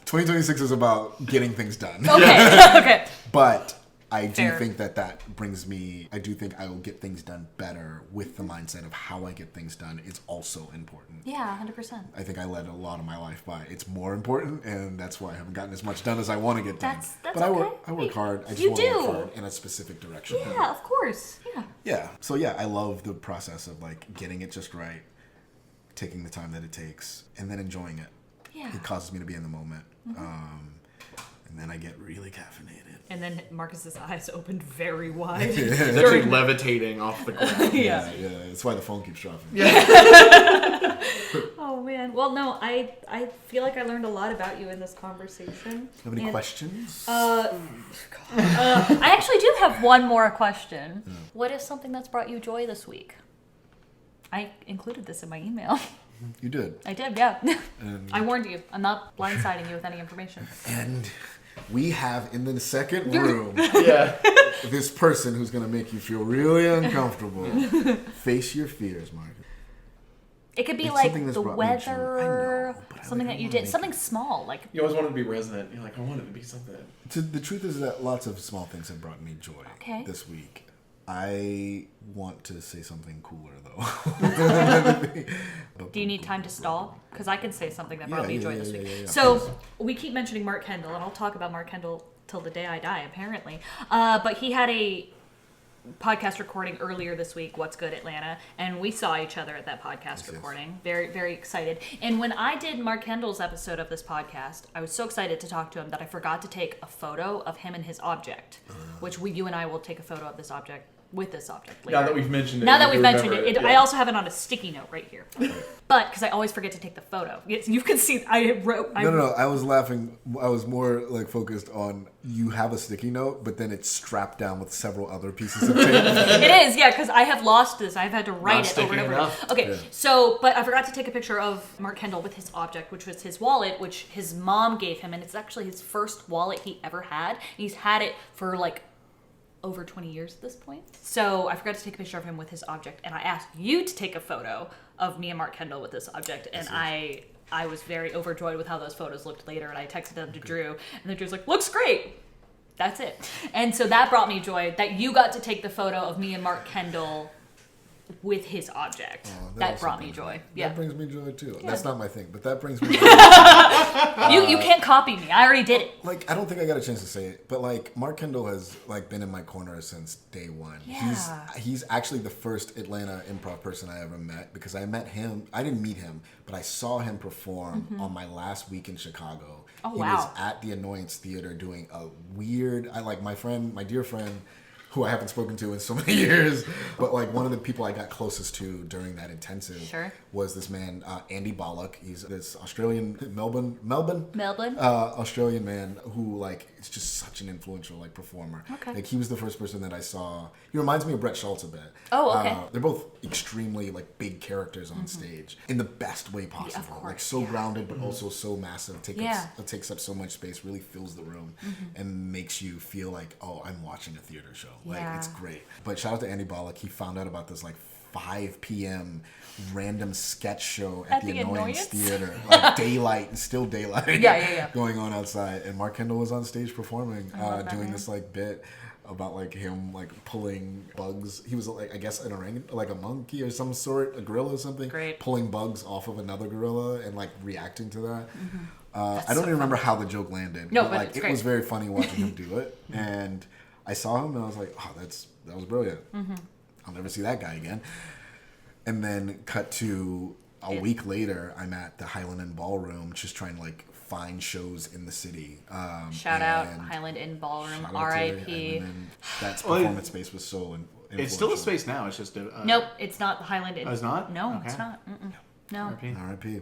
2026 is about getting things done. Okay. Okay. But I do Fair. think that brings me, I do think I will get things done better with the mindset of how I get things done is also important. Yeah, 100%. I think I let a lot of my life by. It's more important, and that's why I haven't gotten as much done as I want to get done. That's but I work okay. hard. I just You want to work do. hard in a specific direction. Yeah, of course. Yeah. Yeah. So yeah, I love the process of like getting it just right, taking the time that it takes, and then enjoying it. Yeah. It causes me to be in the moment. And then I get really caffeinated. And then Marcus's eyes opened very wide. He's actually levitating off the ground. Yeah. Yeah. That's why the phone keeps dropping. Oh man. Well, no, I feel like I learned a lot about you in this conversation. Have any And, questions? I actually do have one more question. What is something that's brought you joy this week? I included this in my email. You did. I did, yeah. And, I warned you. I'm not blindsiding you with any information. and we have in the second room Yeah. this person who's going to make you feel really uncomfortable. Face your fears, Mark. It could be It's like something that's the brought me joy. I weather, know, but I something like- that you I wanna did, make something small, like You always wanted to be resonant. You're like, I wanted to be something. The truth is that lots of small things have brought me joy Okay. this week. I want to say something cooler, though. do you need time to stall? Because I can say something that brought me joy this week. yeah. So we keep mentioning Mark Kendall, and I'll talk about Mark Kendall till the day I die, apparently. But he had a podcast recording earlier this week, What's Good Atlanta, and we saw each other at that podcast recording. Very, very excited. And when I did Mark Kendall's episode of this podcast, I was so excited to talk to him that I forgot to take a photo of him and his object, which you and I will take a photo of this object with this object later. Now that we've mentioned it. Now that you we've mentioned remember it, yeah. I also have it on a sticky note right here. But because I always forget to take the photo, you can see I wrote. No. I was laughing. I was more like focused on you have a sticky note, but then it's strapped down with several other pieces of tape. It is, yeah, because I have lost this. I've had to write Not it over and sticky over. enough. Okay, Yeah. so, but I forgot to take a picture of Mark Kendall with his object, which was his wallet, which his mom gave him, and it's actually his first wallet he ever had. And he's had it for like over 20 years at this point. So I forgot to take a picture of him with his object, and I asked you to take a photo of me and Mark Kendall with this object, and I was very overjoyed with how those photos looked later, and I texted them to Drew, and then Drew's like, looks great. That's it. And so that brought me joy that you got to take the photo of me and Mark Kendall with his object. That also brought me brings joy. That Yeah. brings me joy too. Yeah. That's not my thing, but that brings me joy. You can't copy me. I already did it. Like, I don't think I got a chance to say it, but like Mark Kendall has like been in my corner since day one. Yeah. He's actually the first Atlanta improv person I ever met, because I met him. I didn't meet him, but I saw him perform on my last week in Chicago. Oh, he wow. was at the Annoyance Theater doing a weird. I like my dear friend, who I haven't spoken to in so many years, but like one of the people I got closest to during that intensive Sure. was this man, Andy Bollock. He's this Australian, Melbourne, Australian man who like is just such an influential like performer. Okay. Like he was the first person that I saw. He reminds me of Brett Schultz a bit. Oh, okay. They're both extremely like big characters on stage in the best way possible. course, Like so yeah. grounded, but also so massive. Yeah. It takes up so much space. Really fills the room and makes you feel like, oh, I'm watching a theater show. Like Yeah. it's great. But shout out to Andy Bollock. He found out about this like 5 p.m. random sketch show at the Annoyance Theater. Like daylight, and still daylight. Yeah. Going on outside. And Mark Kendall was on stage performing, love that, doing man. this like bit. about like him like pulling bugs. He was like, I guess an orangutan, like a monkey or some sort, a gorilla or something. Great. Pulling bugs off of another gorilla and like reacting to that. I don't so even remember how the joke landed. No, but but like it's it great. was very funny watching him do it. And I saw him and I was like, oh, that was brilliant. I'll never see that guy again. And then cut to a week later, I'm at the Highland Inn Ballroom just trying to like find shows in the city. Shout out and Highland Inn Ballroom, shout out to R.I.P. Highland Inn. That performance space was so It's still a influential. space now. It's just Nope, it's not the Highland Inn. Oh, it's not? No, Okay. it's not. Mm-mm. No. R.I.P. R.I.P.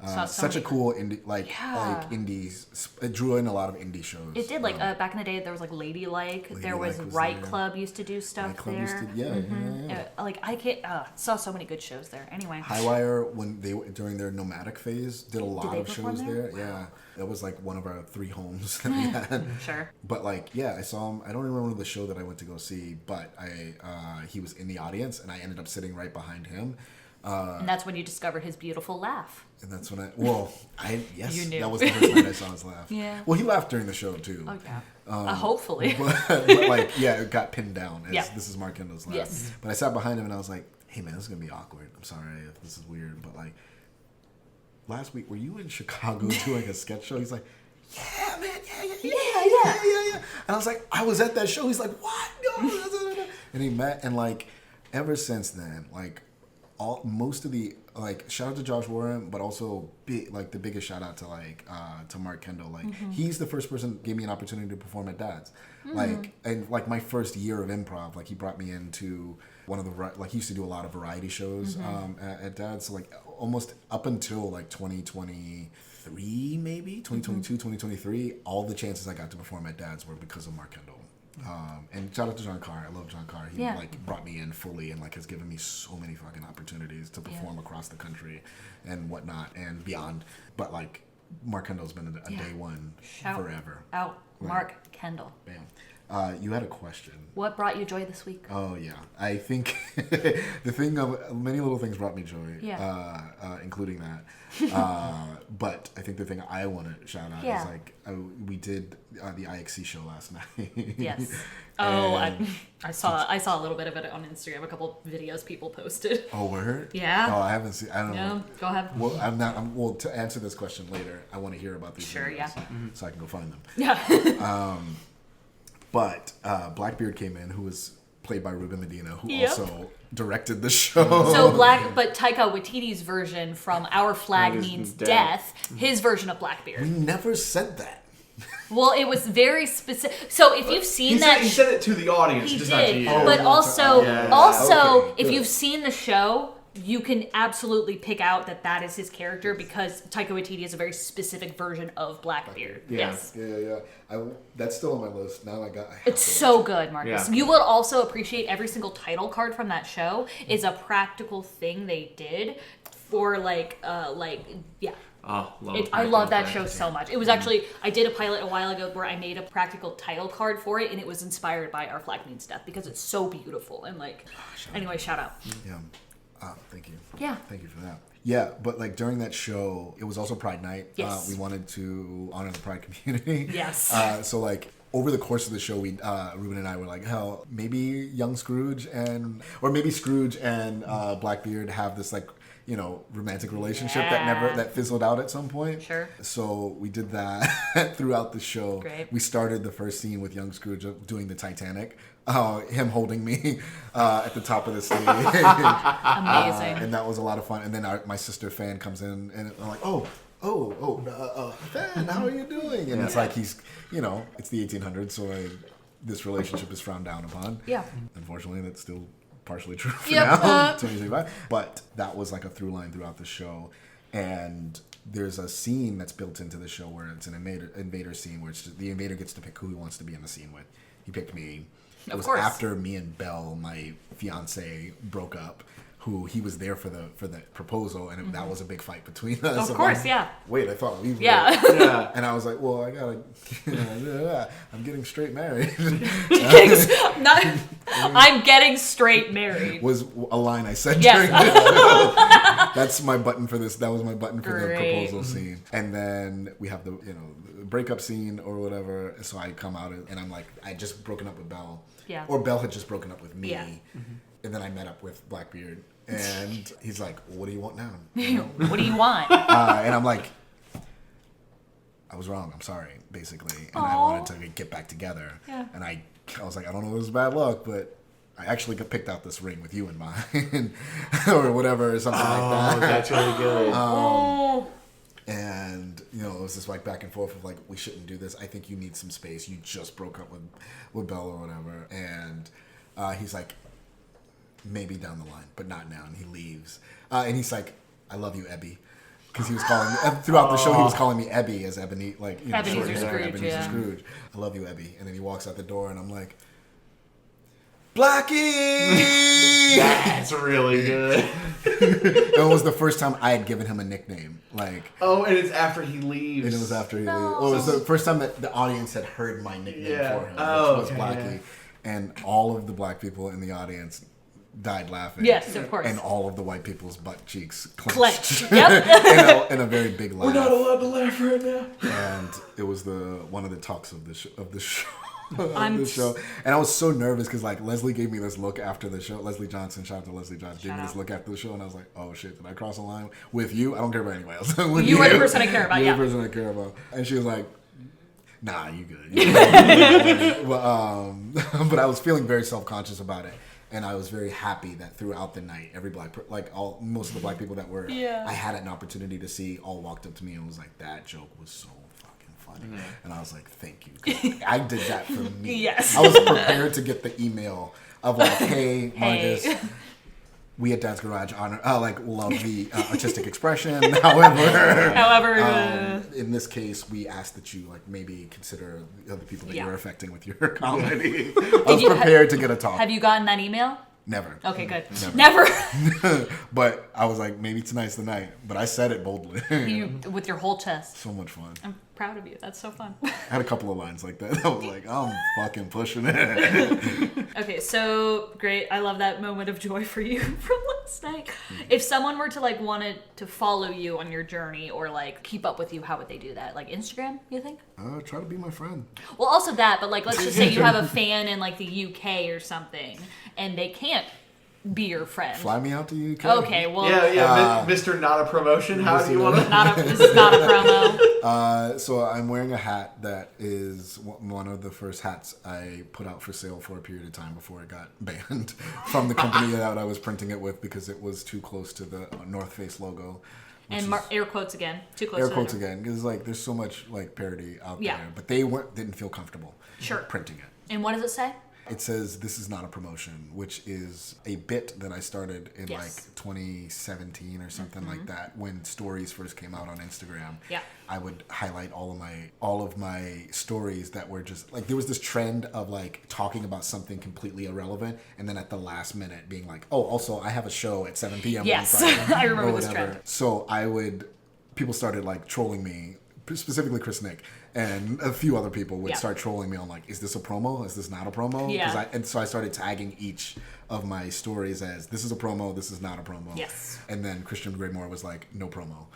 Saw so Such a many- cool indie, like Yeah. indies. It drew in a lot of indie shows. It did, like, back in the day, there was, like, Ladylike. There was Ladylike was Right there. Club used to do stuff Night Club there. used to, yeah. Like, I can't, saw so many good shows there. Anyway. Highwire, when they during their nomadic phase, did a lot they of perform shows there? there. Yeah, that was like one of our 3 homes that we had. Sure. But like, yeah, I saw him. I don't remember the show that I went to go see, but he was in the audience, and I ended up sitting right behind him. And that's when you discovered his beautiful laugh. And that's when yes, You knew. that was the first time I saw his laugh. Yeah. Well, he laughed during the show too. Oh, yeah. Hopefully. But like, yeah, it got pinned down as Yeah. this is Mark Kendall's laugh. Yes. But I sat behind him and I was like, hey man, this is gonna be awkward. I'm sorry if this is weird, but like, last week were you in Chicago doing a sketch show? He's like, yeah, man, yeah. And I was like, I was at that show. He's like, what? No. And he met, and like, ever since then, like, most of the like, shout out to Josh Warren, but also the biggest shout out to like to Mark Kendall. Like, he's the first person that gave me an opportunity to perform at Dad's. Like, and like my first year of improv, like he brought me into one of the he used to do a lot of variety shows at Dad's. So like almost up until like 2023, maybe 2022, 2023, all the chances I got to perform at Dad's were because of Mark Kendall. And shout out to John Carr. I love John Carr. He like brought me in fully and like has given me so many fucking opportunities to perform across the country and whatnot and beyond. But like Mark Kendall's been a day one forever. Out. Mark Kendall. Bam. You had a question. What brought you joy this week? Oh yeah, I think the thing of many little things brought me joy. Including that. But I think the thing I want to shout out is like we did the IXC show last night. Yes. Oh, I saw a little bit of it on Instagram. A couple videos people posted. Oh, word? Yeah. Oh, I haven't seen. I don't know. Go ahead. Well, well, to answer this question later, I want to hear about these. Sure. videos, Yeah. So I can go find them. Yeah. But Blackbeard came in, who was played by Ruben Medina, who Yep. also directed the show. So but Taika Waititi's version from Our Flag Means Death, his version of We Blackbeard. never said that. Well, it was very specific. So if you've seen He said it to the audience, he just not to did. you. But also, Okay, if good. you've seen the show, you can absolutely pick out that is his character because Taika Waititi is a very specific version of Blackbeard. Yes. Yeah. That's still on my list. Now I have It's to so watch good, Marcus. Yeah. You will also appreciate every single title card from that show is a practical thing they did for yeah. Oh, love I love that show so much. It was actually, I did a pilot a while ago where I made a practical title card for it, and it was inspired by Our Flag Means Death because it's so beautiful. And anyway, shout out. Yeah. Thank you. Yeah. Thank you for that. Yeah, but like during that show, it was also Pride Night. Yes. We wanted to honor the Pride community. Yes. So like over the course of the show, we Ruben and I were like, hell, maybe young Scrooge or maybe Scrooge and Blackbeard have this like, romantic relationship that fizzled out at some point. Sure. So we did that throughout the show. Great. We started the first scene with young Scrooge doing the Titanic. Him holding me at the top of the stage. Amazing. And that was a lot of fun. And then my sister Fan comes in and I'm like, Fan, how are you doing? And it's like he's, it's the 1800s, so this relationship is frowned down upon. Yeah. Unfortunately, that's still partially true for Yep. now, 2025. But that was like a through line throughout the show. And there's a scene that's built into the show where it's an invader scene where the invader gets to pick who he wants to be in the scene with. He picked me. It was course. after me and Belle, my fiance, broke up. who he was there for the proposal, and that was a big fight between us. Of course, yeah. Wait, I thought we were. Yeah. Yeah. And I was like, well, I gotta. I'm getting straight married. I'm getting straight married. Was a line I said Yes. during the That's my button for this. That was my button for the Great. proposal scene. And then we have the breakup scene or whatever. So I come out and I'm like, I just broken up with Belle. Yeah. Or Belle had just broken up with me. Yeah. And then I met up with Blackbeard. And he's like, what do you want now? What do you want? And I'm like, I was wrong. I'm sorry, basically. And I wanted to get back together. Yeah. And I was like, I don't know if it was bad luck, but I actually picked out this ring with you in mind. Or whatever, or something like that. Oh, that's really good. And, it was this back and forth of we shouldn't do this. I think you need some space. You just broke up with Belle or whatever. And he's like, maybe down the line, but not now. And he leaves. And he's like, I love you, Ebby. Because he was calling me, throughout the show, he was calling me Ebby as Ebony, Ebenezer Scrooge, Ebenezer yeah. Scrooge. I love you, Ebby. And then he walks out the door, and I'm like, Blackie! That's really good. It was the first time I had given him a nickname. Oh, and it's after he leaves. And it was after he leaves. Well, it was the first time that the audience had heard my nickname for him, which was Blackie. Yeah. And all of the black people in the audience died laughing. Yes, of course. And all of the white people's butt cheeks Clenched. clenched. Yep. in a very big laugh. We're not allowed to laugh right now. And it was one of the talks of the show. I'm the show. And I was so nervous because Leslie gave me this look after the show. Leslie Johnson, shout out to Leslie Johnson, gave me this look after the show, and I was like, oh shit, did I cross a line with you? I don't care about anybody else. With You are the person I care about. You're Yeah. the person I care about. And she was like, nah, you good. But I was feeling very self-conscious about it. And I was very happy that throughout the night, every most of the black people that were, I had an opportunity to see, all walked up to me and was like, that joke was so fucking funny. And I was like, thank you. 'Cause I did that for me. Yes. I was prepared to get the email of hey, Marcus, we at Dad's Garage love the artistic expression. However, in this case, we ask that you maybe consider the other people that you're affecting with your comedy. I was prepared to get a talk. Have you gotten that email? Never. Okay, good. Never. But I was like, maybe tonight's the night. But I said it boldly. With your whole chest. So much fun. I'm proud of you. That's so fun. I had a couple of lines like that. I was like, I'm fucking pushing it. Okay, so great. I love that moment of joy for you from last night. If someone were to wanted to follow you on your journey or keep up with you, how would they do that? Instagram, you think? Try to be my friend. Well, also that, but let's just say you have a fan in the UK or something, and they can't be your friend. Fly me out to UK. Okay, well, Mr. Not a Promotion. How do you want to? this is not a promo. So I'm wearing a hat that is one of the first hats I put out for sale for a period of time before it got banned from the company that I was printing it with because it was too close to the North Face logo. And air quotes again. Too close. Air to quotes the again, because like there's so much like parody out Yeah. there, but they didn't feel comfortable printing it. And what does it say? It says "This is not a promotion," which is a bit that I started in Yes. like 2017 or something like that. When stories first came out on Instagram, Yeah. I would highlight all of my stories that were just like there was this trend of like talking about something completely irrelevant, and then at the last minute being like, "Oh, also I have a show at 7 p.m. Yes. on Friday," I remember or this whatever. trend. So people started like trolling me. Specifically Chris Nick and a few other people would start trolling me on like, is this a promo? Is this not a promo? Yeah. And so I started tagging each of my stories as this is a promo, this is not a promo. Yes. And then Christian Greymore was like, no promo.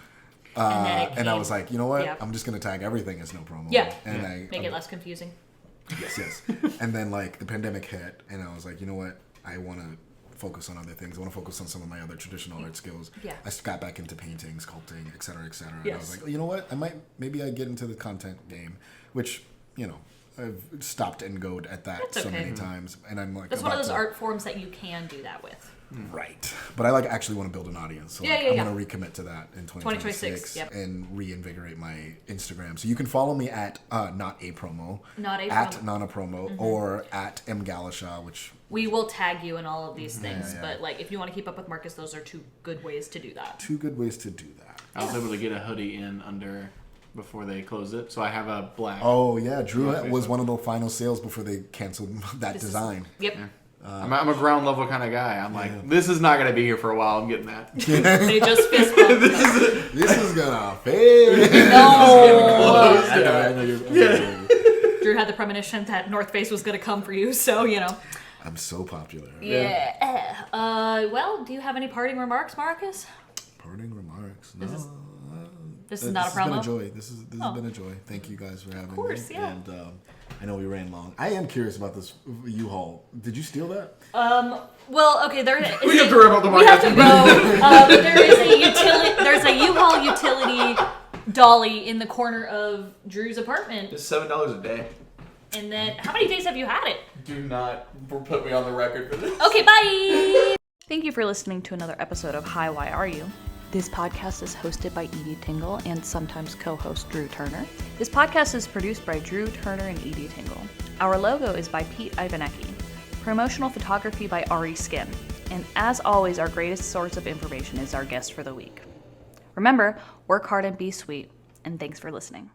And I was like, you know what? Yeah. I'm just going to tag everything as no promo. Yeah. And Make it less confusing. Yes. And then like the pandemic hit and I was like, you know what? I want to focus on other things. I want to focus on some of my other traditional art skills. Yeah. I got back into painting, sculpting, et cetera, et cetera. And I Yes. was like, oh, you know what? Maybe I get into the content game, which, I've stopped and goed at that That's so okay. many times. And I'm like, That's one of about those to- art forms that you can do that with. Right. But I actually want to build an audience. So Yeah, I'm yeah. going to recommit to that in 2026, yep. and reinvigorate my Instagram. So you can follow me at not a promo, Not a at promo. non a promo, or at M Gallashaw, which We will tag you in all of these things, yeah. but if you want to keep up with Marcus, those are two good ways to do that. two good ways to do that. I was able to get a hoodie in under before they closed it, so I have a black. Oh yeah, Drew Yeah, was one of the final sales before they canceled that This is- design. Yep. I'm a ground level kind of guy. I'm like, this is not going to be here for a while. I'm getting that. They just fist bumped. This is gonna fail. No. I know you're Drew had the premonition that North Face was going to come for you, so, you know. I'm so popular. Yeah. Well, do you have any parting remarks, Marcus? Parting remarks. No. This is not a promo? This has been a joy. This has been a joy. Thank you guys for having me. Of course, yeah. And I know we ran long. I am curious about this U-Haul. Did you steal that? Well, okay, there is We have to wrap up the we have to podcast. go. But there is a there's a U-Haul utility dolly in the corner of Drew's apartment. It's $7 a day. And then, how many days have you had it? Do not put me on the record for this. Okay, bye! Thank you for listening to another episode of Hi, Why Are You? This podcast is hosted by Edie Tingle and sometimes co-host Drew Turner. This podcast is produced by Drew Turner and Edie Tingle. Our logo is by Pete Ivanecki. Promotional photography by Ari Skin. And as always, our greatest source of information is our guest for the week. Remember, work hard and be sweet, and thanks for listening.